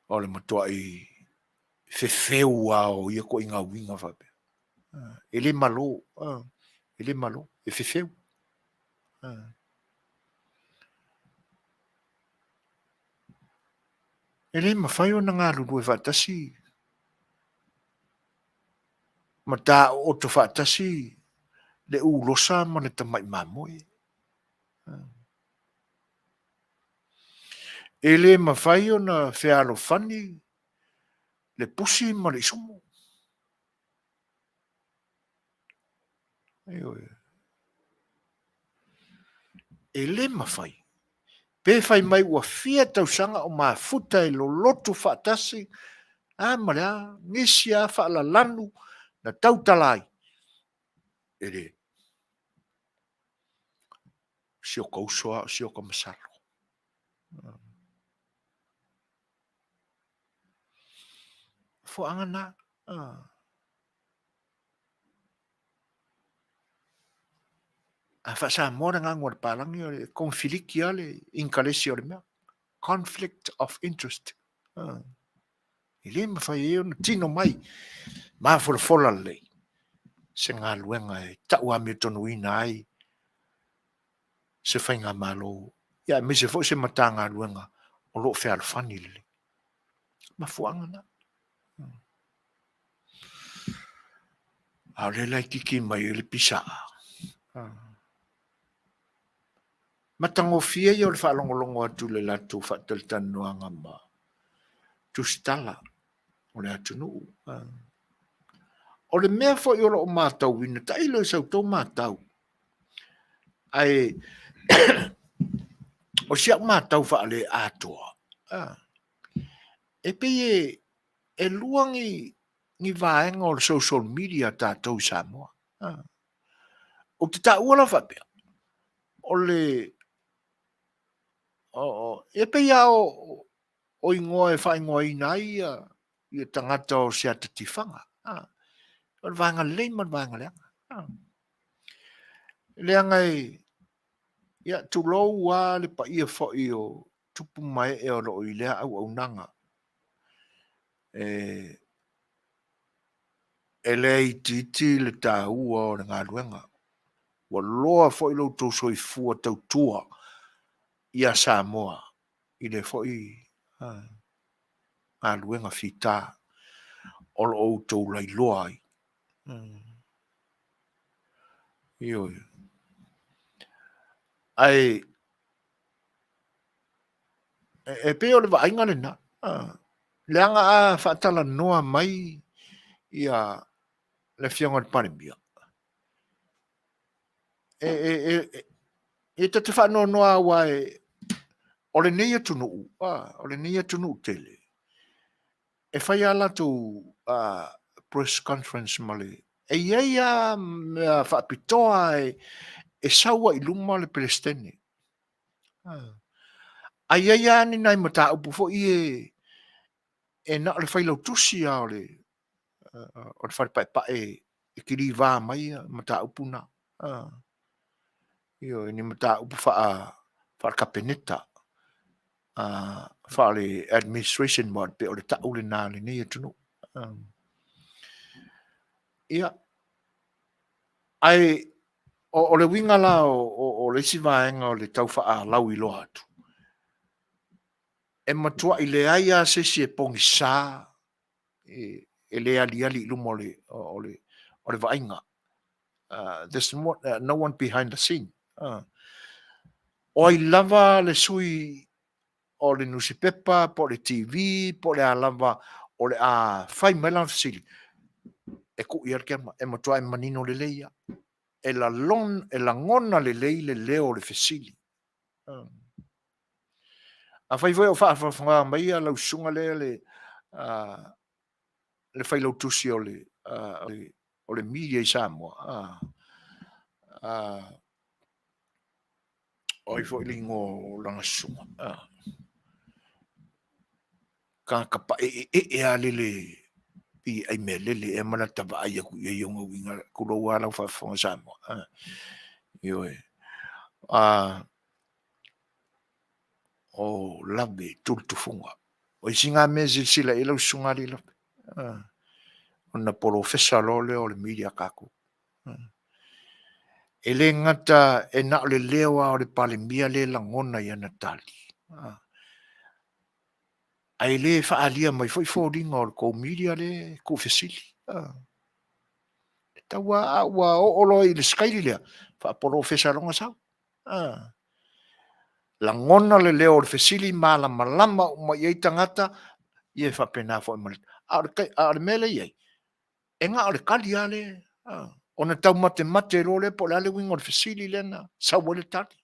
O le matua i fefeua o ia ko inga winga whape. Ele malo. Ele malo. E fefeu. Ele mawhai o na ngā lulu e whatasi. Ma tā o to whatasi le ulosa ma le tamai mamoe. Ele mawhai o na whialo whani le pusi ma le sumo. Ele mawhai. Pe whai mai ua fia tausanga o maa futa e lo lotu whatasi. Marea, nisia whaala lanu na tautalai. Ele. Sioka usoa, sioka masalo. Fo angana. A whasa mora ngā ngor parangi o le konfiliki ale inkalesi o le mea. Conflict of interest. Ele mawhai e ona tino mai. Maa fola lei. Se ngā luenga e tau ame tonu ina ai. Se whai ngā malo. Ia, me se fo se mata ngā luenga. O lo whea alwhani le. Ma fuanga na. Au le lai kiki mai le pisa. Matango fia i o le whaalongolongo atu le latu whataltanuanga ma. Tu stala. O le atu nuu. O le mea fo i o lo mātau wina. Ta ilo i sau tau mātau. Ai... O siak mātau whaale ātoa. E pe e luangi ni vaenga o le social media tātou Samoa. O te tā uala whapea. O le... E pe ia o ingoa e whaingoa inai i tangata o se atatifanga. O le vaenga leima le vaenga leanga. Leanga e... Ia tu lou wa le pa ia fo i o tupu mai e o lo i lea au nanga. E le i titi le tā ua o le ngā luenga. Wa loa fo i lo tau soi fua tau tua i a Samoa. I le fo i ngā luenga fita o lo o tau lai loa ai. Io. Ai e pe o le vainga le na. Le anga a whaatala noa mai ia le fionga le parimia. E te whanau noa wa o le neia tunu o le neia tunu tele. E whai ala tu press conference male. E ia whaapitoa e saua i luma le pelestene. A ia ni nai mata upu fo i e na le whailau tusi a o le whare pa e kiri vā mai mata upu na. Io ni mata upu wha kapeneta. Wha le administration mo pe o le ta ule nā le nei tunu. Ia. Ai o le winga la o le si vaenga o le tau wha lau i loa atu. E matua i le aia se si e pongi sā e le ali lumo o le vaenga. There's no one behind the scene. O i lava le sui o le nusipepa, po le TV, po le a lava o le a fai melan fasili. E ku i arkema, e matua e manino le leia. E la ngona le leo le fasili. A fai voi o wha mai a lau sunga le fai lau tusi o le media i Samoa. O i fo i lingo langa sunga. Ka pa e a lele i ai me lele e mana tava ai aku i yonga winga kulo wala fa Samoa. Yo e. O labe tultu funga. O i singa mezi sila i lau sunga li labe. O na professor lole o le media kako. E le ngata e na le lewa o le pale mia le langona i anatali. Ai le whaalia mai foi fōringa o le ko media le ko fesili. Tawa o olo i le skaili lea. Wha professor longa sau. Langona le leo o le fesili malama o mai ei tangata i e whapena fo i mali. A le mele iei. E ngā o le kali ale. Ona tau mate role po le ale winga o le fesili lena. Sau le tali.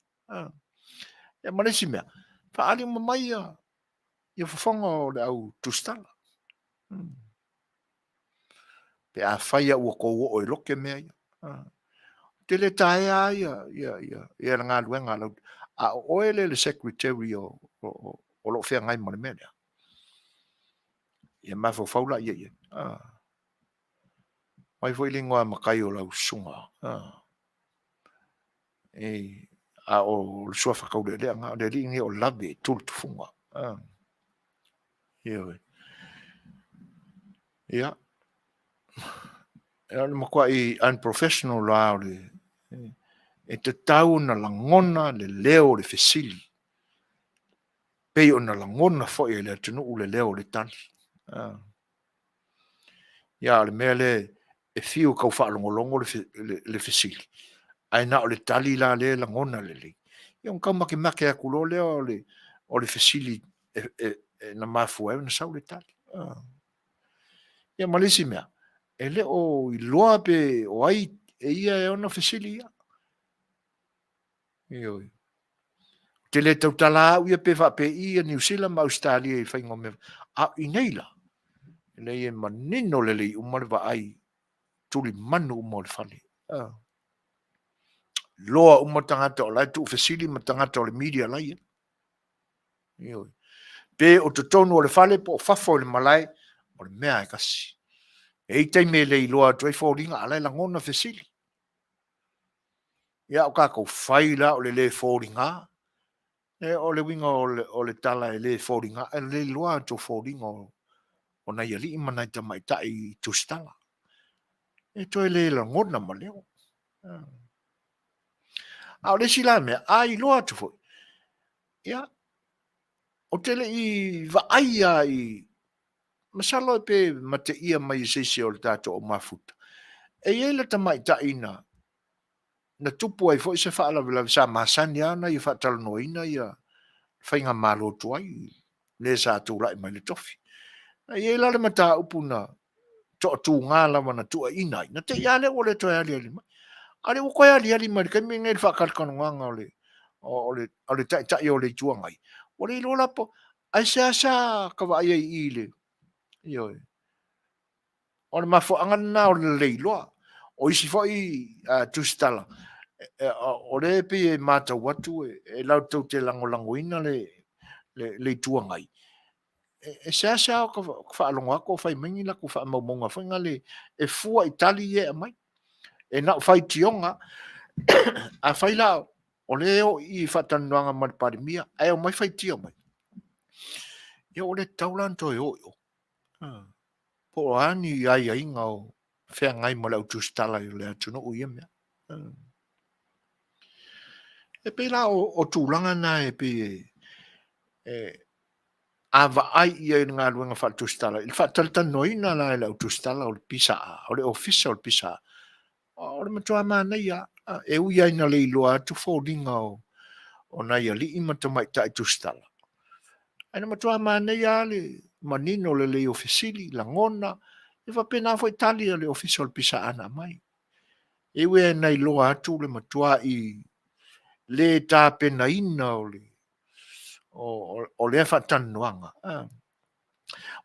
E maresi mea. Whaali mai ia whawhanga o le au tustala. Pe a whaia ua kou o e loke mea ia. Te le tae a ia ngā luenga lau. A oele le secretary o lo whea ngai mare mea. Ia mai whaula ia. Mai fo ilingoa makai o lau sunga. A o le sua whakaure lea ngā le ringi o lawe tultu funga. Ia. Ia le makua i unprofessional la o le e te tau na langona le leo le fesili. Pei o na langona fo e le tunu le leo le tali. Ia le mea le e fiu kau whaalongolongo le fesili. Ai na o le tali la le langona le le. Ia kau make a kulo le o le fesili na mafu e na sau le tali. Ia malisi mea. E le o i loa pe o ai e ia e ona fesili ia. Ioi. Te le tau tala au ia pe whape ia New Zealand ma Australia i whaingo me. A i neila. Le e manino le lei umare wa ai tuli manu umare whale. Loa umatangata o lai tu fesili matangata o le media lai. Ioi. Pe o te tonu o le whale po o whafo le malai o le mea e kasi. E tei me lei loa tu e whōringa alai langona fesili. Ia o kako whaila o le whōringa. E o le winga o le tala e le whōringa. E le loa tu whōringa o na iali imanai ta mai tai tu stala. E toi le langona ma leo. A o le sila mea, a i loa tu fwoi. Ia. O tele i vaaia i masalo pe mate ia mai seisi o le tato o mafuta. E iele ta mai ta ina na tupu ai fo se fa la sa masani ana i fa tal noina ia fainga malo tuai le sa tu lai mai le tofi ai la le mata upuna to tu ngala mana tu ina na te ya le ole to ya le ale o ko ya le mai ke mi ngel fa kal kan nganga ole ta yo le tuangai ole lo la po ai sa ka va ai ile yo ona mafo angana o le loa o isi foi tu stala o le pe mata watu e lau tau te langolangoina le tuangai e sa ka fa longa ko fai mingi la ko fa mamonga fa ngale e fua itali e mai e na fai tionga a fai la o le o i fa tanuanga mal parimia ai o mai fai tio mai yo o le taulanto yo po ani ai ai ngau fea ngai mo lau tu stala i le atu no uia mea. E pe la o tūlanga na e pe a va ai ia i ngā luenga wha tu stala. Il wha talta noina la e lau tu stala o le pisa a, o le ofisa o le pisa a. O le matua mana ia, e uia ina le iloa atu fōringa o na ia li ima tamai ta i tu stala. Aina matua mana ia le manino le ofisili, la ngona, e va pena fo Italia le ofisa o le pisa ana mai. E ue na iloa atu le matua i le tā pena ina o le whatanoanga.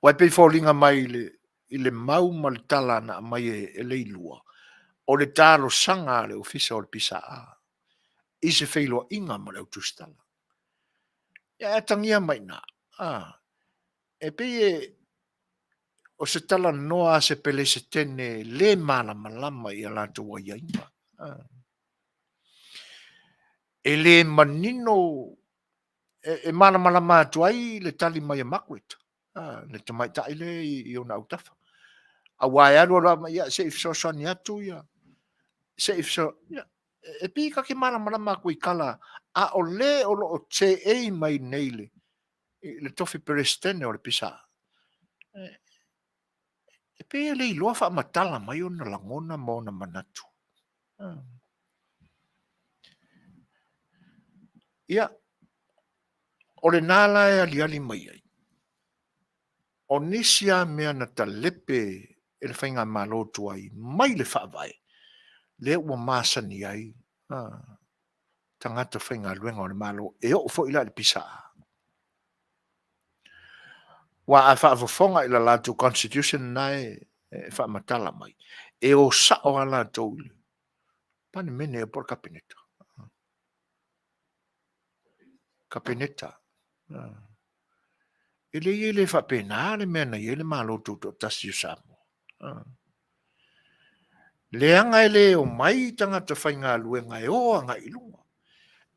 Wai pei fōringa mai i le mau ma le tala na mai e le ilua. O le tālo sanga le ofisa o le pisa a. I se whailoa inga ma le utustala. Ia e tangia mai na. E pei o se tala noa se pele se tene le malama i ala tua iaima. E le manino e malama atu ai le tali mai e makwet. Le tamai tai le i ona utafa. A wai alo la mai ia se ifso soni atu ia. Se ifso e pi ka ke malama ko i kala a o le o lo te e mai neile. Le tofi perestene o le pisa. E pe le loa fa matala mai ona langona mo na manatu. Ia o le nala e ali mai ai. O nisia mea na talepe e le whainga malo tuai mai le whaavai. Le ua masani ai. Tangata whainga luenga o le malo e o fo ila le pisa. Wa a whaafafonga ila latu constitution nai e whaamatala mai. E o sao ala tōle. Pane mene e por kapineta. Kapineta. Ele whapena le mena i ele malo tuto tasi Samoa. Le anga ele o mai tangata whainga luenga e o anga ilunga.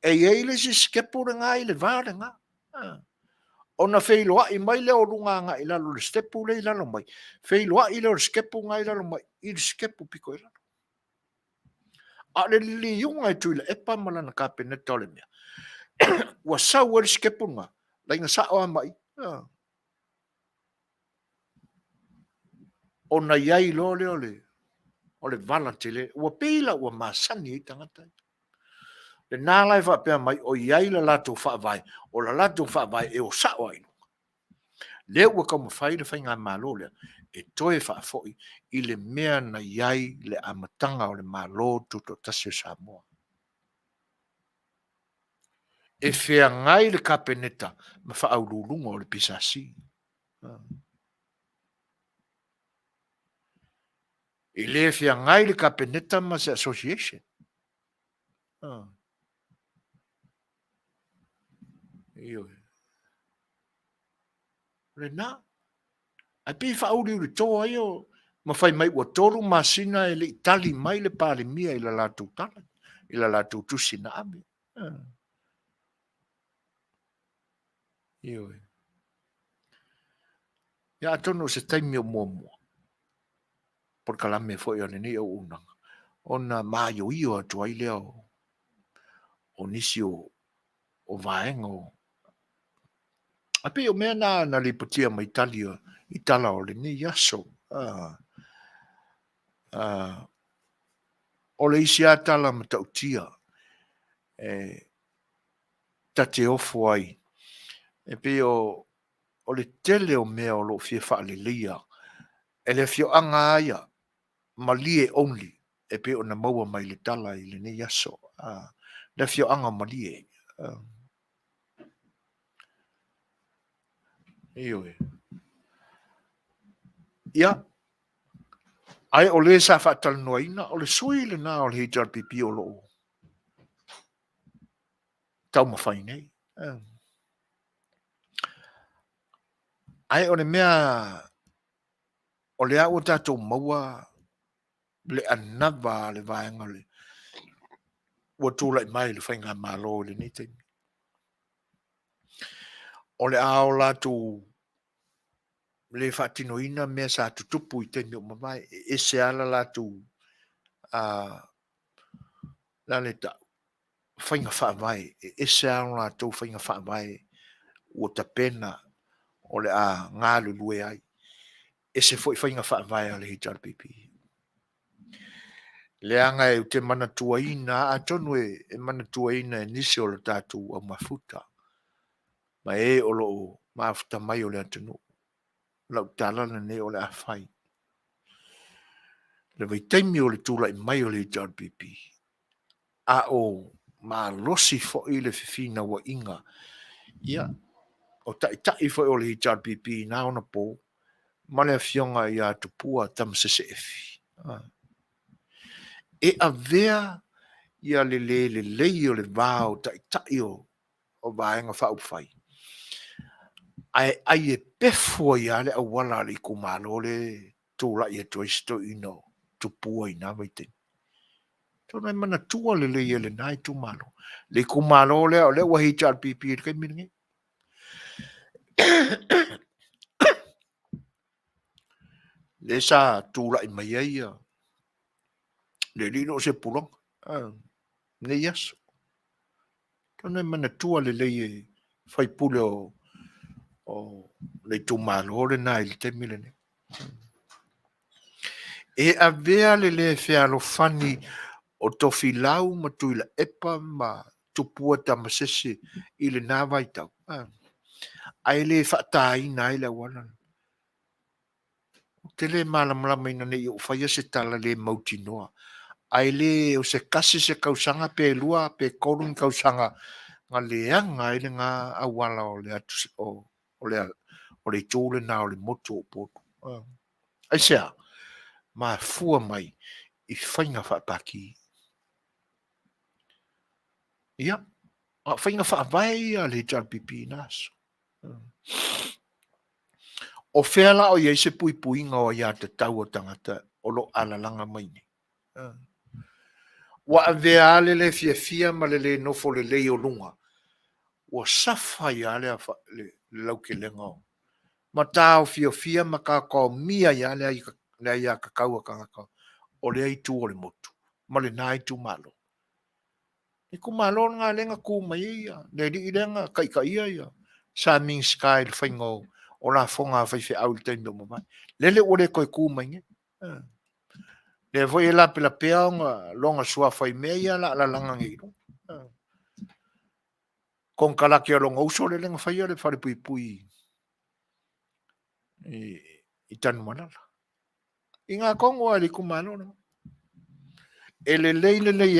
E ele si skepo renga ele vārenga. O na whailoa i mai leo runga nga ilalo le stepu le ilalo mai. Whailoa i leo le skepo nga ilalo mai. I le skepo piko ilalo. A le li yunga i tuila e pamala na kapeneta o le mea. Ua sau e le skepo nga. La inga sao a mai. O na iai lo o le vala tele. Ua peila ua masani i tangata. Le nālai whapea mai o iai la lato whaavai. O la lato whaavai e o sao ainu. Le ua kama whai le whainga malo lea. E toe whaafoi i le mea na iai le amatanga o le malo tuto tasi Samoa. E whea ngai le kapeneta ma whaaururunga o le pisasi. E le whea ngai le kapeneta ma se association. Iyo. Le na. Ai pi whauri uri toa io. Ma whai mai ua toru masina e le itali mai le pāle mia i la lātou tala. I la lātou tusina ame. Iyo. Ia atono se taimi o mua. Polokalame foi ona ni o unanga. Ona maio io atu ai leo. O nisi o vaenga o. Ape o mea na lipatia ma Italia. Itala o le ni yaso. o le isi atala ma tautia, ta te ofo ai, e pe o le tele o mea o lo fia wha le lia, e le fio anga aia, ma lie only, e pe o na maua mai le tala i le ne yaso, le fio anga ma lie, ioi. Ia, ai o le sa whaatal noaina, o le sui le na o le HRPP o lo tau mawhai nei. Ai o le mea, o le au tatou maua, le anava le vaenga le, ua tūla i mai le whainga Malo le ni te. O le ao la tu le whaatinoina mea sa tutupu i te mio mawai, e se ala la tu la le ta whainga whaavai, e se ala la tu whainga whaavai ua ta pena o le a ngā lulue ai. E se foi whainga whaavai a le HRPP. Le anga e te mana tuaina, a tonu e mana tuaina e nisi o le tātou au mafuta. Ma e o lo mafuta mai o le atanu. Lau tālana ne o le awhai. Le vai taimi o le tūla i mai o le HRPP. A o ma losi fo i le fifina wa inga. Ia, o tai fo o le HRPP na ona po, ma le fionga i a tupua tam sese efi. E a vea ia le o le vāo tai o vaenga whaupwhai. Ai e pefua ia le awala le kumalo le tūla i a toisto ino tupua i nā waite. Tōna mana tua le le nai tumalo. Le kumalo le o le wa HRPP le kai miringi. Le sa tūla i mai ia. Le lino se pulong. Ne yaso. Tōna mana tua le fai pule o le tumalo le nai le te milene. E a vea le fea lo fani o tofi lau ma tuila epa ma tupua tamasese i le nā vaitau. Ai le whaatāina ai le wana. Te le malamalama ina nei o whaia se tala le mauti noa. Ai le o se kasi se kausanga pe lua pe korun kausanga nga leanga ai le ngā awala o le atu o le tūle na o le motu o potu. Ai sea, ma fua mai i whainga whaapaki. Ia, a whainga whaavai a le HRPP naso. O whela o iei se pui puinga o ia te tau o tangata o lo alalanga maini. Wa a vea le fia ma le nofo le lei o lunga. Wa safa ia le lauke lenga o. Ma tau fia ma ka kau mia ia le ia kakau a kangaka. O le aitu o le motu. Ma le naitu malo. E ku malo ngā lenga ku mai ia. Ne li lenga kai ia. Sa ming sky le whaingo o la fonga whaiwhi au le tendo mamai. Lele ore koe ku mai nge. Le voi e la pela pea nga longa sua whai mea ia la langa ngiru. Kong kalaki a longa uso le lenga whai le whare pui i tanu manala. I ngā kongo a li ku malo na. E le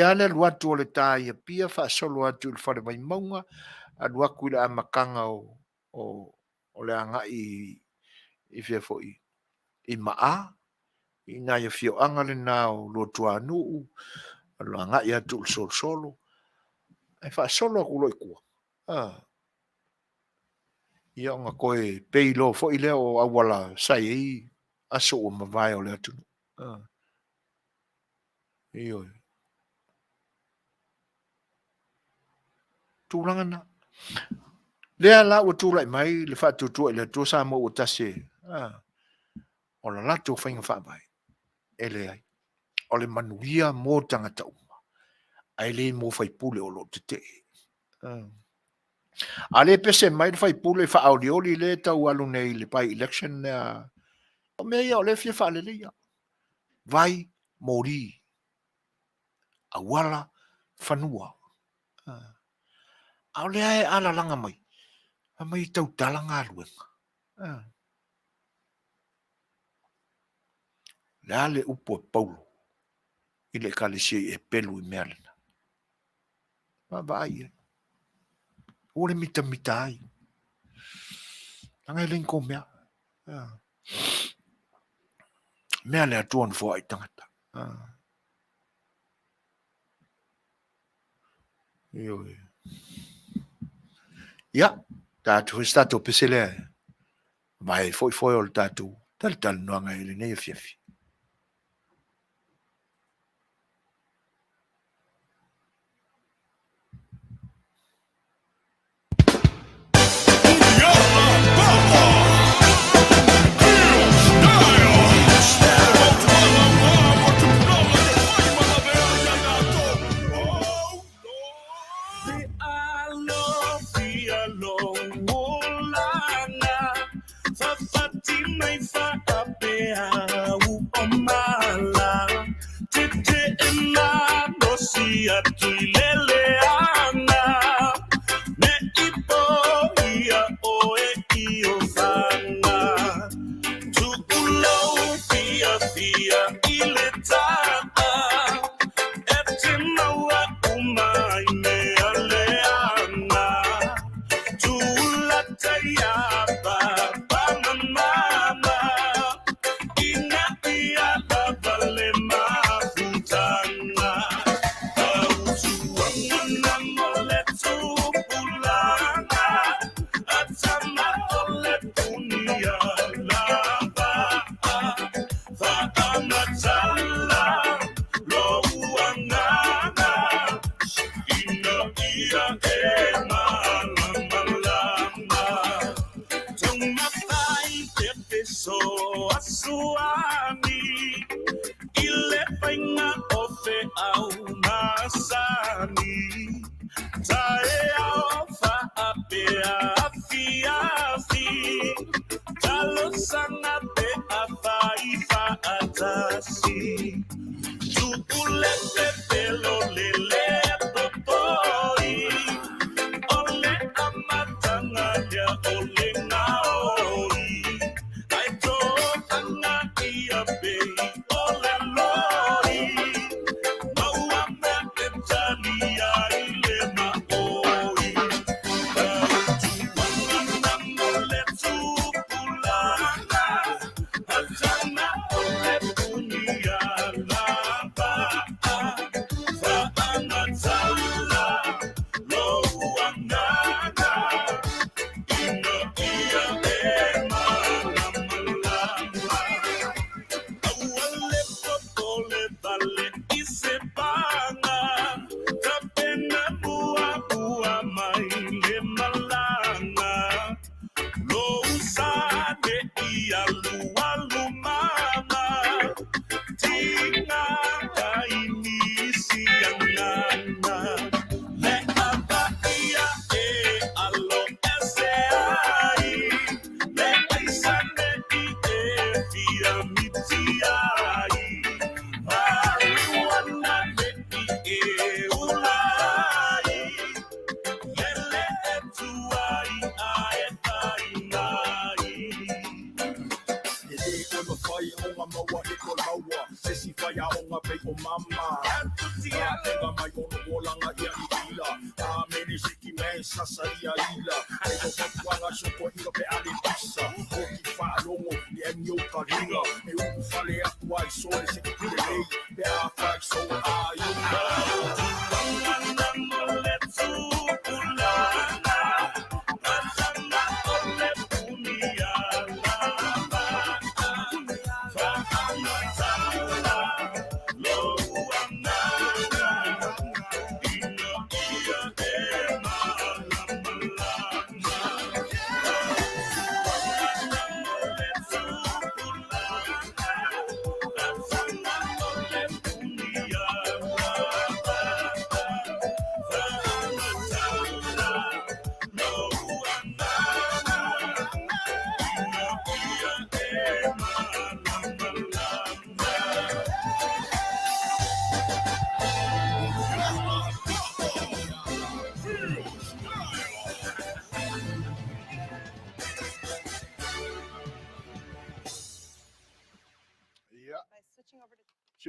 ale luatu o le tāia pia wha solo atu le whare mai maunga a luaku le amakanga o le anga i fia foi i maa i nga ia fio anga le nao lo tua nuu lo anga ia tu solo e fa solo ku lo ku ia nga koe peilo foi le o awala sai aso o mavai o le atu io tulanga na le ala o tula mai le fa tu le tu sa mo o tase o la latu whainga whaamai. Ele ai. O le manuia mō tangata uma. Ai le mō whaipule o lo te te. A le pese mai le whaipule whaaulioli le tau alu nei le pai election o mea ia o le fia whaalele ia. Vai mori. awala fanua. Au le ai ala langa mai. Mai tau talanga luenga. Le ale upo e paulo. I le kalisi e pelu I mea lena. Vai e. O le mita ai. Langa i lenko mea. Mea le atuan fo ai tangata. Io. Ya, tātou stato pesele. Mai foi o le tātou. Tal noanga i le nei Afiafi.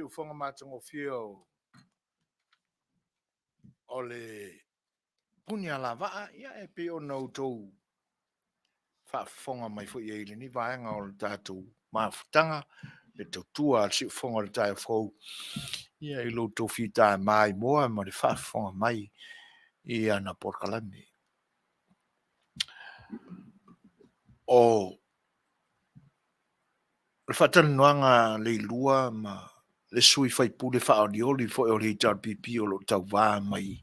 si ufonga matango fio o le punya lava ia e pe o no tou fa fonga mai fo ye le ni vaenga o le tatu mafutanga le totua si fonga le tai fo ia i lo to fita mai moa ma le fa fonga mai ia na Polokalame o le fatan noanga le lua ma le sui fai pule fa audioli fo o le tar pipi o lo tau va mai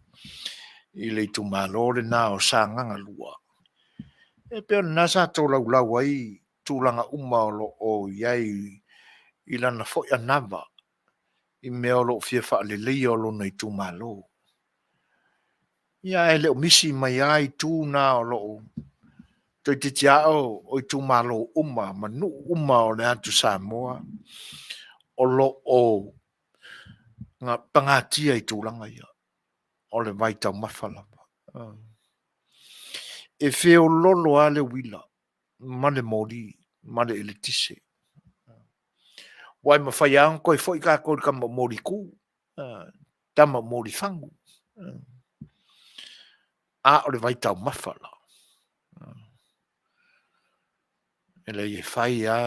i le tu malore na o sanga lua e pe na sa to la wai tu langa uma o lo o yai i lana fo ya nava i me o lo fie fa le le o lo nei tu malo ia e le o misi mai ai tu na o lo to te tiao o tu malo uma manu uma o le atu Samoa o lo o nga pangatia i tu langa ia o le vai tau mawhalama e feo lolo ale wila ma le mori ma le eletise wai mawhai ang koe fo i ka koe ka mori ku tama mori fangu a o le vai tau mawhala e le e whai a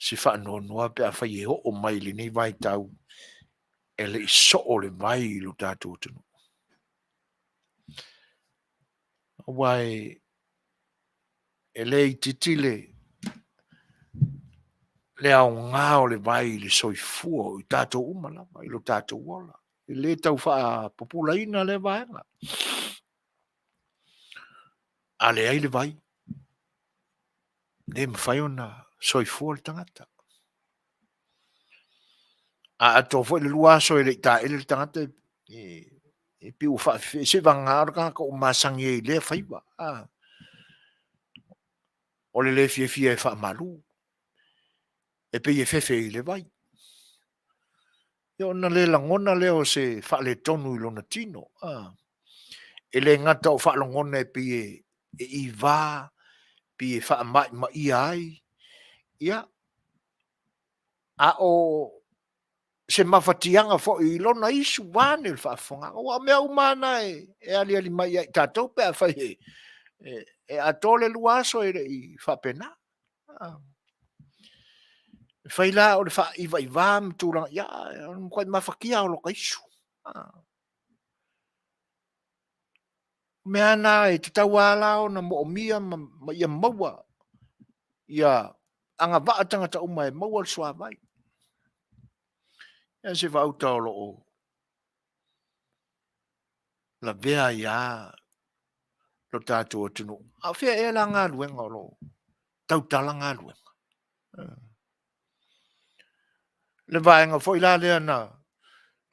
si wha no noa pe a whai e ho o mai le nei vai tau e le iso o le vai i lo tātou tunu wai e le i titile le au ngā o le vai le soifua i tātou umalama i lo tātou wala i le tau wha popula ina le vaenga a le ai le vai le mwhai ona soifua le tangata a ato fo le lua so le ta ele le tangata e piu wha se vanga orka ko masangi e le whaiwa o le fie fie wha malu e pe e fefe i le vai e ona le langona leo se wha le tonu i lona tino e le ngata o wha langona e pe e i va pe e wha mai ma i ai ia a o se mawhatianga fo i lona isu wane le whaafonga o a mea umana e ali ali mai ai tātou pe a whai e a tole luaso e i whapena whai la o le wha iwa i wām tūranga ia koe mawhakia o loka isu mea na e te tau ala o na mo o mia ma ia maua ia anga waa tangata uma e maua le sua vai ia se wauta o lo o la vea ia lo tātou atunu a whea e la ngā luenga o lo tautala ngā luenga le vaenga fo i la lea na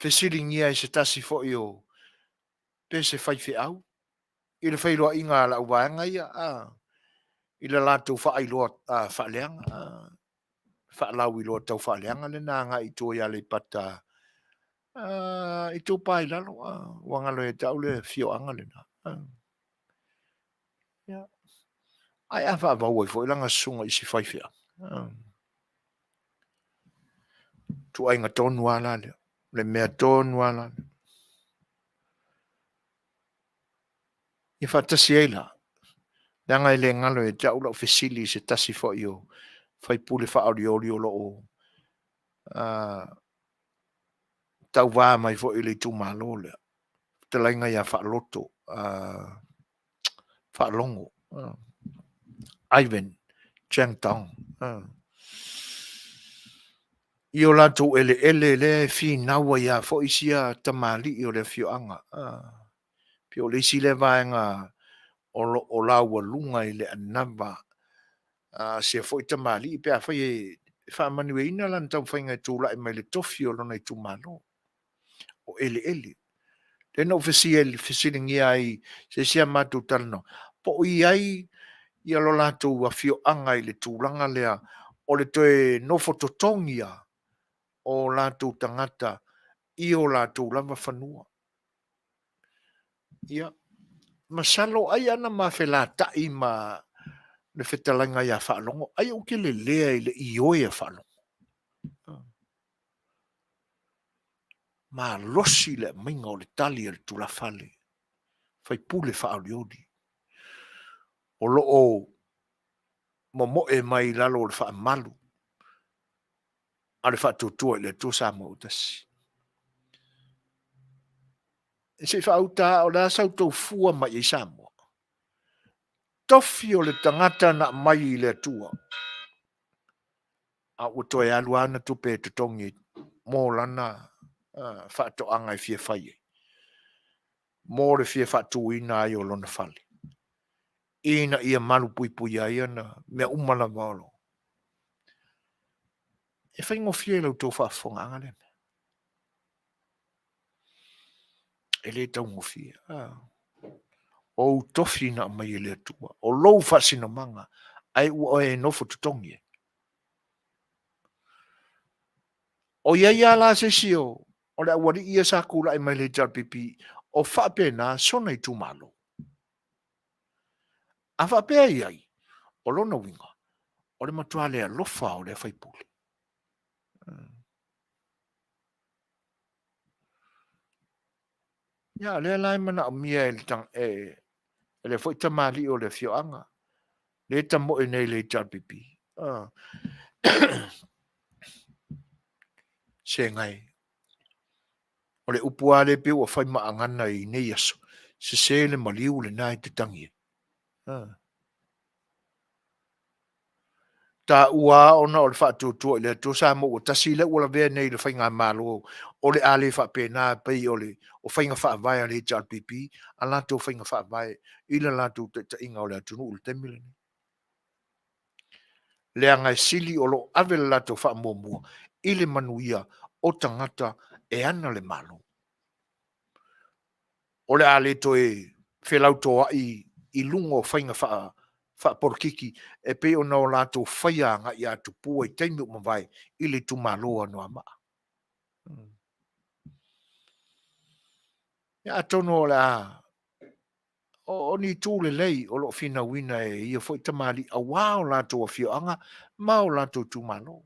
fesiringia e se tasi fo i o pe se whai au i le whailoa inga la uvaenga ia i le lātou whaailoa whaaleanga whaalau i loa tau whaaleanga le nanga i tō ia le pata i tō pai lalo wangalo e tau le fio anga le na ai a whaavau i fo i langa sunga i si whai whia tu ainga tonu ala le mea tonu ala i whatasi eila Nanga le ngalo e tau lau fesili se tasi fo i o whai pule whaariori o lo o tau wā mai fo i le tu malo le te lainga ia whaaloto whaalongo Ivan Changtong i o lato ele le fi nawa ia fo isia tamali i o le fioanga pio le isi le vaenga o laua lunga i le anava se fo i tamali pe a fai fa Manuia ina lan tau whainga i tūla i mai le tofi o lona i tūmalo o ele le no fesiringi ai se sia matu talano po i ai i alo lato a fioanga i le tūlanga lea o le toe nofo totongia o lato tangata i o lato lava whanua ia masalo ai ana mawhela tai ma le Fetalaiga ia whaalongo ai o ke le lea i le ioe a whaalongo Ma losi le minga o le tali le tula fale. Fai pule fa aliodi. O lo o mo e mai lalo le fa malu. Ale fa tutua le tu sa mo utasi. E se fa uta o la sa tau fua mai i Samoa. Tofi o le tangata na mai le tua. A uto e aluana tupe te tongi mo lana fa to anga i fie fai. Mo le fie fa tu ina ai o lona fale. Ina ia malu pui pui ai ana me umala valo. E fai ngo fie lau tau fa fonga anga le. E le tau ngo fie. O tofi na mai le tua. O lou fa sina manga. Ai ua e nofo tutongi. O ia la se sio. O le awari ia sa kula e mai le pipi. O fa pena sona i tu malo. A fa pe ai. O lona winga. O le matua le alofa o le fai pule. Ya le lai mana o mia e tang le foi tamali o le fioanga. Le tamo e nei le pipi. Se ngai. O le upua le pe o fai maangana i nei aso. Se le maliu le nai te tangi. Ta ua ona o le whaatu tua le tu sa mo o tasi le ula vea nei le whainga malo o le ale wha pēnā pei o le o whainga wha vai le pipi a lato whainga wha vai i le lato te inga o le atunu o le temile ni. Le angai sili o lo ave le lato wha mua i le manuia o tangata e ana le malo. O le ale to e whelau toa i lungo whainga wha porkiki e pe o nao lato whaianga i atu pua i teimi o mawai i le tu maloa no ama. Ia atono o la o ni tū le lei o lo fina wina e ia fwoi tamali a wao lato a fioanga ma o lato tu malo.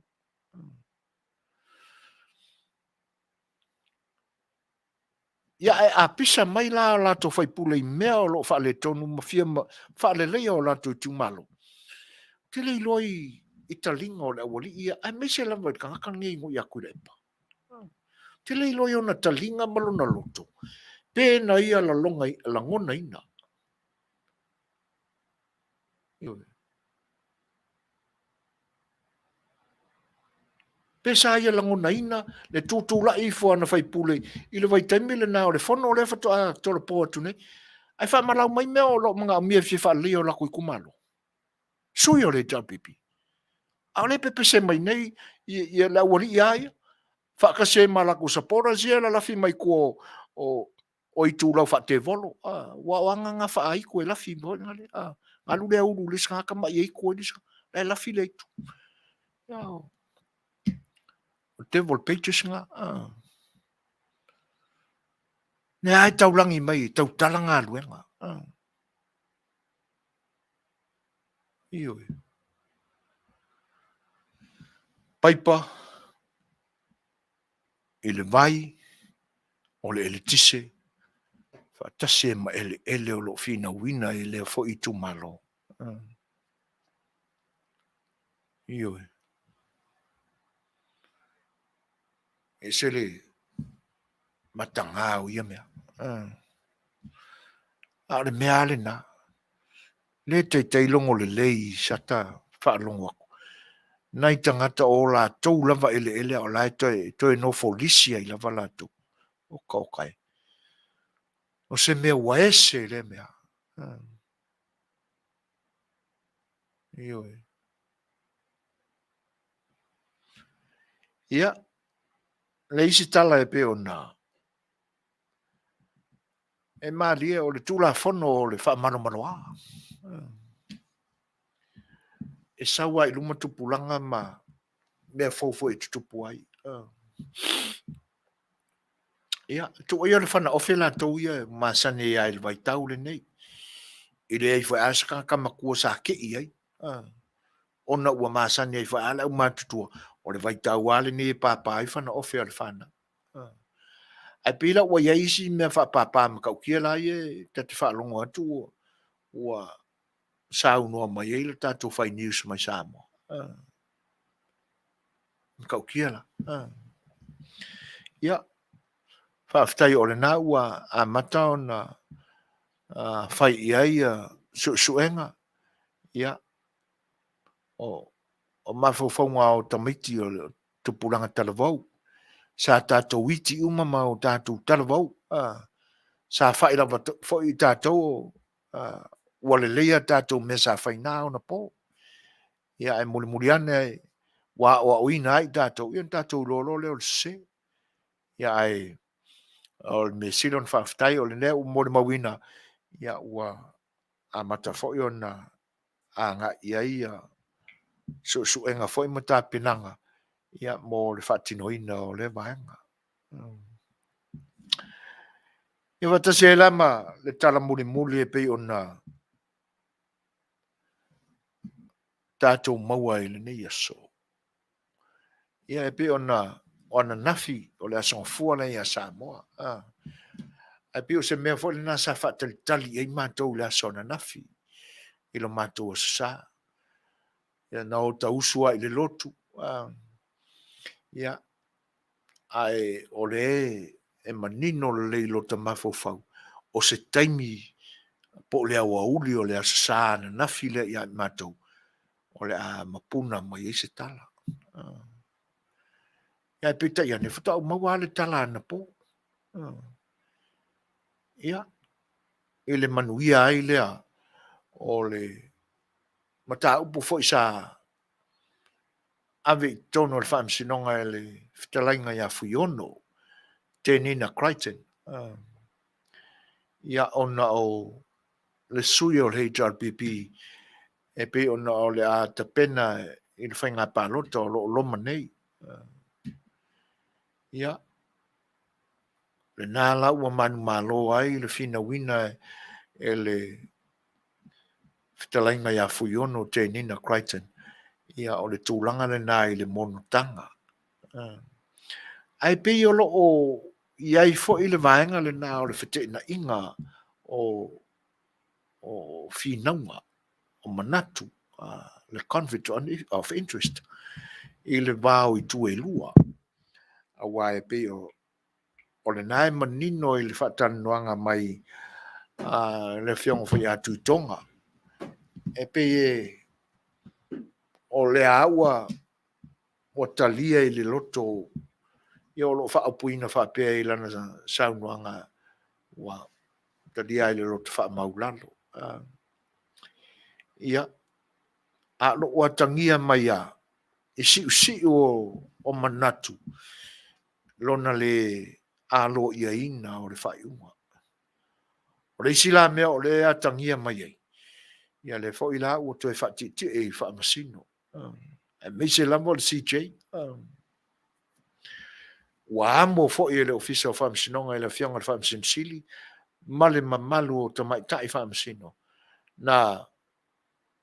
Ia e a pisa mai la o lato whai pule i mea o lo wha le tonu ma fia wha le lei o lato tu malo. Te lei loi i talinga o le awali ia, ai me se lava i kangaka ngai ngoi a kurepa. Te lei loi ona talinga malo na loto. Pēna ia la longa la ngona ina. Pesa ia la ngona ina, le tūtū la i fua na whai pule, i le vai taimile na o le whono o le whatoa to le poa tune. Ai wha malau mai mea o lo mga mia fi wha leo la kui kumalo. Sui o le tapipi. A le pepe se mai nei, i la wari i aia. Wha ka se malaku sapora zia la lafi mai kua o i tūlau wha te volo. Wa wanga nga wha ai koe lafi mo ngale. Alu lea uru le skaka mai ei koe ni skaka. Le lafi le itu. O te vol pages nga. Ne ai tau langi mai, tau talanga aluenga. Ioi. Paipa, i le vai, o le ele tise, whaatase ma ele o lo fina wina i le fo i tu malo. Ioi. E se le matanga o ia mea. A le mea le na. Le te longo le lei sata whaalongo aku. Nai tangata o la tau lava ele o lai toi no folisia i lava la tu. O kaukai. O se mea waese le mea. Ioi. Ia. Le isi tala e pe o na. E maria o le tula fono o le wha mano manoa. E sawa i luma tupulanga ma mea fofo e tutupu ai. Ia, tu ia le whana ofe la tau ia masane ia il vai tau le nei. I le ai whai asaka ka makua sa ke i ai. Ona ua masane ai whai ala umatutua. O le vai tau ale ni e papa ai whana ofe al whana. ai pila ua ia isi mea whaapapa makaukia la ie te whaalongo atu ua saunoa mai eile tātou whai news mai Samoa. Makaukia la. Ia, whaaftai o le nā ua a mata o na whai iai suenga. Ia, o mawhawhaunga o tamiti o tupuranga talavau. Sa tātou iti umama o tātou talavau. Sa whai rawa whai tātou wale leia tātou me sa whai nā o na pō. Ia e muri ane wa uina ai tātou. Ia tātou lolo leo le se. Ia ai o me silon whaftai o le nea o mori mawina. Ia ua a mata whai o na a ngā ia suenga whai mata pinanga. Ia mo le whatinoina o le vaenga. Ia wata se lama le tala muli e pei o na tātou maua i le nei aso. Ia e pei o na nafi o le asonga fua nei a Samoa. E pei o se mea fo le nasa whatalitali e mātou le aso na nafi. I lo mātou o sa. Ia na o tausua i le lotu. Ia ai o le e manino le leilo ta mafofau. O se taimi po le awa uli o le asa na nafi le ia mātou. O le a mapuna mai e se tala. Ia pita ia ne futa o maua le tala na po. Ia. E le manuia ai lea o le mata upu fo isa ave tono le fam sinonga e le Fetalaiga ia fuiono tenina Crichton. Ia ona o le sui o le HRPP e pe ona o le a tapena i le whainga pālota o lo loma nei. Ia. Le nāla ua manu Malo ai le fina wina e le Fetalaiga ia fuiono tenina Crichton. Ia o le tūlanga le nā i le monotanga. Ai pe o lo o iai fo i le vaenga le nā o le whetena inga o finaunga o manatu le conflict of interest i le vāo i tu e lua. A wā e pe o le nā e manino i le whatanoanga mai le whiongo whai atu i tonga. E pe o le aua o talia i le loto i o lo whaapuina whapea i lana saunuanga wa talia i le loto whaamaulalo. Ia, a lo o tangia mai a i si o manatu lona le alo ia ina o le whaiunga. O le isila mea o le a tangia mai ai. Ia le fo ila o toi whatiti e whaamasino. E meise lamo le CJ. Wa amo fo i le ofisa o whaamasinonga i le whianga le whaamasinsili. Male mamalu o tamai tai whaamasino. Na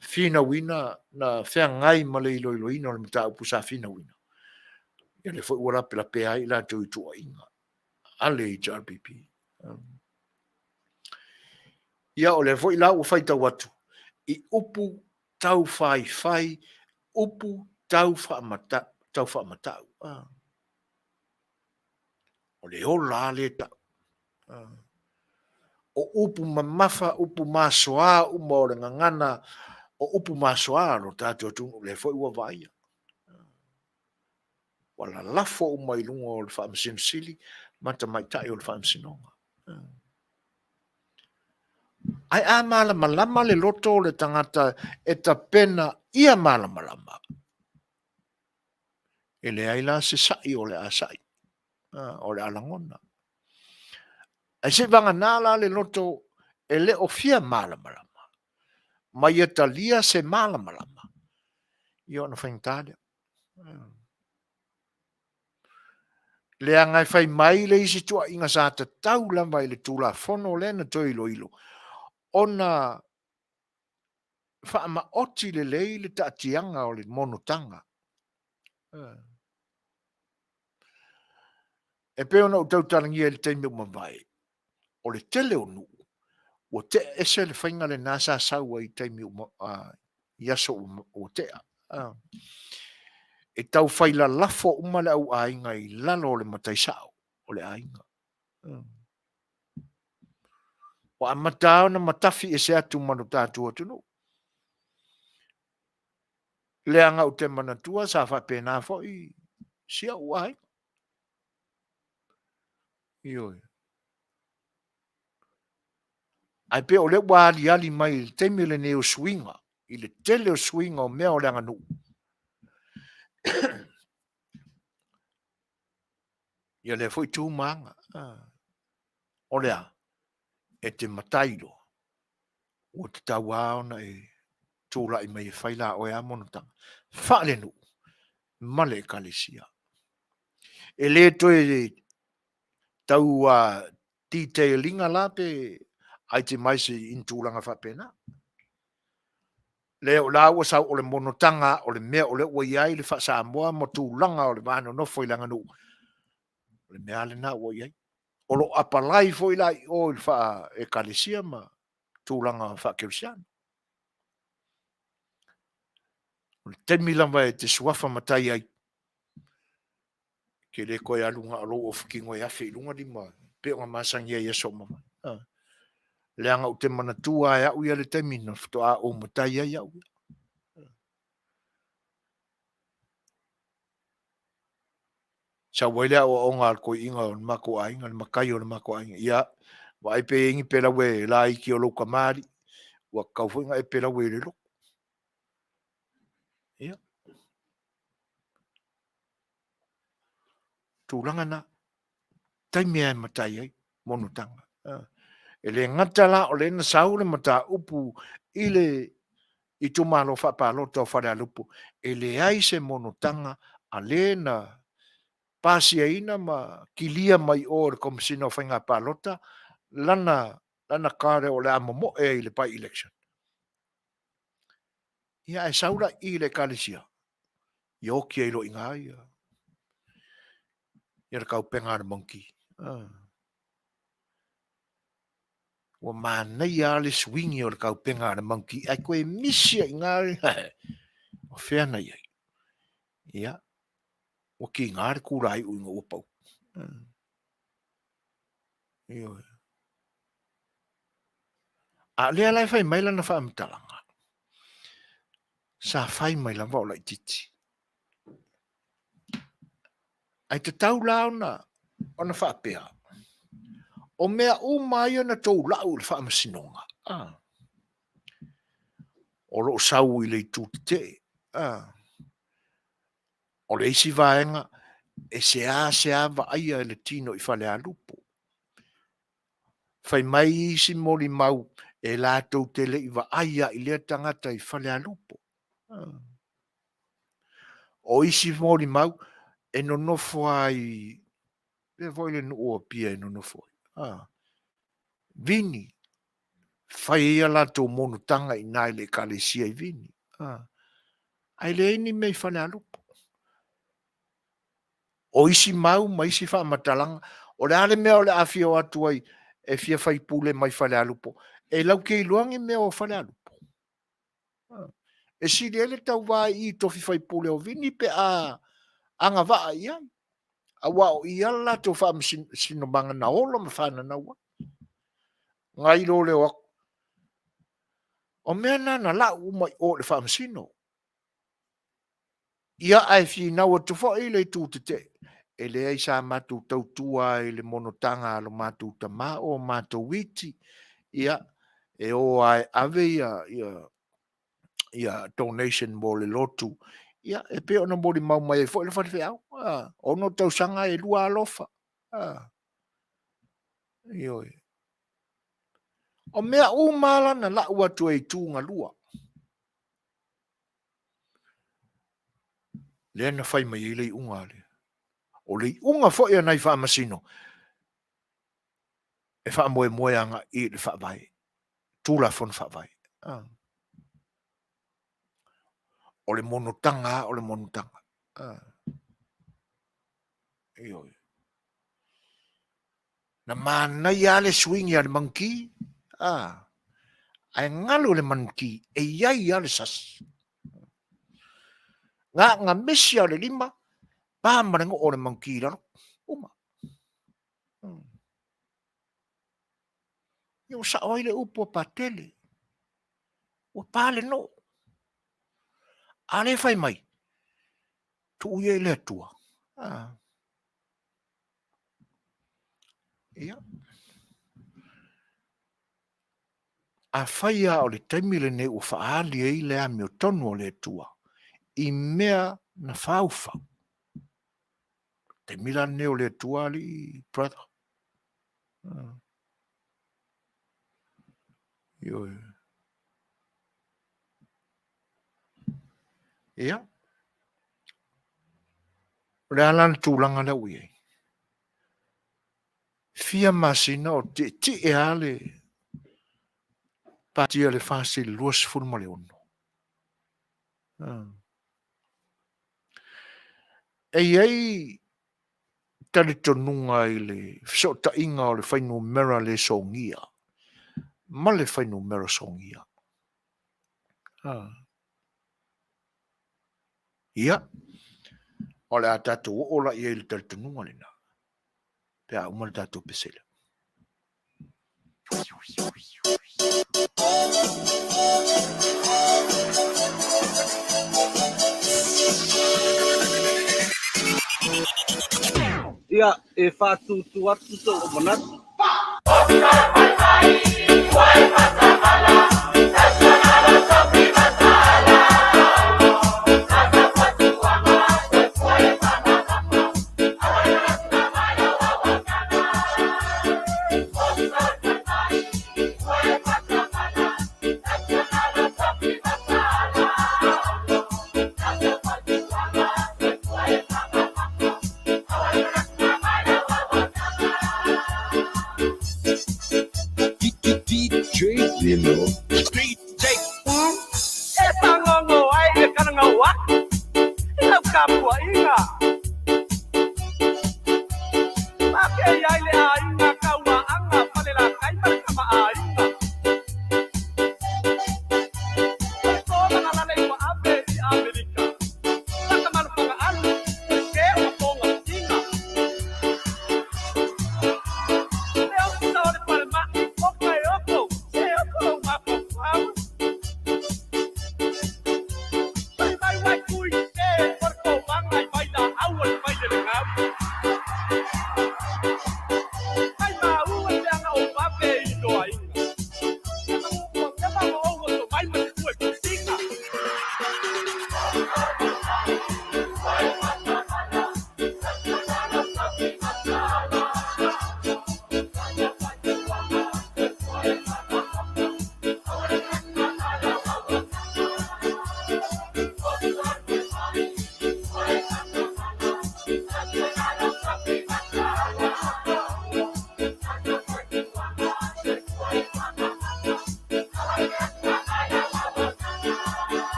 fina wina na whea ngai male ilo ina o le mta upusa fina wina. Ia le fo i wala pela pea i la tui tua inga. Ale i JRPP. Ia o le fo i la o whaita watu. I upu tau whai, upu tau whaamatau. O le ola le tau. O upu mamafa, upu masoa, o le ngangana, o upu masoa, no tātou tungu le fo i wa vaia. Wala lafo o mai lunga o le whaamasinsili, mata mai tai o le whaamasinonga. Ai a malama le loto le tangata e ta pena ia malama. E le aila se sai o le asai. O le alangona. Ai se vanga nala le loto e le ofia malama. Mai e talia se malama. Io no whaintalia. Le angai whai mai le isi tua inga sa ta tau lamba i le tūla fono le na toi ilo. Ona whaama oti le lei le taatianga o le monotanga. E pe ona utau tarangi e le taimi mawai. O le tele onu. O te ese le whainga le nasa saua i taimi iaso o tea. E tau whaila lafo umale au ainga i lalo le mataisao. O le ainga. O a matao na matafi e se atu manu tātua tunu. Le anga o te manatua sa wha pēnā fo i sia uai. Ioi. Ai pe o le wāli ali mai i te mele ne o swinga. I le tele o swinga o mea o le anga nu. Ia le foi tū maanga. O lea. E te matairo. O te tau aona e tūla i mai e whaila o e amonotanga. Whaale nu. Male kalesia. E le toe tau detailinga la pe ai te mai se intulanga whapena. Le o la ua sau o le monotanga o le mea o le ua iai le wha Samoa mo tūlanga o le wano no foi langa nu. O le mea le na ua iai. O lo apalai foi lai o le wha e kalesia ma tūlanga wha keusiana. O le temi lama e te suafa matai ai. Ke le koe alunga alo o whikingo e awhi lunga di ma. Pe o masangi e yaso mama. Le anga o te manatua e au ia le temi na fito a o matai ai au. Sa waile o onga al ko inga o mako ainga, o makai o mako ainga. Ia, wa ai pe ingi pela we la iki o loka mari. Wa kauwhinga e pela we le lo. Ia. Tūlanga na. Taimi e matai ai. Monutanga. E le ngatala o le na saure mata upu ile i tu malo whapalota o whare alupu. E le ai se monutanga a le na pasia ina ma kilia mai o le komisina o whainga palota lana kare o le amomo e le pai election. Ia e saura i le kalisia. Ia oki e lo inga ia. Ia kau penga na monkey. Wa manei a le swingi o le kau penga na monkey. Ai koe misia inga ia. O whea na ia. Ia. O ki ngā re kūrai u inga upau. Ia. A lea lai whai maila na wha amatalanga. Sa whai maila wau lai titi. Ai te tau lao na o na wha pēa. O mea o mai ana tau lau le wha masinonga. O lo sau i le tūti te. O le isi vaenga e se a va aia le tino i whale a lupo. Whai mai isi mori mau e la tau te le i va aia i lea tangata i whale a lupo. O isi mori mau e no nofo ai e voi le nuo pia e no nofo. Vini. Whai ia la tau monutanga i nai le kalesia i vini. Ai le ini mei whale a lupo. O isi mau, ma isi wha matalanga. O le ale mea o le afio atu ai e fia whai pule mai whale a lupo. E lau ke iluangi mea o whale a lupo. E si le ele tau wā i tofi whai pule o vini pe a anga waa i ai. A wao i ala tau wha sinomanga na olo ma whana na wa. Ngai lo le wako. O mea nana la umai o le wha sino. Ia ai fi na o tu fo ile tu te. E le ai sa matu tau tua e le monotanga alo matu tama o matu witi. Ia e o ai ave ia donation mo le lotu. Ia e pe ona mori mau mai fo le fate au. Ono tau sanga e lua alofa. Ioi. O mea o mala na la ua tu e tunga lua. Le na fai mai ile unga le. O le unga fo ia nai wha masino. E wha moe moeanga i le wha vai. Tūla fon wha vai. O le monotanga, o le monotanga. Ioi. Na mana ia le swing ia le monkey. Ai ngalo le monkey. E ia ia le sas. Ngā mesi au le lima. Pa marengo o le monkey laro. Uma. Yo sa oi le upo patele. O pale no. Ale fai mai. Tu uye le tua. Ia. A faia o le taimile ne o faali e le ami o tonu o le tua. I mea na faufa. Taimila ne o le tua li brother. Yo. Ia. Le alan tūlanga le ui. Fia masina o te e ale patia le fasi luas fulma le ono. Ei tali tonunga i le fisota inga o le whainu mera le Saunia. Ma le whainu mera Saunia. Ia. O le atatu o la i le tali tonunga le na. Pea umar tatu pesela. Ia, e whātutu atu tō o manatu.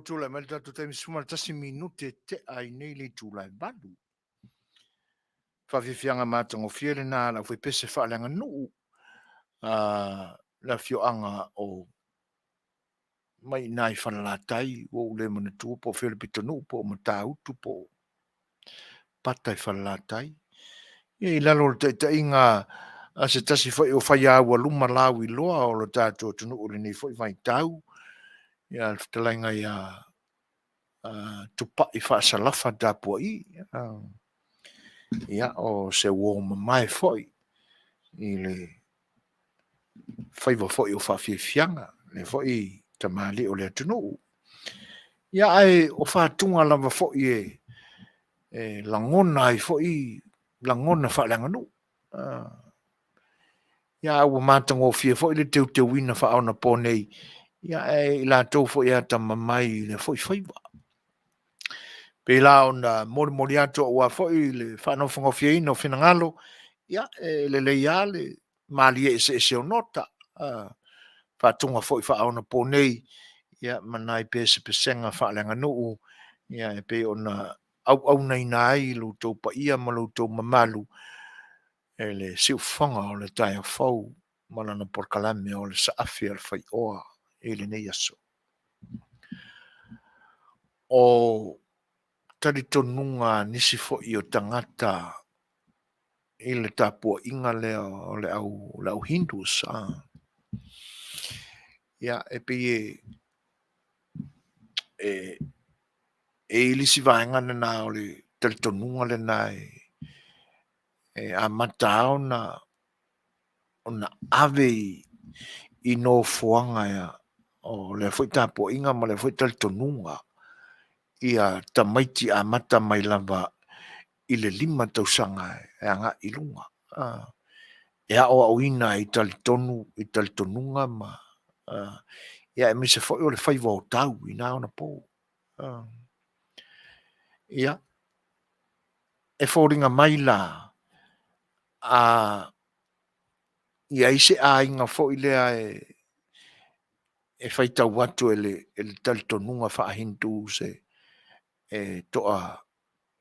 tu la malta tu te suma tasi minute te ai nei le tu la balu. Fa fianga matango fiele na la foi pese fa langa nu. La fioanga o mai nai whanalatai o le mana tu po fiele pitonu po matau tu po patai whanalatai. I lalo te inga a se tasi foi o whai awa luma lawi loa o lo tātua tunu o le nei foi vai tau. Ia Fetalaiga ia tupa'i fa'asalafa tapua i. Ia o se uo mamae foi i le whaiva foi o whawhiawhianga. Le foi tamali o le atunu. Ia ai o whātunga lava foi e langona ai foi langona whaalanganu. Ia ua mātango fia foi le teu wina whaona pōnei. Ia e la tau foi a tamamai le foi whaiva. Pe la ona mori ato ua foi le whanau fia ino whinangalo. Ia le leia le mali e se o nota. Whatunga foi whaona pōnei. Ia manai pese pesenga whaalanga nuu. Ia e pe ona au nei nai lo tau pa ia ma lo tau mamalu. E le siu whanga o le taia whau. Malana Polokalame o le Afiafi A Le Fai'oa. E le nei aso. O taritonunga nisi fo'i o tangata i le tapua inga lea o le au Hindus. Ia e pe e ilisi vaenga na o le taritonunga le na e a mata ona ave i no fuanga ia o le foi tapua inga ma le foi taritonunga. Ia tamaiti a mata mai lava i le 5 tausanga e anga i lunga. Ea o auina i talitonunga ma ia e mise foi o le whaiva o tau i nā ona pō. Ia e whoringa mai la ia ise a inga foi lea e whaitau watu e le talitonunga whaahintu se e toa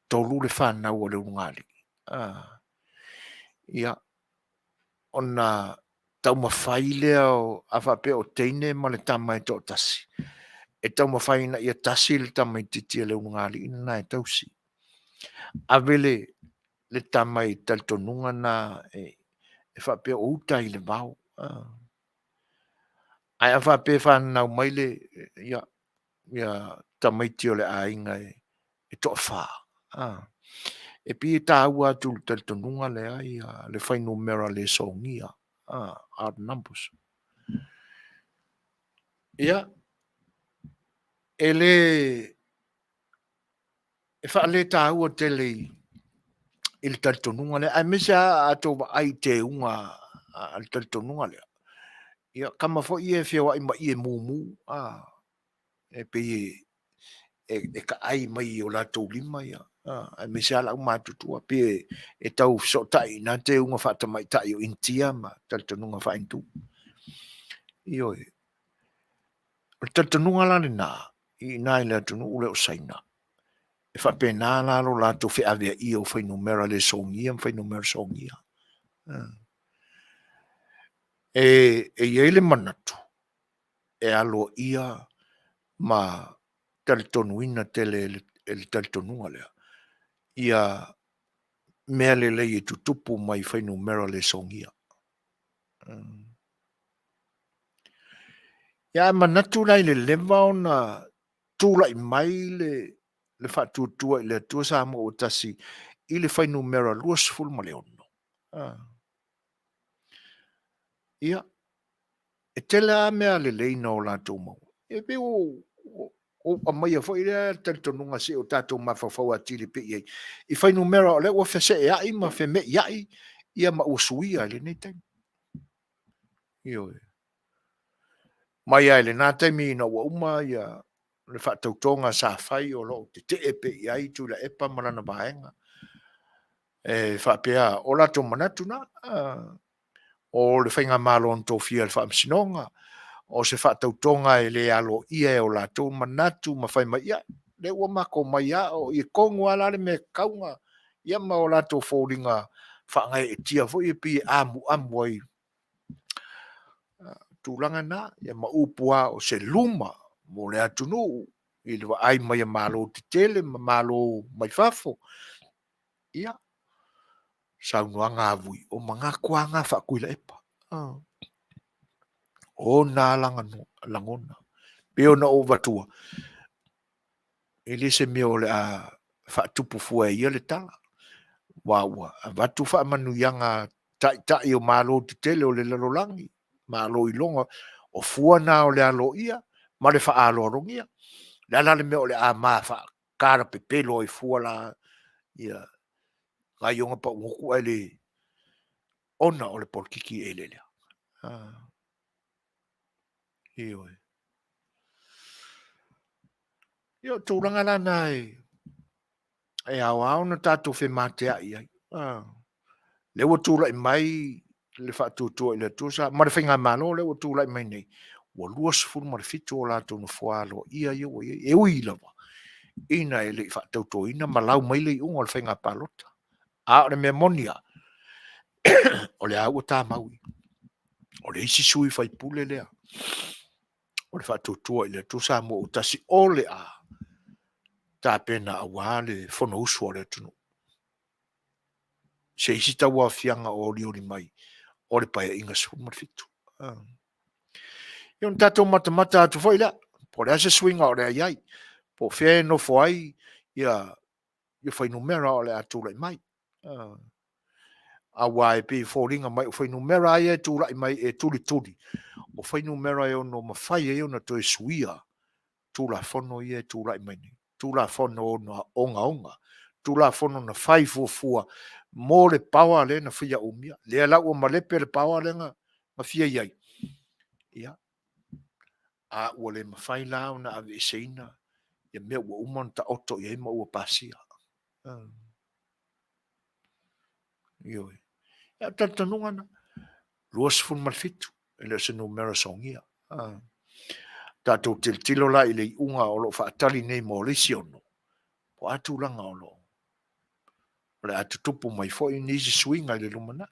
tolu le whanau o le ungali. Ia, ona tau mawhai lea o awhape o teine ma le tamai tō tasi. E tau mawhai na ia tasi le tamai titi le ungali ina na e tausi. Avele le tamai talitonunga na e whape o utai le vau. Ai awhape whanau mai le ia tamai tio le ainga e tō wha. E pi ta ua tu talitonunga le ai le whainu mera le Saunia. Odd numbers. Ia, e whaale ta ua tele i le talitonunga le. Ai mesa ato ai te unga al talitonunga le. Ia, kama fo i e whiawa ima i e mumu. E pe e ka ai mai o la tau lima ia. Ai mesa ala umatutua pe e tau so tai na te unga whata mai tai o intia ma talitonunga whaintu. Io e. O talitonunga lani nā. I nā i le atunu ule o saina. E whape nā lalo la tau whiawea i o whainumera le Saunia, whainumera Saunia. E iele manatu. E alo ia ma talitonuina tele le talitonunga lea. Ia mea le lei e tutupu mai whainumera le Saunia. Ia manatu lai le lewa ona tūlai mai le whatutua i le atua Samoa o tasi i le whainumera 2 ma le ono. Ia, e tele a mea le leina o lātou mau. E pe o mai a fwoi rea talitonunga se o tātou mawhawhau a tili pe iei. I whainumera o le ua whese e ai ma wheme iai ia ma usuia le nei taimi. Io e. Mai ai le nā taimi ina ua uma ia le whaatautonga sa whai o lo te epe iai tu la epa marana vaenga. E whaapea o lātou manatu na o le whainga malo on tō fia le whaamsinonga o se whaatautonga e le alo ia e o lātou manatu mawhai mai ia. Le ua mako mai ia o i kongu alare me kaunga. Ia ma o lātou fōringa whaangai e tia fo i pi amu ai. Tūlanga nā, ia ma upua o se luma mo le atunu i le ai mai a malo te tele, malo mai fafo. Ia, saunuanga avui o mga kuanga whakuila epa. O nā langona. Peo na o vatua. E le se meo le a whaatupu fua ia le tala. Waua, vatu wha manuyanga tai o malo te tele o le lalolangi. Malo i longa. O fua nā o le alo ia. Ma le wha alo arongia. La le meo le a maa wha kara pe pelo i fua la. Ia. Ngai onga pa ungoku ai le ona o le polkiki e le lea. Ioi. Io tūranga lana e au na tātou whi mātea i ai. Le ua tūra i mai le whaatutua i le tūsa. Ma le whinga malo le ua tūra i mai nei. Ua luas furu ma le fitu o lātou na whaalo ia iau e ui lawa. Ina e le whaatautua ina ma lau mai le unga o le whinga palota. A le mea monia. O le au tā maui. O le isi sui whai pule lea. O le whaatutua i le tūsa mo utasi o le a. Tā pena a wale whono usua le tunu. Se isi taua fianga o liori mai. O le paia inga su marfitu. Ion tātou matamata atu foi la. Po le ase swinga o le aiai. Po fea no foai. Ia whai numera o le atula i mai. A wai pe fōringa mai. O whai numera ai e tūla i mai e tuli tuli. O whai numera e ono mawhai e ono to e suia. Tūla whono i e tūla i mai ni. Tūla whono na onga. Tūla whono na whai fuafua. Mō le pawa le na whia umia. Lea lau o malepe le pawa le nga. Ma whia iai. Ia. A ua le mawhai lau na ave eseina. Ia mea ua uman ta oto i ma ua pasia. Ioi. Ia tatanunga na. Luas fun malfitu. Ele se numera Saunia. Tātou tilo la i le unga o lo whaatali nei mo lesiono. Po atu langa o lo. O le atu tupu mai fo i nisi swinga i le lumana.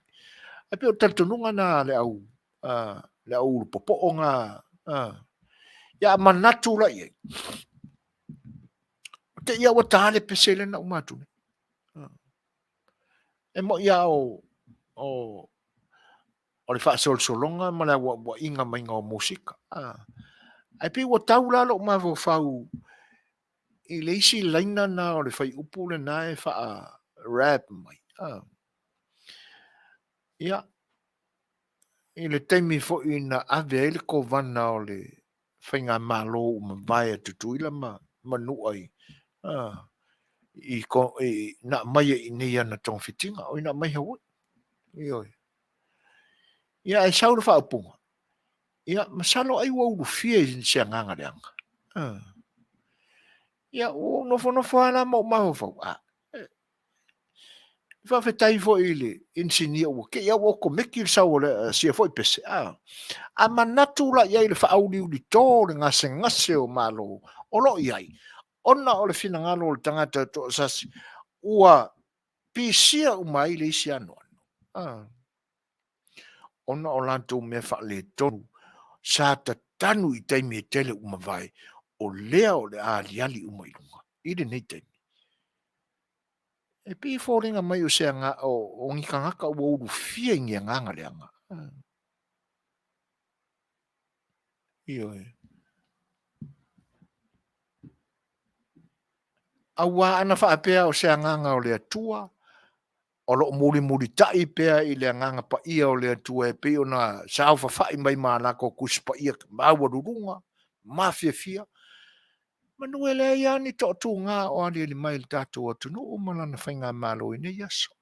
A peo tatanunga na le au. Le au popo o ngā. Ia manatu la i. Te ia wa tāle pesele na umatu. E mo ia o le whaasol solonga ma le wa inga mai ngā musika. Ai pe wa taula lo ma vo fau i le isi laina na o le whai upu le na e wha rap mai. Ia. I le teimi fo i na ave ele ko vana o le whainga malo ma vai tutuila ma Manuia i. I na mai i nei ana tong fitinga o ina mai hawa. Ioi. Ia e saura wha upunga. Ia masalo ai wa uru fia i sia nganga leanga. Ia o nofo ana mo maho fau. Fa fetai fo ile insinia o ke ia wo ko meki sa o le sia fo pese. A manatu la ia ile fa auli uli to le ngase o malo. O lo iai. Ona o le fina ngalo le tangata to sasi. Ua pisia umai le isi anu. Ona o lantou me fa le tonu. Sa ta tanu i taimi e tele umawai. O lea o le aliali umailunga. Ide nei taimi. E pi fōringa mai o sea ngā o ngikangaka ua uru fia ingia nganga leanga. Ioi. Awa ana whaapea o sea nganga o lea tua. O lo muri tai pea i lea nganga pa ia o lea tua e pe o na sao whawhai mai mānako kuspa ia maua rurunga. Mafia fia. Manuia lea ia ni tō ngā o ali li mai le tātou atu no o malana whainga malo i nei aso.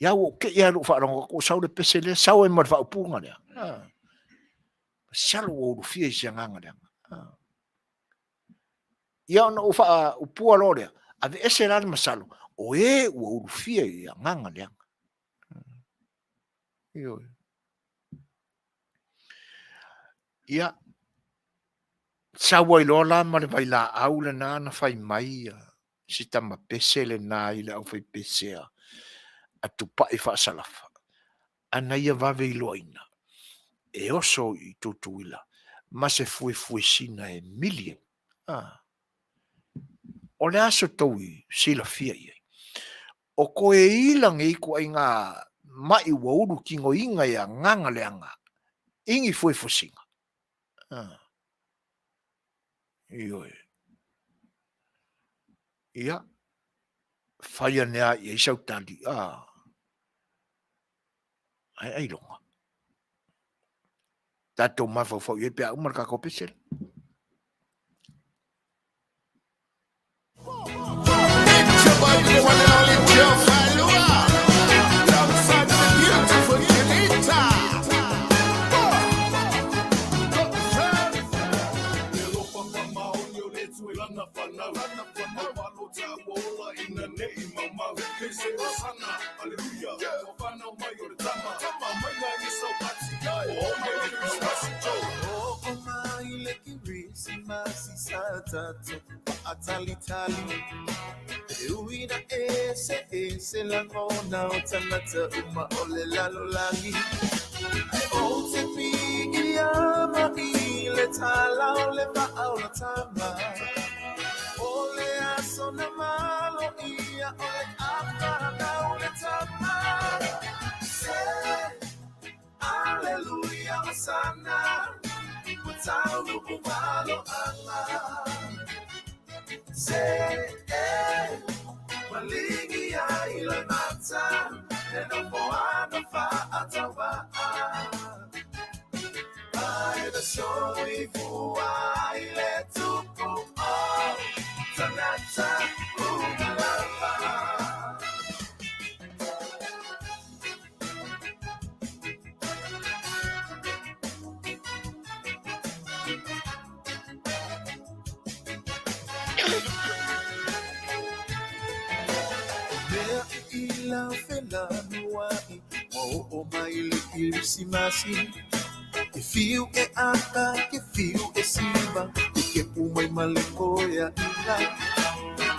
Ia o ke ia lo whaaronga ko sau le pese lea sau e mar whaupunga lea. Salo o rufia i sia nganga lea. Ia ona o wha upua lo lea. Ave ese rani masalo. O e ua urufia i a nganga lea. Ioi. Ia, saua ilola ma le vai la au le na na fai mai si tama pese le na i le au fai pesea a tupa i whaasalafa. Ana ia vave iloina. E oso i tutuila. Ma se fue sina e million. O le aso toui sila fia ia. O koe ilang e ko ai ngā mai wauru kingo inga ia nganga leanga. Ingi fue singa. Ioe. Ia. Whaia nea i isau tali. Ai longa. Tato mawhau i pia umar ka kopesel. Uina ese la kona otanata uma ole lalolangi. O te pi iama ile tala ole paula tama. Ole aso na malo ia ole apana ole tama. Say hallelujah masana. Utau kumalo ama. Say maligi ya ile mata eno poana fa atawa ai da soi fua ile tupu tanata umalava. La Fetalaiga, o maile ilisimasi. Que fio e ata, que fio e siba, que puma e malecoia ila.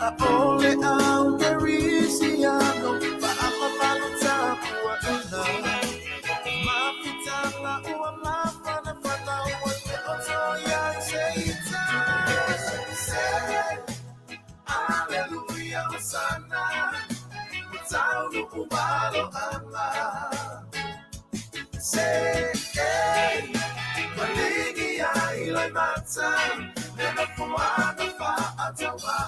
A ole a ungerisiano, pa apa paluta pua ina. Mapitala ua mafana fana ua te otoya seita. Say, hallelujah, Hosanna. Taunu umalo ama. Say, maligi ya ilai mata, nena fuana fa atawa.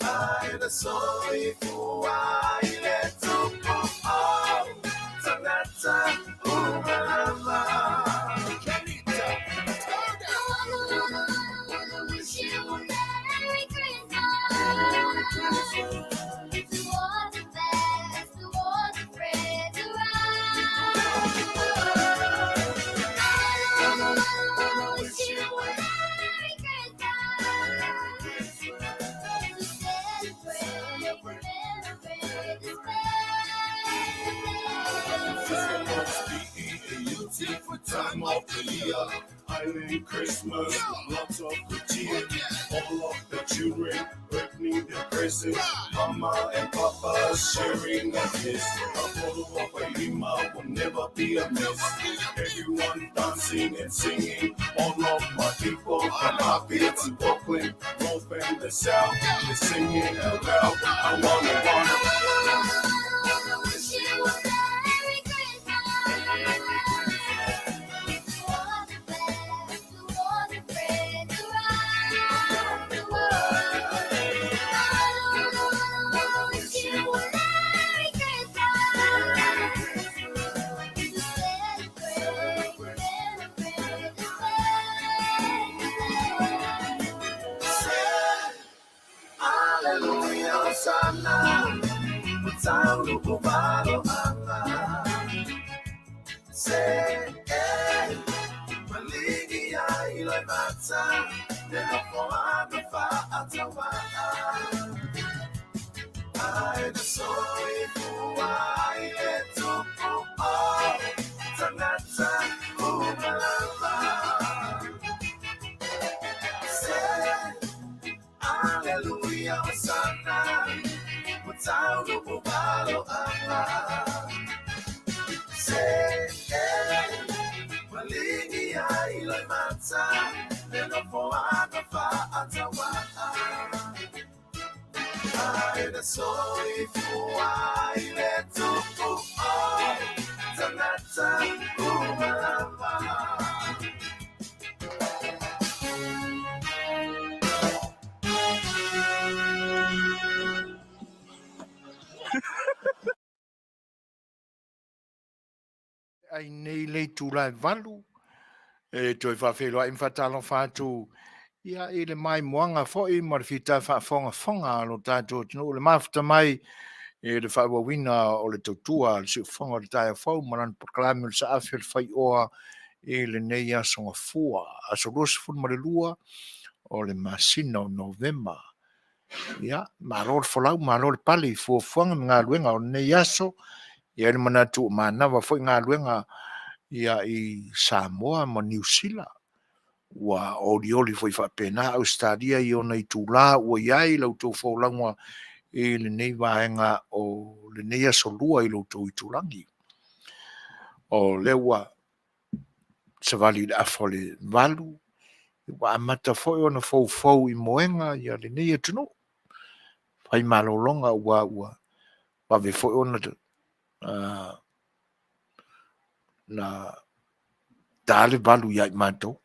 Ai da soi fua ile tupu tanata umalama. For time of the year, Island Christmas, lots of good cheer. All of the children opening their presents, Mama and Papa sharing a kiss. A photo of a lima will never be a miss. Everyone dancing and singing. All of my people from Happy to Brooklyn, North and the South, they're singing about I wanna wish you a Merry Christmas. Sana, taunu kumalo ama. Say, maligi ya ilai mata, nena poana fa atawa. Ai da soi fua ile tupu tanata uma. ai nei le tūlai valu, toi whawheroa i mwhatalo whātou, ia i le mai moanga fōi, marifita whafonga fonga alo tātou tino, le mafuta mai, e le whawawina o le tautua, le si fonga le tāia whau, maran Polokalame le sa Afiafi le Fai'oa, e le nei a songa fua, a so rosi fun marelua, o le masina o Novemba. Ia, maro le folau, maro le pali, fuafuanga ngā luenga o nei aso, ia le manatu o manawa fōi ngā luenga, ia i Samoa ma New Zealand. Wa oli foi whapena Australia i ona i tūlā ua iai lau tō whaulangwa e le nei vaenga o le nei asolua i lau tō i tūlangi. O lewa savali le afo le valu, wa amata foi ona fau i moenga ia le nei atunu. Pai malolonga ua ve foi ona na dale valu iai matou.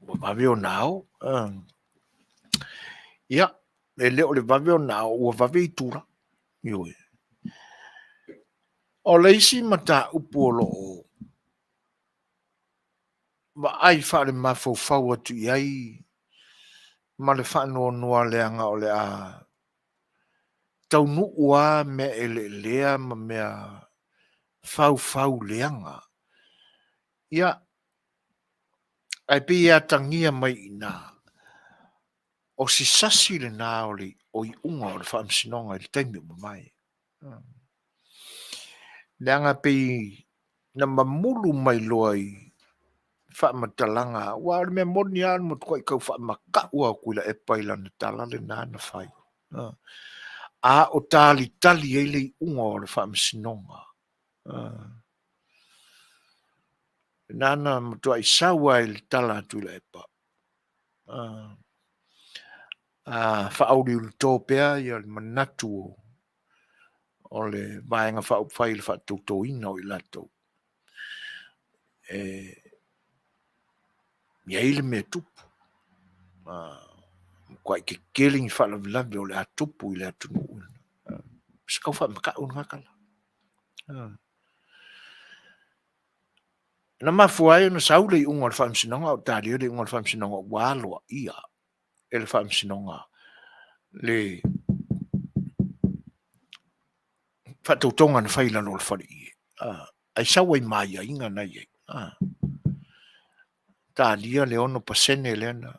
Vave o nao. Ia, e leo le vave o nao, ua vave i tura. O leisi mata upu o loo. Ma ai wha le mafau atu iai. Ma le whanua noa leanga o le a taunu ua me ele lea ma mea fau leanga. Ia, ai pe ia tangia mai ina. O si sasi le nā o le o i unga o le whaamsinonga i le taimi o mai. Leanga pei na mamulu mai loa i whaamatalanga. Wa le mea moni anu mo tukoi kau whaamaka ua kuila e paila na tala le nā na whai. A o tali e le i unga o le whaamsinonga. Nana mo tua i sawa i le tala atu le e pa. Whaauri ulu tōpea i le manatu o le vaenga whaupai le whaatoutou ina o i lato. Ia ile me tupu. Kwa ke keling whaalavilavi o le atupu i le atunu. Sikau whaamaka unakala. Na mafuai na saule i unga le whaamsinonga o tāri o le unga le whaamsinonga wāloa ia. E le whaamsinonga le whaatoutonga na whaila no le whari i. Ai sawa i mai a inga na iei. Tālia le ono pasene le ana.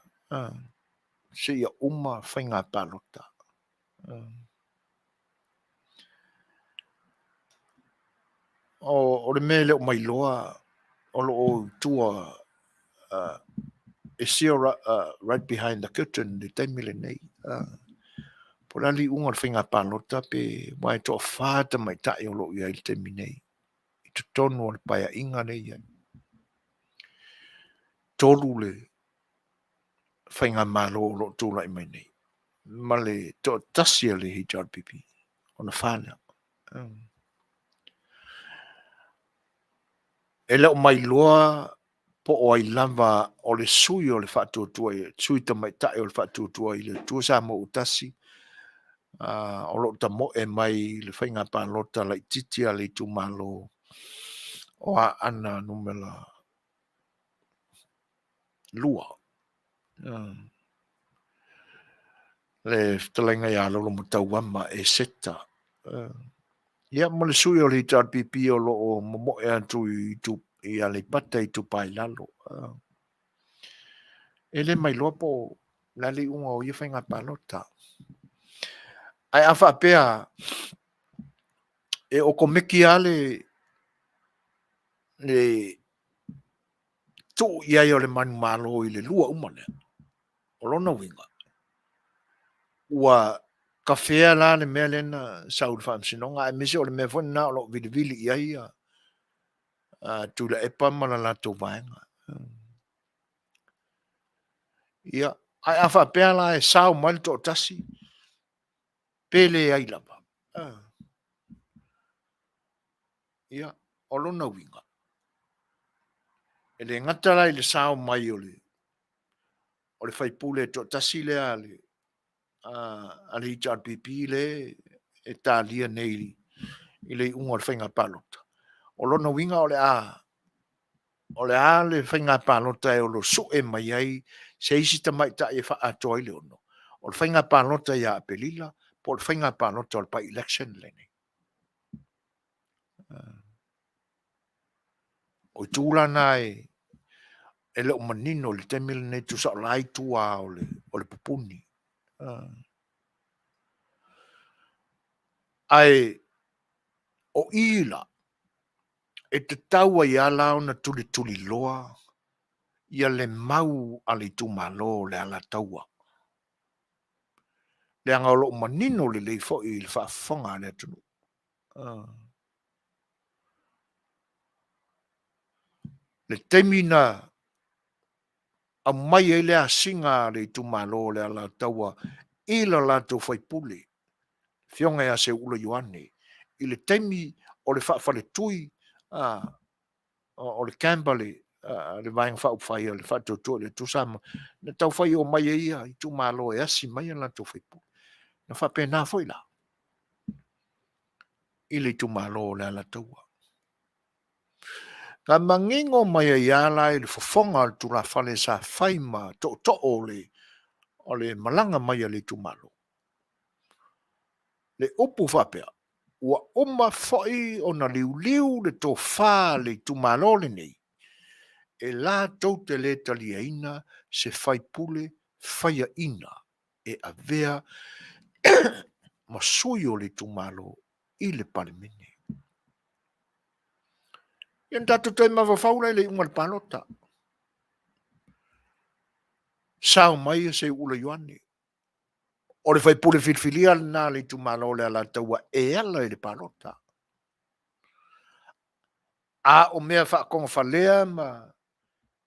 Se ia uma whainga palota. O le mele o mai loa o lo tua e sia right behind the curtain le taimile nei. Po lali unga le whainga palota pe mai toa whāta mai tae o lo ia il taimi nei. I tu tonu o le paia inga nei ia. Tolu le whainga malo o lo tūla i mai nei. Ma le toa tasia le HRPP. O na whāna. E leo mai loa po o ai lava o le sui o le whaatuatua i sui ta mai tae o le whaatuatua i le tua sa mo utasi o lo ta mo e mai le whainga pālota lai titia le tu malo o a ana numela lua le Fetalaiga ia lolo mo tauama e seta ia mo le sui o le HRPP o lo o mo e atu i tu i ale pata i tu pai lalo. Ele mai loa po lali unga o ia whainga palota. Ai awha pea e o komeki ale le tu ia o le manu malo i le lua umane. O lona winga. ua kafea la le mea lena saul whaamsinonga, e mese o le mea fwena na o lo vili ia ia, tula e pa mana lato vaenga. Ia, ai a whapea la e sao mali to tasi, pele ai lava. Ia, o lona winga. E le ngatara i le sao mai o le whaipule to tasi le ale, ale i pipi le, e tā lia nei, i le unga le whainga palota. O lona winga o le le whainga palota e o lo so e mai ai, se isi ta mai ta e wha atoa i le ono. O le whainga palota ia apelila, po le whainga palota o le pa election le nei. O i tūla nai, e le o manino le temile nei tu sa o lai tua o le pupuni. Ai, o ila, e te taua i ala ona tuli loa, ia le mau ale tu malo le ala taua. Le anga o lo manino le leifo i le whaafonga le tunu. Le temina a mai e le a singa le tu malo le ala taua ila lato whaipule. Fionga e a se ula Ioane. I le temi o le whaafale tui o le kambale le vaenga whaupwhai o le whaatotua le tusama. Na tau whai o mai e ia i tu malo e asi mai e lato whaipule. Na whape nā whai la. I le tu malo le ala taua. Ka mangingo mai e iala i le whafonga al tu la whale sa whaima to o le malanga mai e le tu malo. Le upu whapea. Ua oma whai o na liu le tō whā le tu malo le nei. E la tau te le talia ina se whai pule whaia ina e a vea masui o le tu malo i le palemene. Ian tatu te mawa whaura le unga le palota. Sao mai se ula Ioane. O le whai pule whitwhilia na le tu malo le ala taua e ala i le palota. A o mea whaakonga whalea ma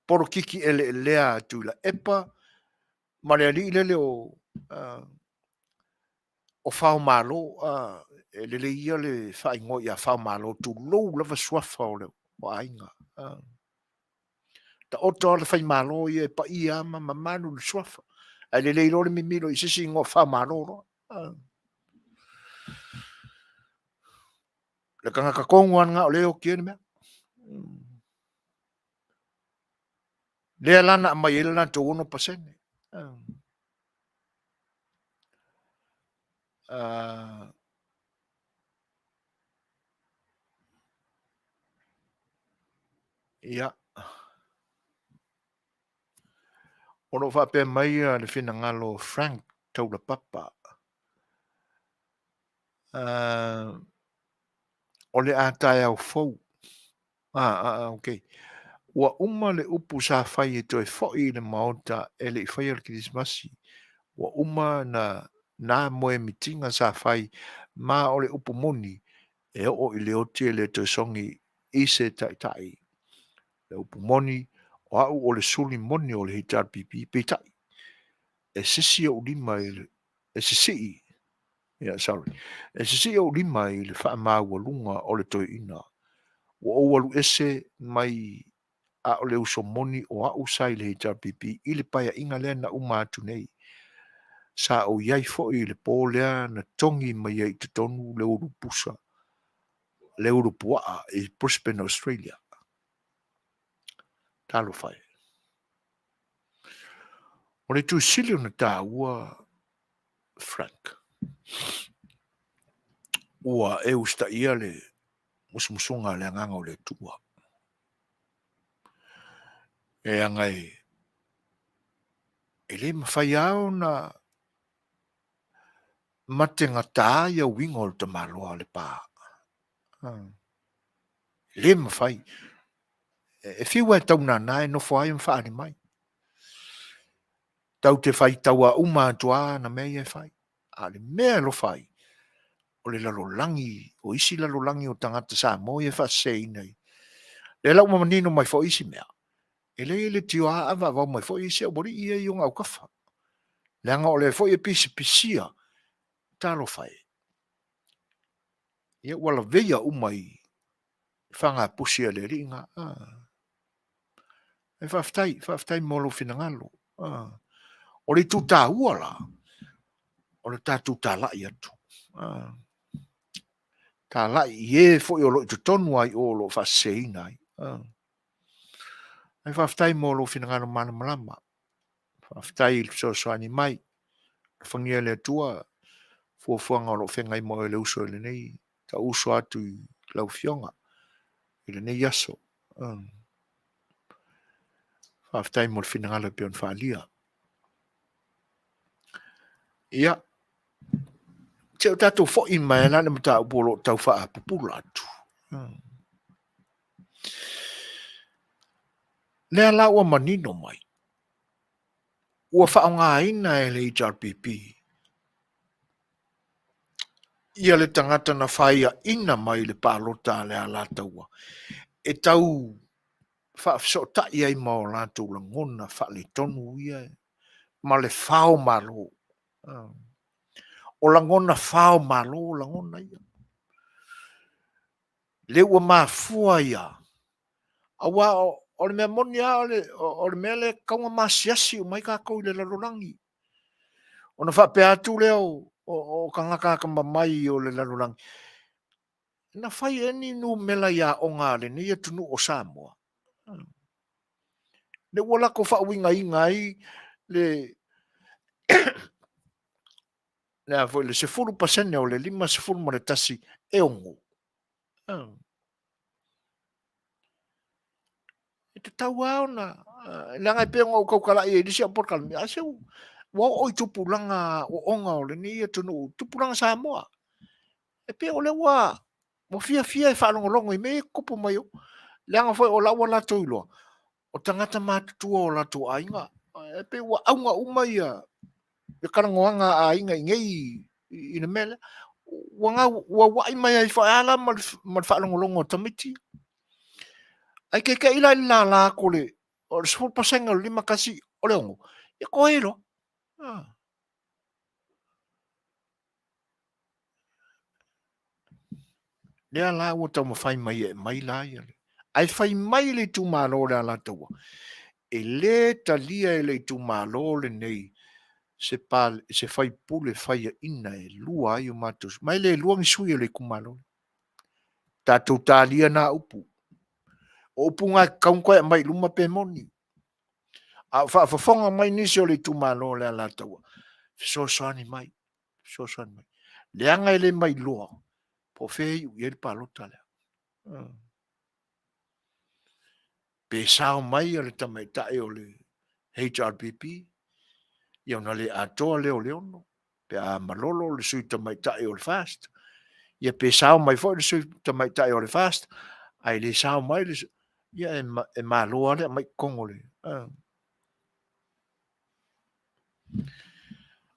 poro kiki ele lea tu la epa ma le ali lele o whao malo e lele ia le whaingo ia whao malo tu lou lava suafa o le o ainga. Ta oto le whai malo ia e pa ia ma manu le suafa. E lele ilo le mimilo i sisi ingo whao malo ro. Le kanga kakongo anga o leo kia ni mea. Lea lana mai ele na to 1%. Ia. Ono whape mai le whina ngalo Frank tau la papa. O le atai au fau. Okay. Ua uma le upu sa whai e toi whoi le maota e le whai al kirismasi. Ua uma na moe mitinga sa whai ma o le upu moni e o i le oti e le toi songi i se tai. Le upu moni o au o le suli moni o le hitar pipi peitai. E sisi o lima e sisi. Yeah, sorry. E sisi o lima i le wha maa walunga o le toi ina. Ua o walu ese mai a o le uso moni o a usai le hitar pipi i le paia inga lea na uma atu nei. Sa o iai fo i le pōlea na tongi mai ai te tonu le uru pusa. Le uru puaa i Brisbane, Australia. Talo fai. O le tu sili o na tā ua Frank. Ua e usta ia le musumusunga le anganga o le tua. E angai e le mawhai au na matenga tā ia wingo o te maloa le pā. Le mawhai. E whiwa e tau nana e no whai mwhaani mai. Tau te whai taua uma atua na mei e whai. a le mea lo fai o le lalolangi o isi lalolangi o tangata Samoa e whaseina i le lau mamanino mai fo isi mea e le tio a ava vau mai fo isi o bori ia i unga au kafa le anga o le fo i pisi pisia talo fai ia wala veia umai whanga pusia le ringa e whaftai molo finangalo o le tuta uala o le tatu tala i atu tala i e fo i o lo i tonu ai o lo whaseina ai e whaftai molo finangalo mana malama whaftai Suasua ni mai whangia le tua fuafuanga o lo whengai mo e le uso le nei ta uso atu i lau fionga i le nei aso whaftai mo le finangalo pion whalia ia te o tatou fo i mai na le mata upolo tau wha apupula atu le ala ua manino mai ua whaonga ina e le HRPP ia le tangata na whaia ina mai le pālota le ala taua e tau whaafsota ia i mao lātou la ngona wha le tonu ia ma le whao malo o la ngona whao malo la ngona ia le ua mafua ia awa o le mea moni a o le mea le kaunga masiasi o mai kākou i le lalolangi o na whape atu leo o kangaka mai o le lalolangi na whai eni nu mela ia o ngā le ni atunu o Samoa le ua lako whauinga i ngai le le foi le 10% o le 5 mo le tasi e ongo e te tau aona le ngai pe ngau kaukala e disi a Polokalame a seu wa o tupulanga o onga o le ni atunu tupulanga Samoa e pe o le wa mo fia e whalongolongo i me kupu mai o le anga foi o la wala toilo o tangata mātutua o la tu ainga e pe wa aunga umaia e karangoanga a inga i ngei i na mele wa wai mai ai whaala ma whalongolongo tamiti ai ke ila la kole o le 10% o lima kasi o le ongo e koelo le ala o tau mawhai mai e mai la ia ai whai mai le tu malo le ala taua e le talia e le tu malo le nei se whai pule whai ina e lua ai o matus mai le lua ngisui le kumalo tātou tālia na upu o upu ngā kaunkoe mai luma pe moni a whaafafonga mai nisi o le tu malo le ala taua Suasua ni mai le anga ele mai loa po fei u yel palota le pe sao mai o le tamaitae o le HRPP ia ona le atoa leo leono pe a malolo le sui tamaitae o le fast ia pe sao mai fo le sui tamaitae o le fast ai le sao mai le ia e maloa le mai kongo le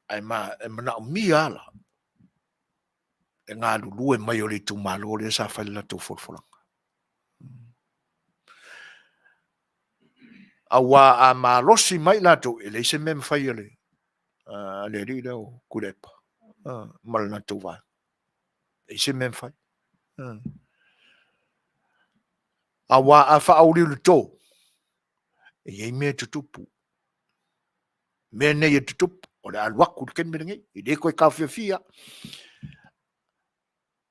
ai e mana o mia ala e ngā lulu e mai o le tu malo le sa whaile la tau folfolanga awa a malosi mai lato e le se mem fai le ri leo kurepa mal na tu va e se mem fai awa a fa auri le to e me tutupu me ne e tutupu o le alwaku ken me ngai e le ko ka fia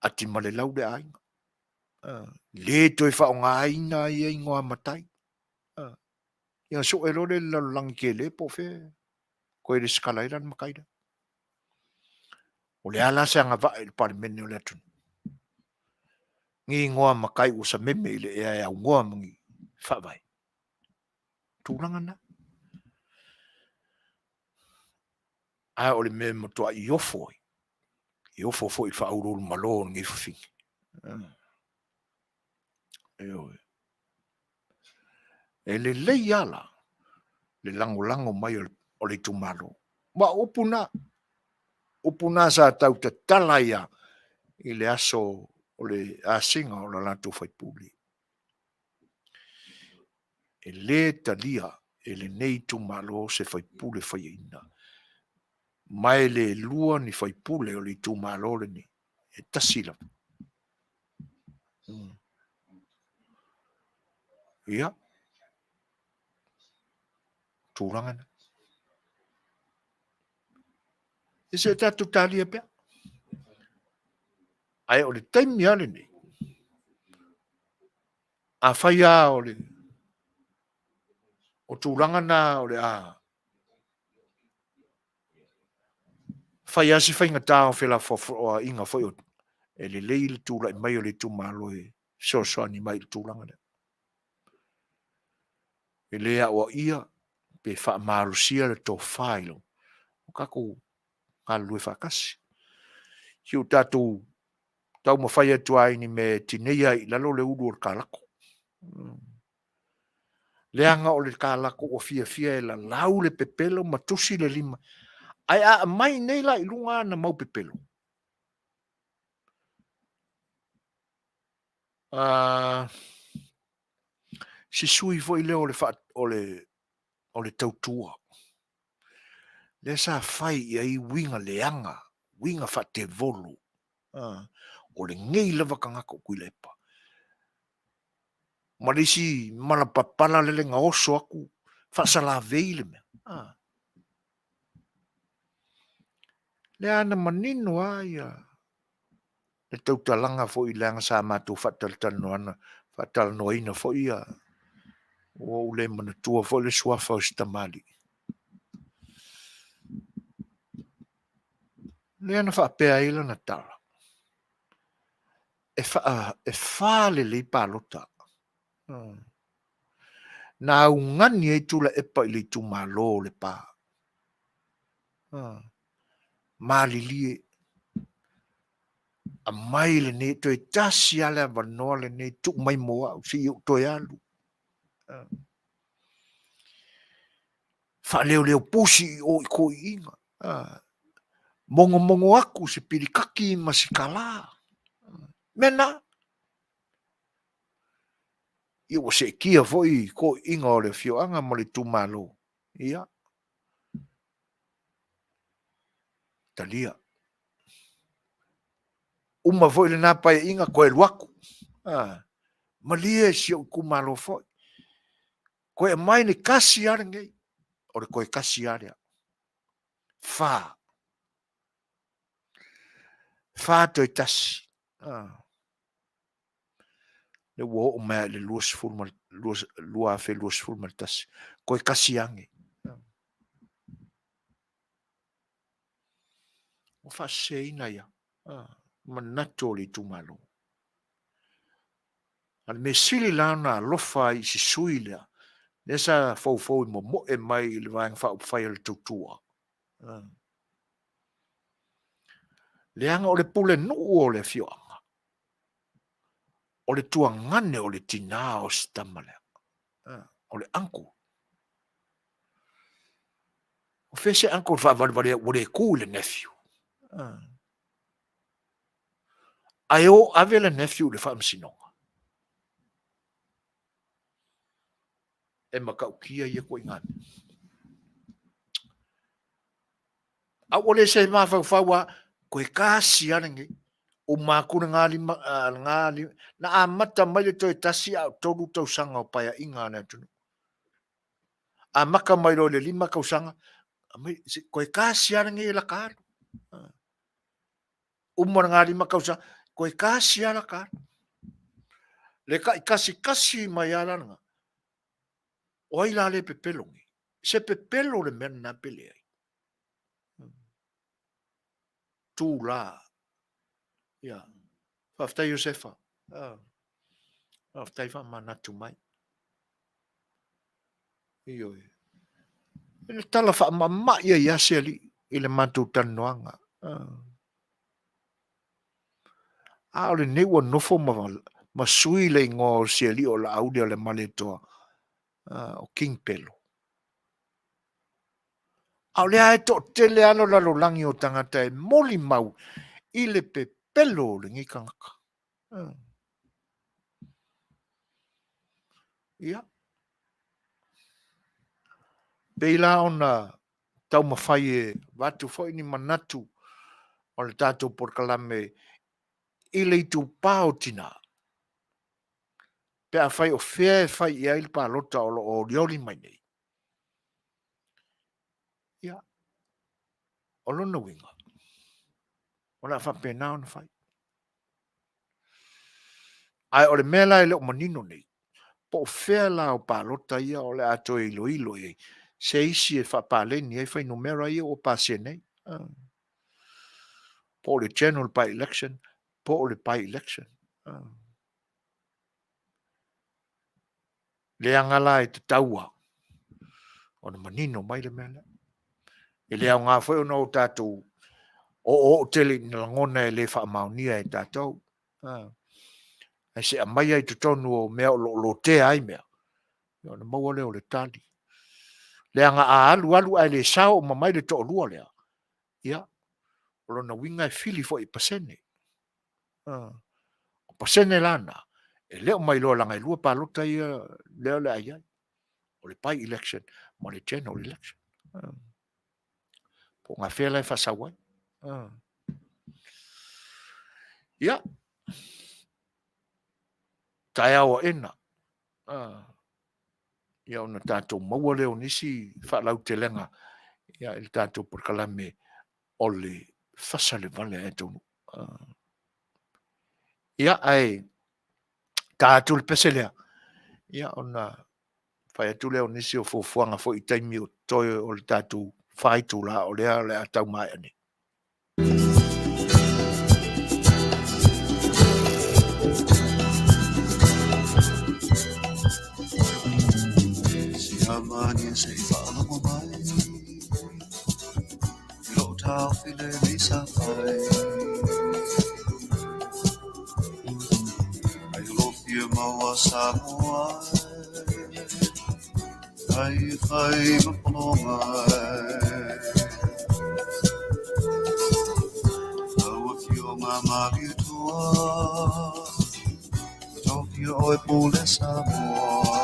ati male lau de ai le to e fa nga ina e ngoa matai ia so e le lang ke le po fe ko e skala iran makaida o le ala se nga va il parlamento le tu ngi ngoa makai u sa meme le e a ngoa ngi fa vai tu langa na a o le meme to a iofo fo il fa uru malo ngi fi e le yala le lango mai o le tu malo wa opuna upuna sa tau te talaia i le aso o le asinga o la latu faipuli. E le talia e le nei tu malo se faipule faiina. Mai le lua ni faipule o le tu malo le ni. E tasila. Ia. Tūrangana. E se tatu talia pia. Ai o le taimi ale ni. A whaia o le. O tūrangana o le a. Whaia si whainga tāo whela o inga whai o. E le leile tūra i mai o le tūmalo e. Suasua ni mai le tūrangana. E lea o ia. Pe wha marusia le tō whailo. O kako kalue whakasi. Hiu tātou. Tau ma whaia tuai ni me tineia i lalo le uru o kālako. Leanga o le kālako o fia e la lau le pepelo ma tusi le lima. Ai a mai nei la i lunga na mau pepelo. Si sui foi leo o le tautua. Le sa fai i ai winga leanga. Winga fa te volu. O le ngei lava kangako kuilepa. Marisi mana papala le nga oso aku. Fa sala veile me. Le ana manino aia. Le tautalanga fo i leanga sa matu fatal tanoana. Fatal noina fo ia. O le mana tua fo le suafa o stamali. Le ana fa pea ila na tala. E fa le le palota. Na ungani e tula e pa ili tu malo le pa. Malilie. A mai le ne to e tasi ale avanoa le ne tu mai moa o si to e alu. Fa leo pusi o i ko inga. Mongo aku se pirikaki masikala. Mena. Iwa se kia foi ko inga o le fioanga mo le tu malo. Ia. Talia. Uma foi le napa inga ko e luaku. Malie si o kumalo foi. Ko e mai ni kasi are ngai. O le ko e kasi are. Fa. Fa to i tasi. Le wo o mea le luas fulma, lua fe luas fulma tasi. Ko e kasi ange. O fa se ina ia. Manato li tu malo. Al me sili lana lofa i si suilea. Nesa fau i mo e mai le vang fa upfai le tutua. Leanga o le pule nu o le fioanga. O le tuangane o le tina o stamale. O le anku. O fese anku fa vale o le ku le nephew. Ai o ave le nephew le fa msinonga. E makaukia ia ko ingani. A ole se ma fa ko e kasi anenge o makuna ngali na amata mai le toi tasi a tolu tau sanga o paia inga na tunu. A maka mai lo le lima kau sanga ko e kasi anenge la kar. Umar ngali makau sanga ko e kasi ala kar. Le kasi mai ala nga. O ila le pepelongi. Se pepelo le men na pele ai. Tu la. Ya. Fafta Josefa. Fafta ifa manatu mai. Iyo. Ele tala fa mama ia seli ile mantu tanoanga. Ole ne wa nofo ma sui le ngo seli o la audio le maletoa. O king pelo. Au lea e to tele ano lalo langi o tangata e moli mau i le pepelo le ngi kangaka. Ia. Peila ona tau mawhai e watu fwoi ni manatu o le tātou Polokalame i le itu pāo tina. Pe a whai o whea e whai i aile pā lota o lioli mai nei. Ia. O lona winga. O la whapena ona whai. Ai o le mela e le o manino nei. Po o whea la o pā lota ia o le ato e ilo e. Se isi e whapaleni e whai numera ia o pāse nei. Po le general by election. Po le by election. Le angala e te taua. O na manino mai le mela. E lea o ngā whai o na o tātou o tele ni langona e le wha Manuia e tātou. Ai se a mai ai te tonu o mea o lo te ai mea. O na maua leo le tali. Le anga a alu ai le sao o mamai le to lua lea. Ia. O lo na winga e fili fo i pasene. O pasene lana. E leo mai lo langa i lua palota ia leo le ai ai. O le pai election. Ma le general election. Po ngā whea lai whasawai. Ia. Tai awa ena. Ia ona tātou maua leo nisi whalau te lenga. Ia il tātou Polokalame o le whasa le vale e tonu. Ia ai tātou le pese lea. Ia ona whai atu leo nisi o fuanga fo i taimi o toi o le tātou whaitu la o lea le atau mai ane. Amani se fala mo mai lo tau file ni sa fai ai lo fie maua Samoa ai fai ma polonga au fio mama tua to fio oi pule Samoa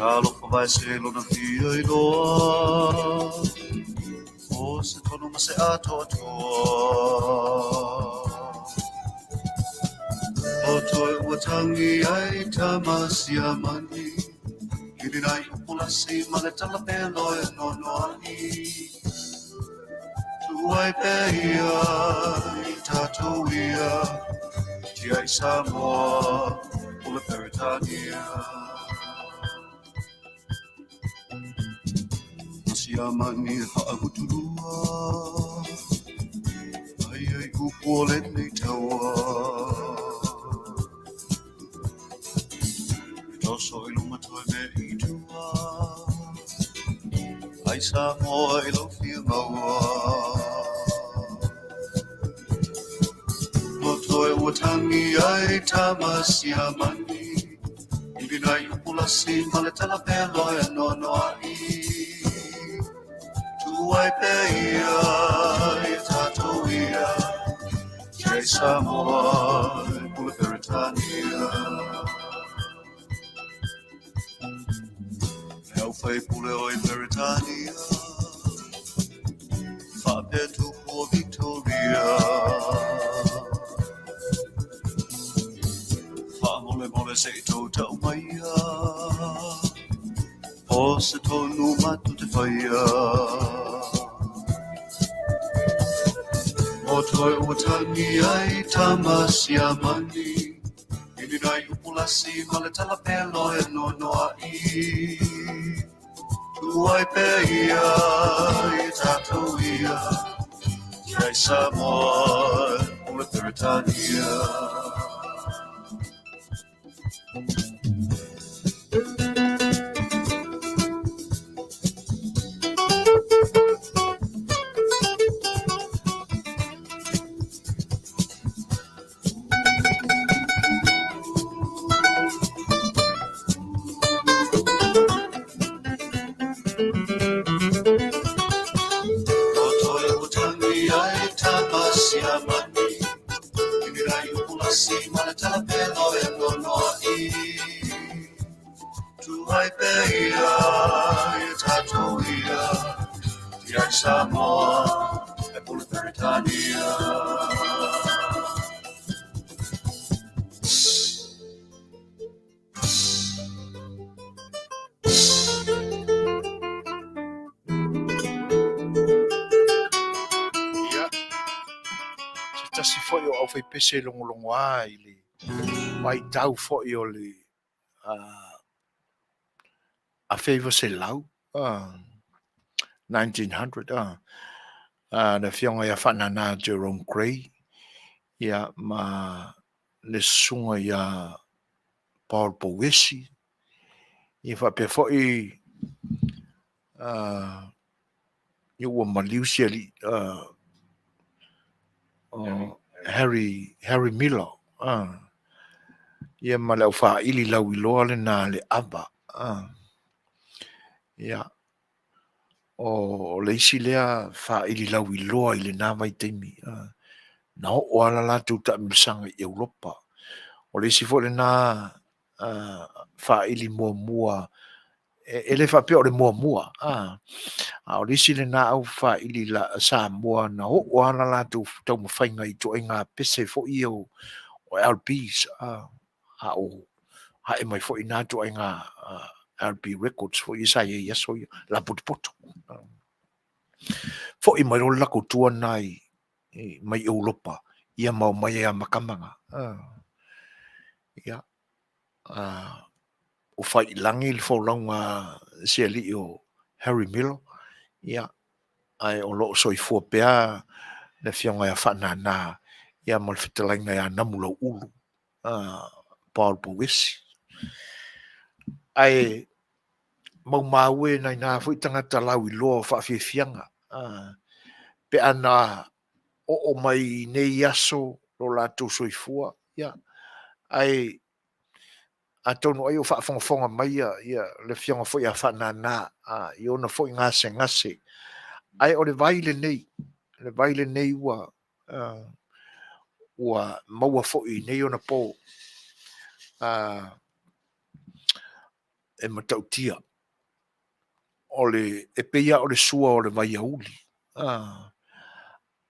Alo vai se lo na fia I loa O se tono ma se ato O toi ua tangi ai tamasi a mani Hiri nai upula si ma le tala pelo e nono ani Tu ai peia I tato ia Ti ai Samoa Ula Peritania Siamani ha'ahutulua Ai kupo le taua Toso iluma toi me itua Ai Samoa ilo fia maua No toi watangi ai tamasi amani Ilinai upulasi maletala pelo e nono ai Tuai peia I tato ia Jai Samoa Pula Peritania Hau fai pule oi Peritania Fa petu po Victoria Fa mole se to tau maia O se tonu matu te whaia O toi ua tangi ai tamasi a mani Ili nai upulasi ma le tala pelo e nono ai Tuai peia I tato ia Jai Samoa Ula Peritania e tatoia, ia Samoa, e Polokalame. Tasi foi o fai pese longo ai le mai tau foi o le a favor se lau 1900 na fionga ia whanana Jerome Gray ia ma le sunga ia Paul Powesi ia whape foi ia ua maliusia li Harry Miller ia ma lau wha ili lau iloa le na le aba ia o le isi lea wha ili lau iloa i le nā mai teimi na o ala la tu ta misanga i Europa o le isi fo le nā wha ili mua ele fa pe o le mua o le isi le nā au wha ili la Samoa na o ala la tu tau mawhainga i to inga pese fo i o LPs o hae mai fo i nā to inga LP Records fo i sa ye yaso la putupoto fo i mai o lako tua nai mai Europa ia mau mai a makamanga ia o fai langi le fo longa se li o Harry Miller ia ai o lo so i fo pea le fionga ia whanana ia mal Fetalaiga ia namula ulu Paul Powesi ai mau maue nai nā fo i tangata lau i loa fa Afiafianga pe ana o mai nei aso lo la tu soifua ia ai a tonu ai o fa fonga mai ia le fionga foi a whanana i ona foi ngase ai o le vaile nei ua maua foi nei ona po e matautia o le e peia o le sua o le vai auli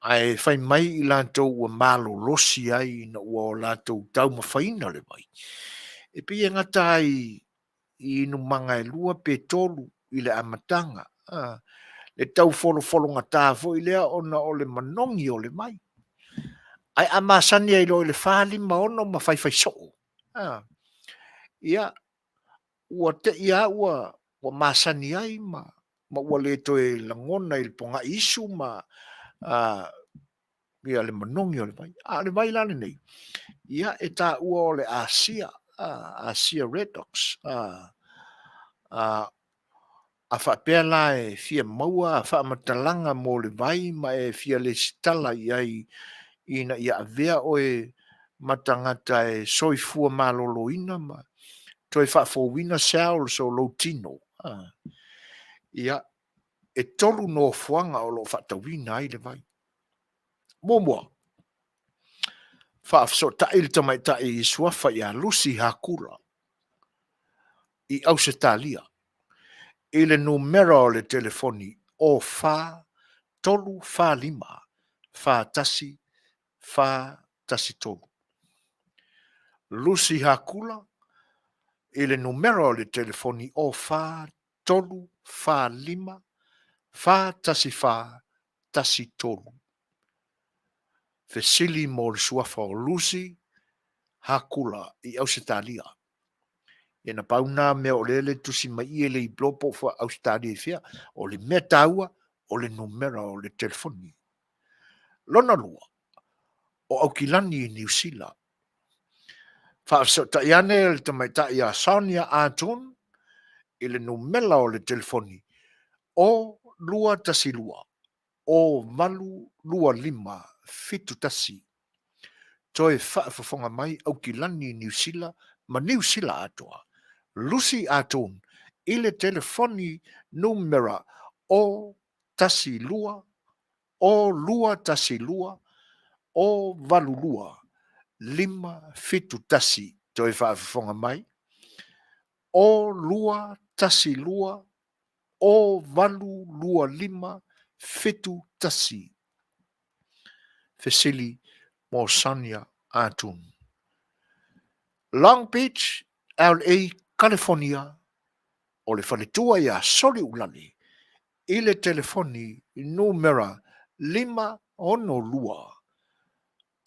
ai fai mai i lantou ua malo losi ai na ua o lantou tau mawhaina le mai e peia ngata ai i numanga e lua pe tolu i le amatanga le tau folo ngata fo i lea ona o le manongi o le mai ai amasani ai lo le fali ma ono ma fai so ia ua te ia ua masani ai ma ua le toe langona i le ponga isu ma ia le manongi o le mai le mai lane nei ia e tā ua o le Asia Redox a whapea la e fia maua a whamatalanga mo le vai ma e fia le sitala i ai ina ia avea o e matangata e soifua maloloina ma toi whafowina sao so lotino ia e tolu no fuanga o lo whatawina ai le vai momoa whaafso ta il tamai ta i suafa ia lusi hakura i Ausitalia i le numero o le telefoni o fa tolu fa lima fa tasi tolu lusi hakula i le numero o le telefoni o fa tolu fa lima fa tasi tolu fesili mo le suafa o lusi hakula i Ausitalia ina pauna me o lele tusi mai ele i blopo fa Australia fia o le metaua o le numero o le telefoni lona lua o Aukilani i New Zealand fa so ta iane le tamaita ia Saunia aton i le numero o le telefoni o lua tasi lua o malu lua lima fitu tasi toe whaafafonga mai Aukilani i New Zealand ma New Zealand atoa lusi aton i le telefoni numera o tasi lua o lua tasi lua o valu lua lima fitu tasi toi whaafafonga mai o lua tasi lua o valu lua lima fetu tasi. Fesili mo Saunia atun. Long Beach, LA, California, o le whaletua ia soli ulani, i le telefoni numera 5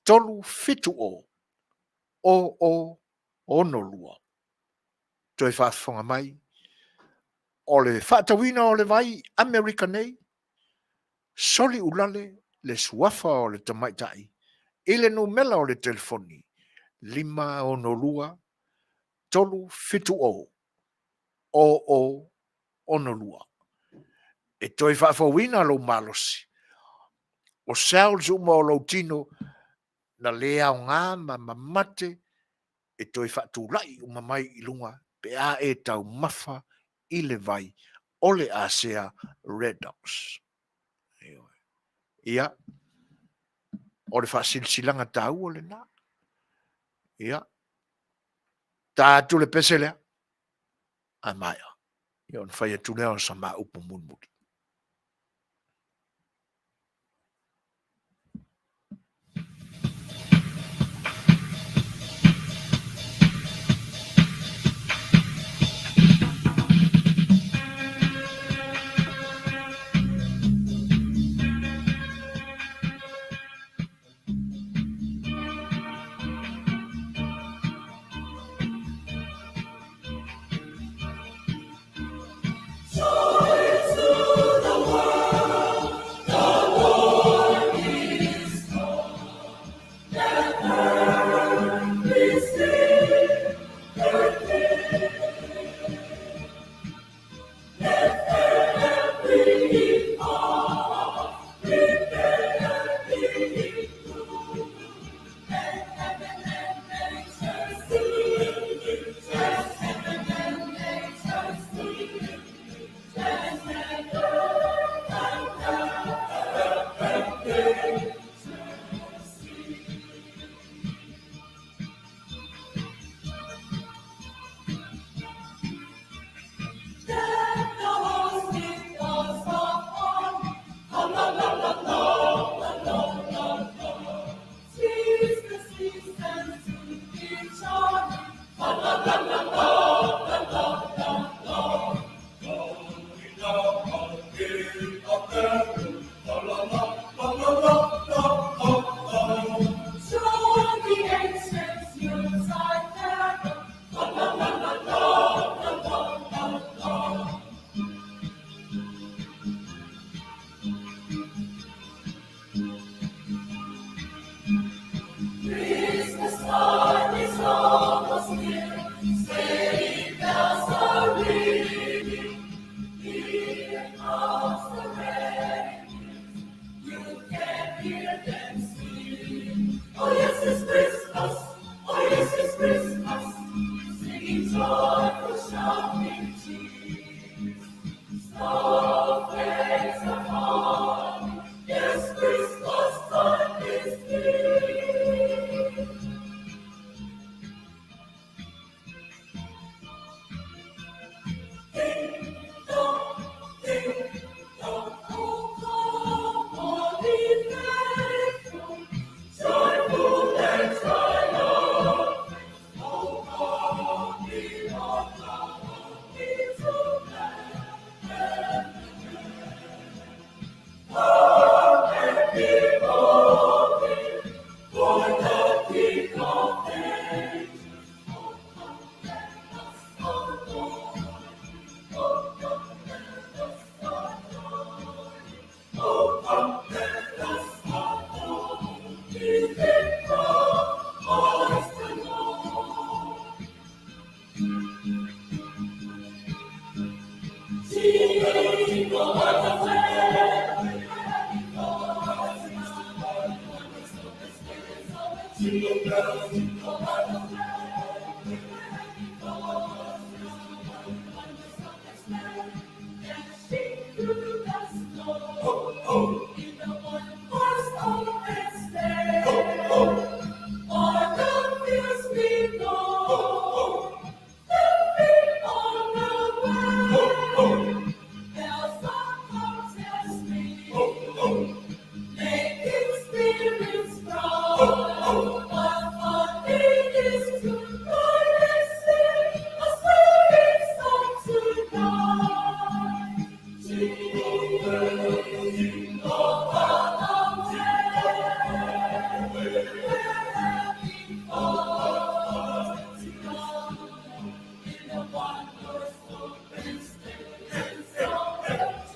tolu fitu o lua. Toi whaafonga mai, o le whaatawina o le vai Amerika nei, soli ulale le suafa o le tamaitai, i le numela o le telefoni 5 tolu fitu o lua. E toi whaafawina lo malosi. O sales uma o lo tino na lea o ngā mamate e toi whaatulai uma mai i lunga pe a e tau mafa i le vai o le asea Red Dogs. Ia, o le whaasilsilanga tau o le nā. Ia, tātu le peselea, a maia. Ia, on whai atu lea o sa mā upu munmuri.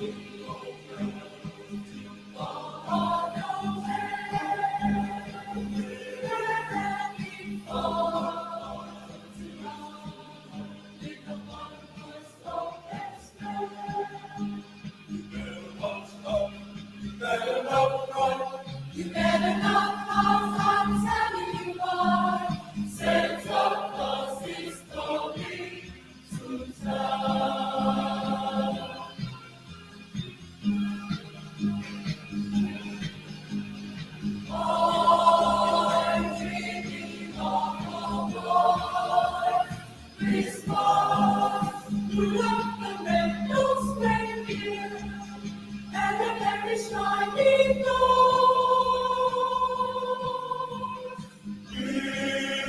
You better not cause I'm telling you why. Santa Claus is coming to town. I'm dreaming of a white Christmas. Look up the red-nosed reindeer and the very shiny doors.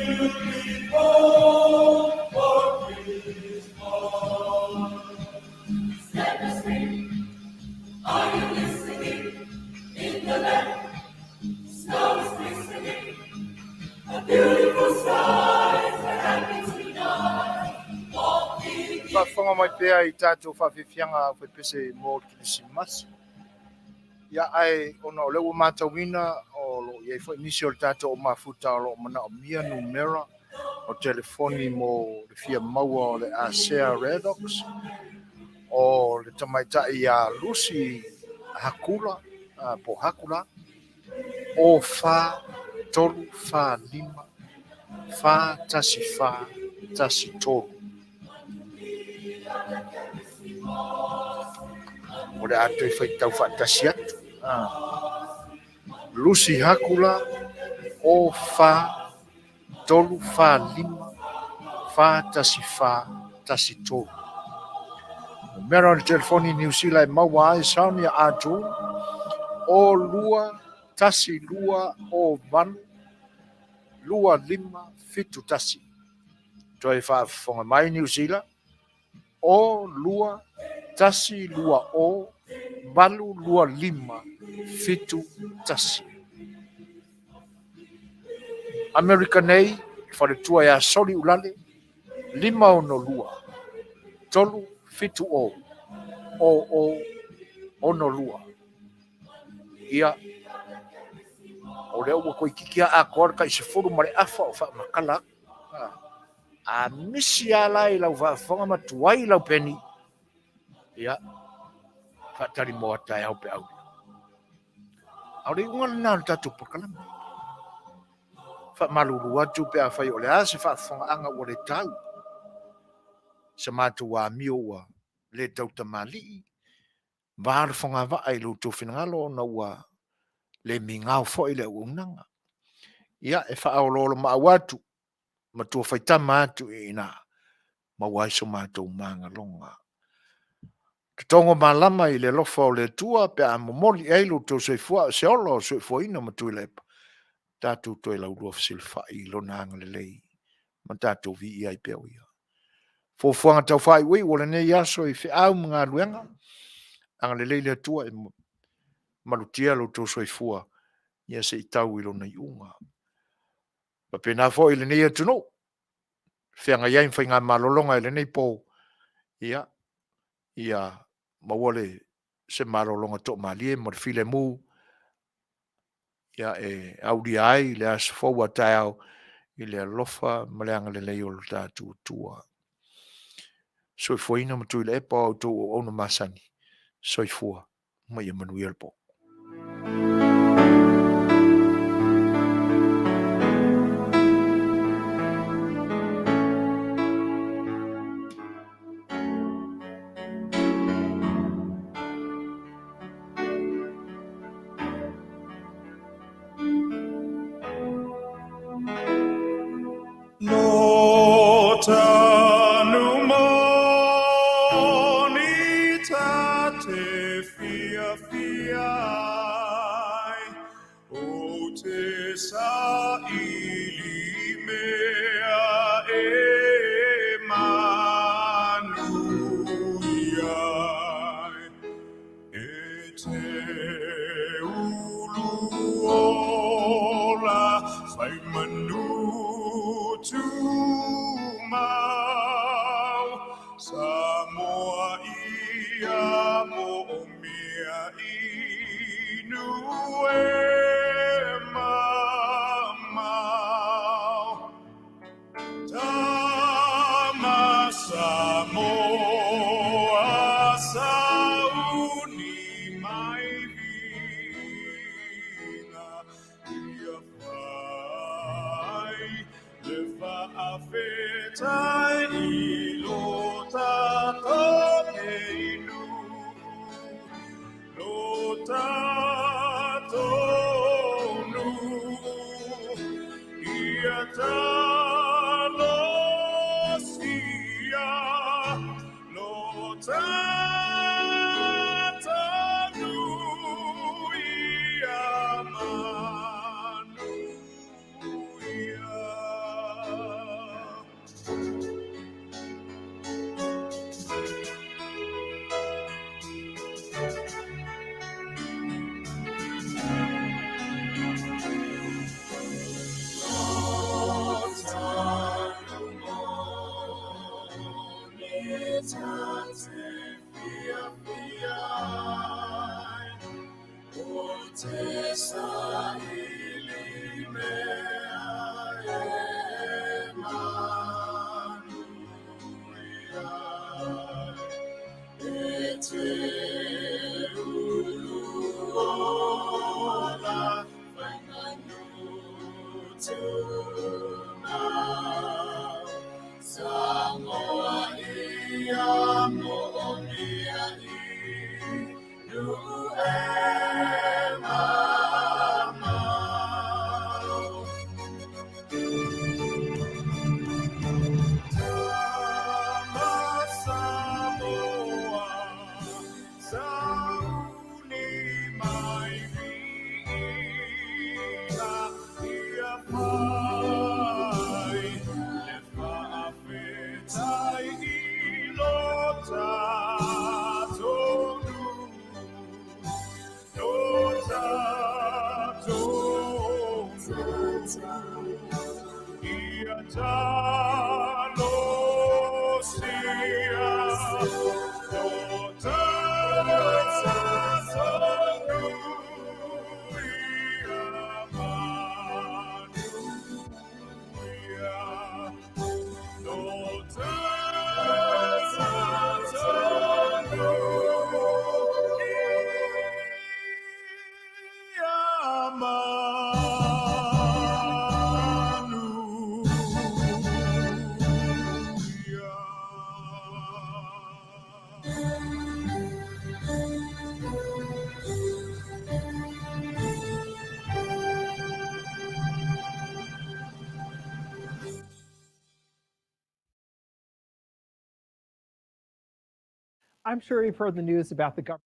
We'll be home for Christmas. Santa Spring, are you listening? In the land, snow is glistening. A beautiful skies are happy tonight. Walking in Whaafonga mai pēa I tātou whawhiwhianga whaipese mō Kirisimas. Ia ai ona o lewa mātawina o lo iei whai nisi o le tātou o mafuta o lo mana o mia numera o telefoni mō le fia maua o le Asea Redox o le tamaitai a Lucy Hakula, po Hakula o wha tolu wha lima wha tasi tolu. O le ato I whaitau whaatasi atu. Lucy Hakula o wha tolu wha lima wha tasi tolu. O mera o le telefoni New Zealand maua ai Saunia atu o lua tasi lua o valu lua lima fitu tasi. Toi whaafonga mai New Zealand o lua tasi lua o valu lua lima fitu tasi. America nei wharetua ia soli ulale lima o no lua tolu fitu o no lua. Ia o leo ua koe kikia a kore ka I se furu mare afa o wha makala. A misi ala I lau whaafonga matuai lau peni. Ia, whaatari mo atai au pe au. Au rei unga lana o tatu Polokalame. Whaamaluru atu pe a whai o le ase whaafonga anga o le tau. Sa mātu wa mio ua le tau tamali. Vāra whanga wa ai lo tō whinangalo na ua le mingau fo I le unanga. Ia, e whaaololo maa watu. Ma tua whaitama atu ina mawaiso mātou manga longa. Tongo malama I le lofa o le tua pe a momoli eilu tō soifua se olo o soifua ina ma tui lepa. Tātou toi lau rua fasilfa I lona anga le lei. Ma tātou vi I ai peo ia. Fōfuanga tau whai wei o le nei aso I whiau mga luenga. Anga le lei le tua e malutia lo tō soifua. Ia se I tau I lona I unga. Pa pena fo I le nei atu no. Whianga iai mwhai ngā malolonga I le nei pō. Ia. Ia mawale se malolonga tō malie mo le file mū. Ia e auri ai le as fōua tai au I le alofa ma le anga le lei o le tātou tua. Soifua ina matui le epa au tō o ona masani. Soifua ma ia Manuia le pō. No tanu moni tate fia fiai o te sa ili mea e manuia e te ulu ola fai manu tu mau Samoa ia mo Samoa ia mo'omia I nu e mama. Tama Samoa, sauni mai vi'ina ia pai, le whaafetai I lo tātonu, lo tātonu, ia talo sia, lo tātonu, ia Manuia, lo tātonu, ia I'm sure you've heard the news about the government.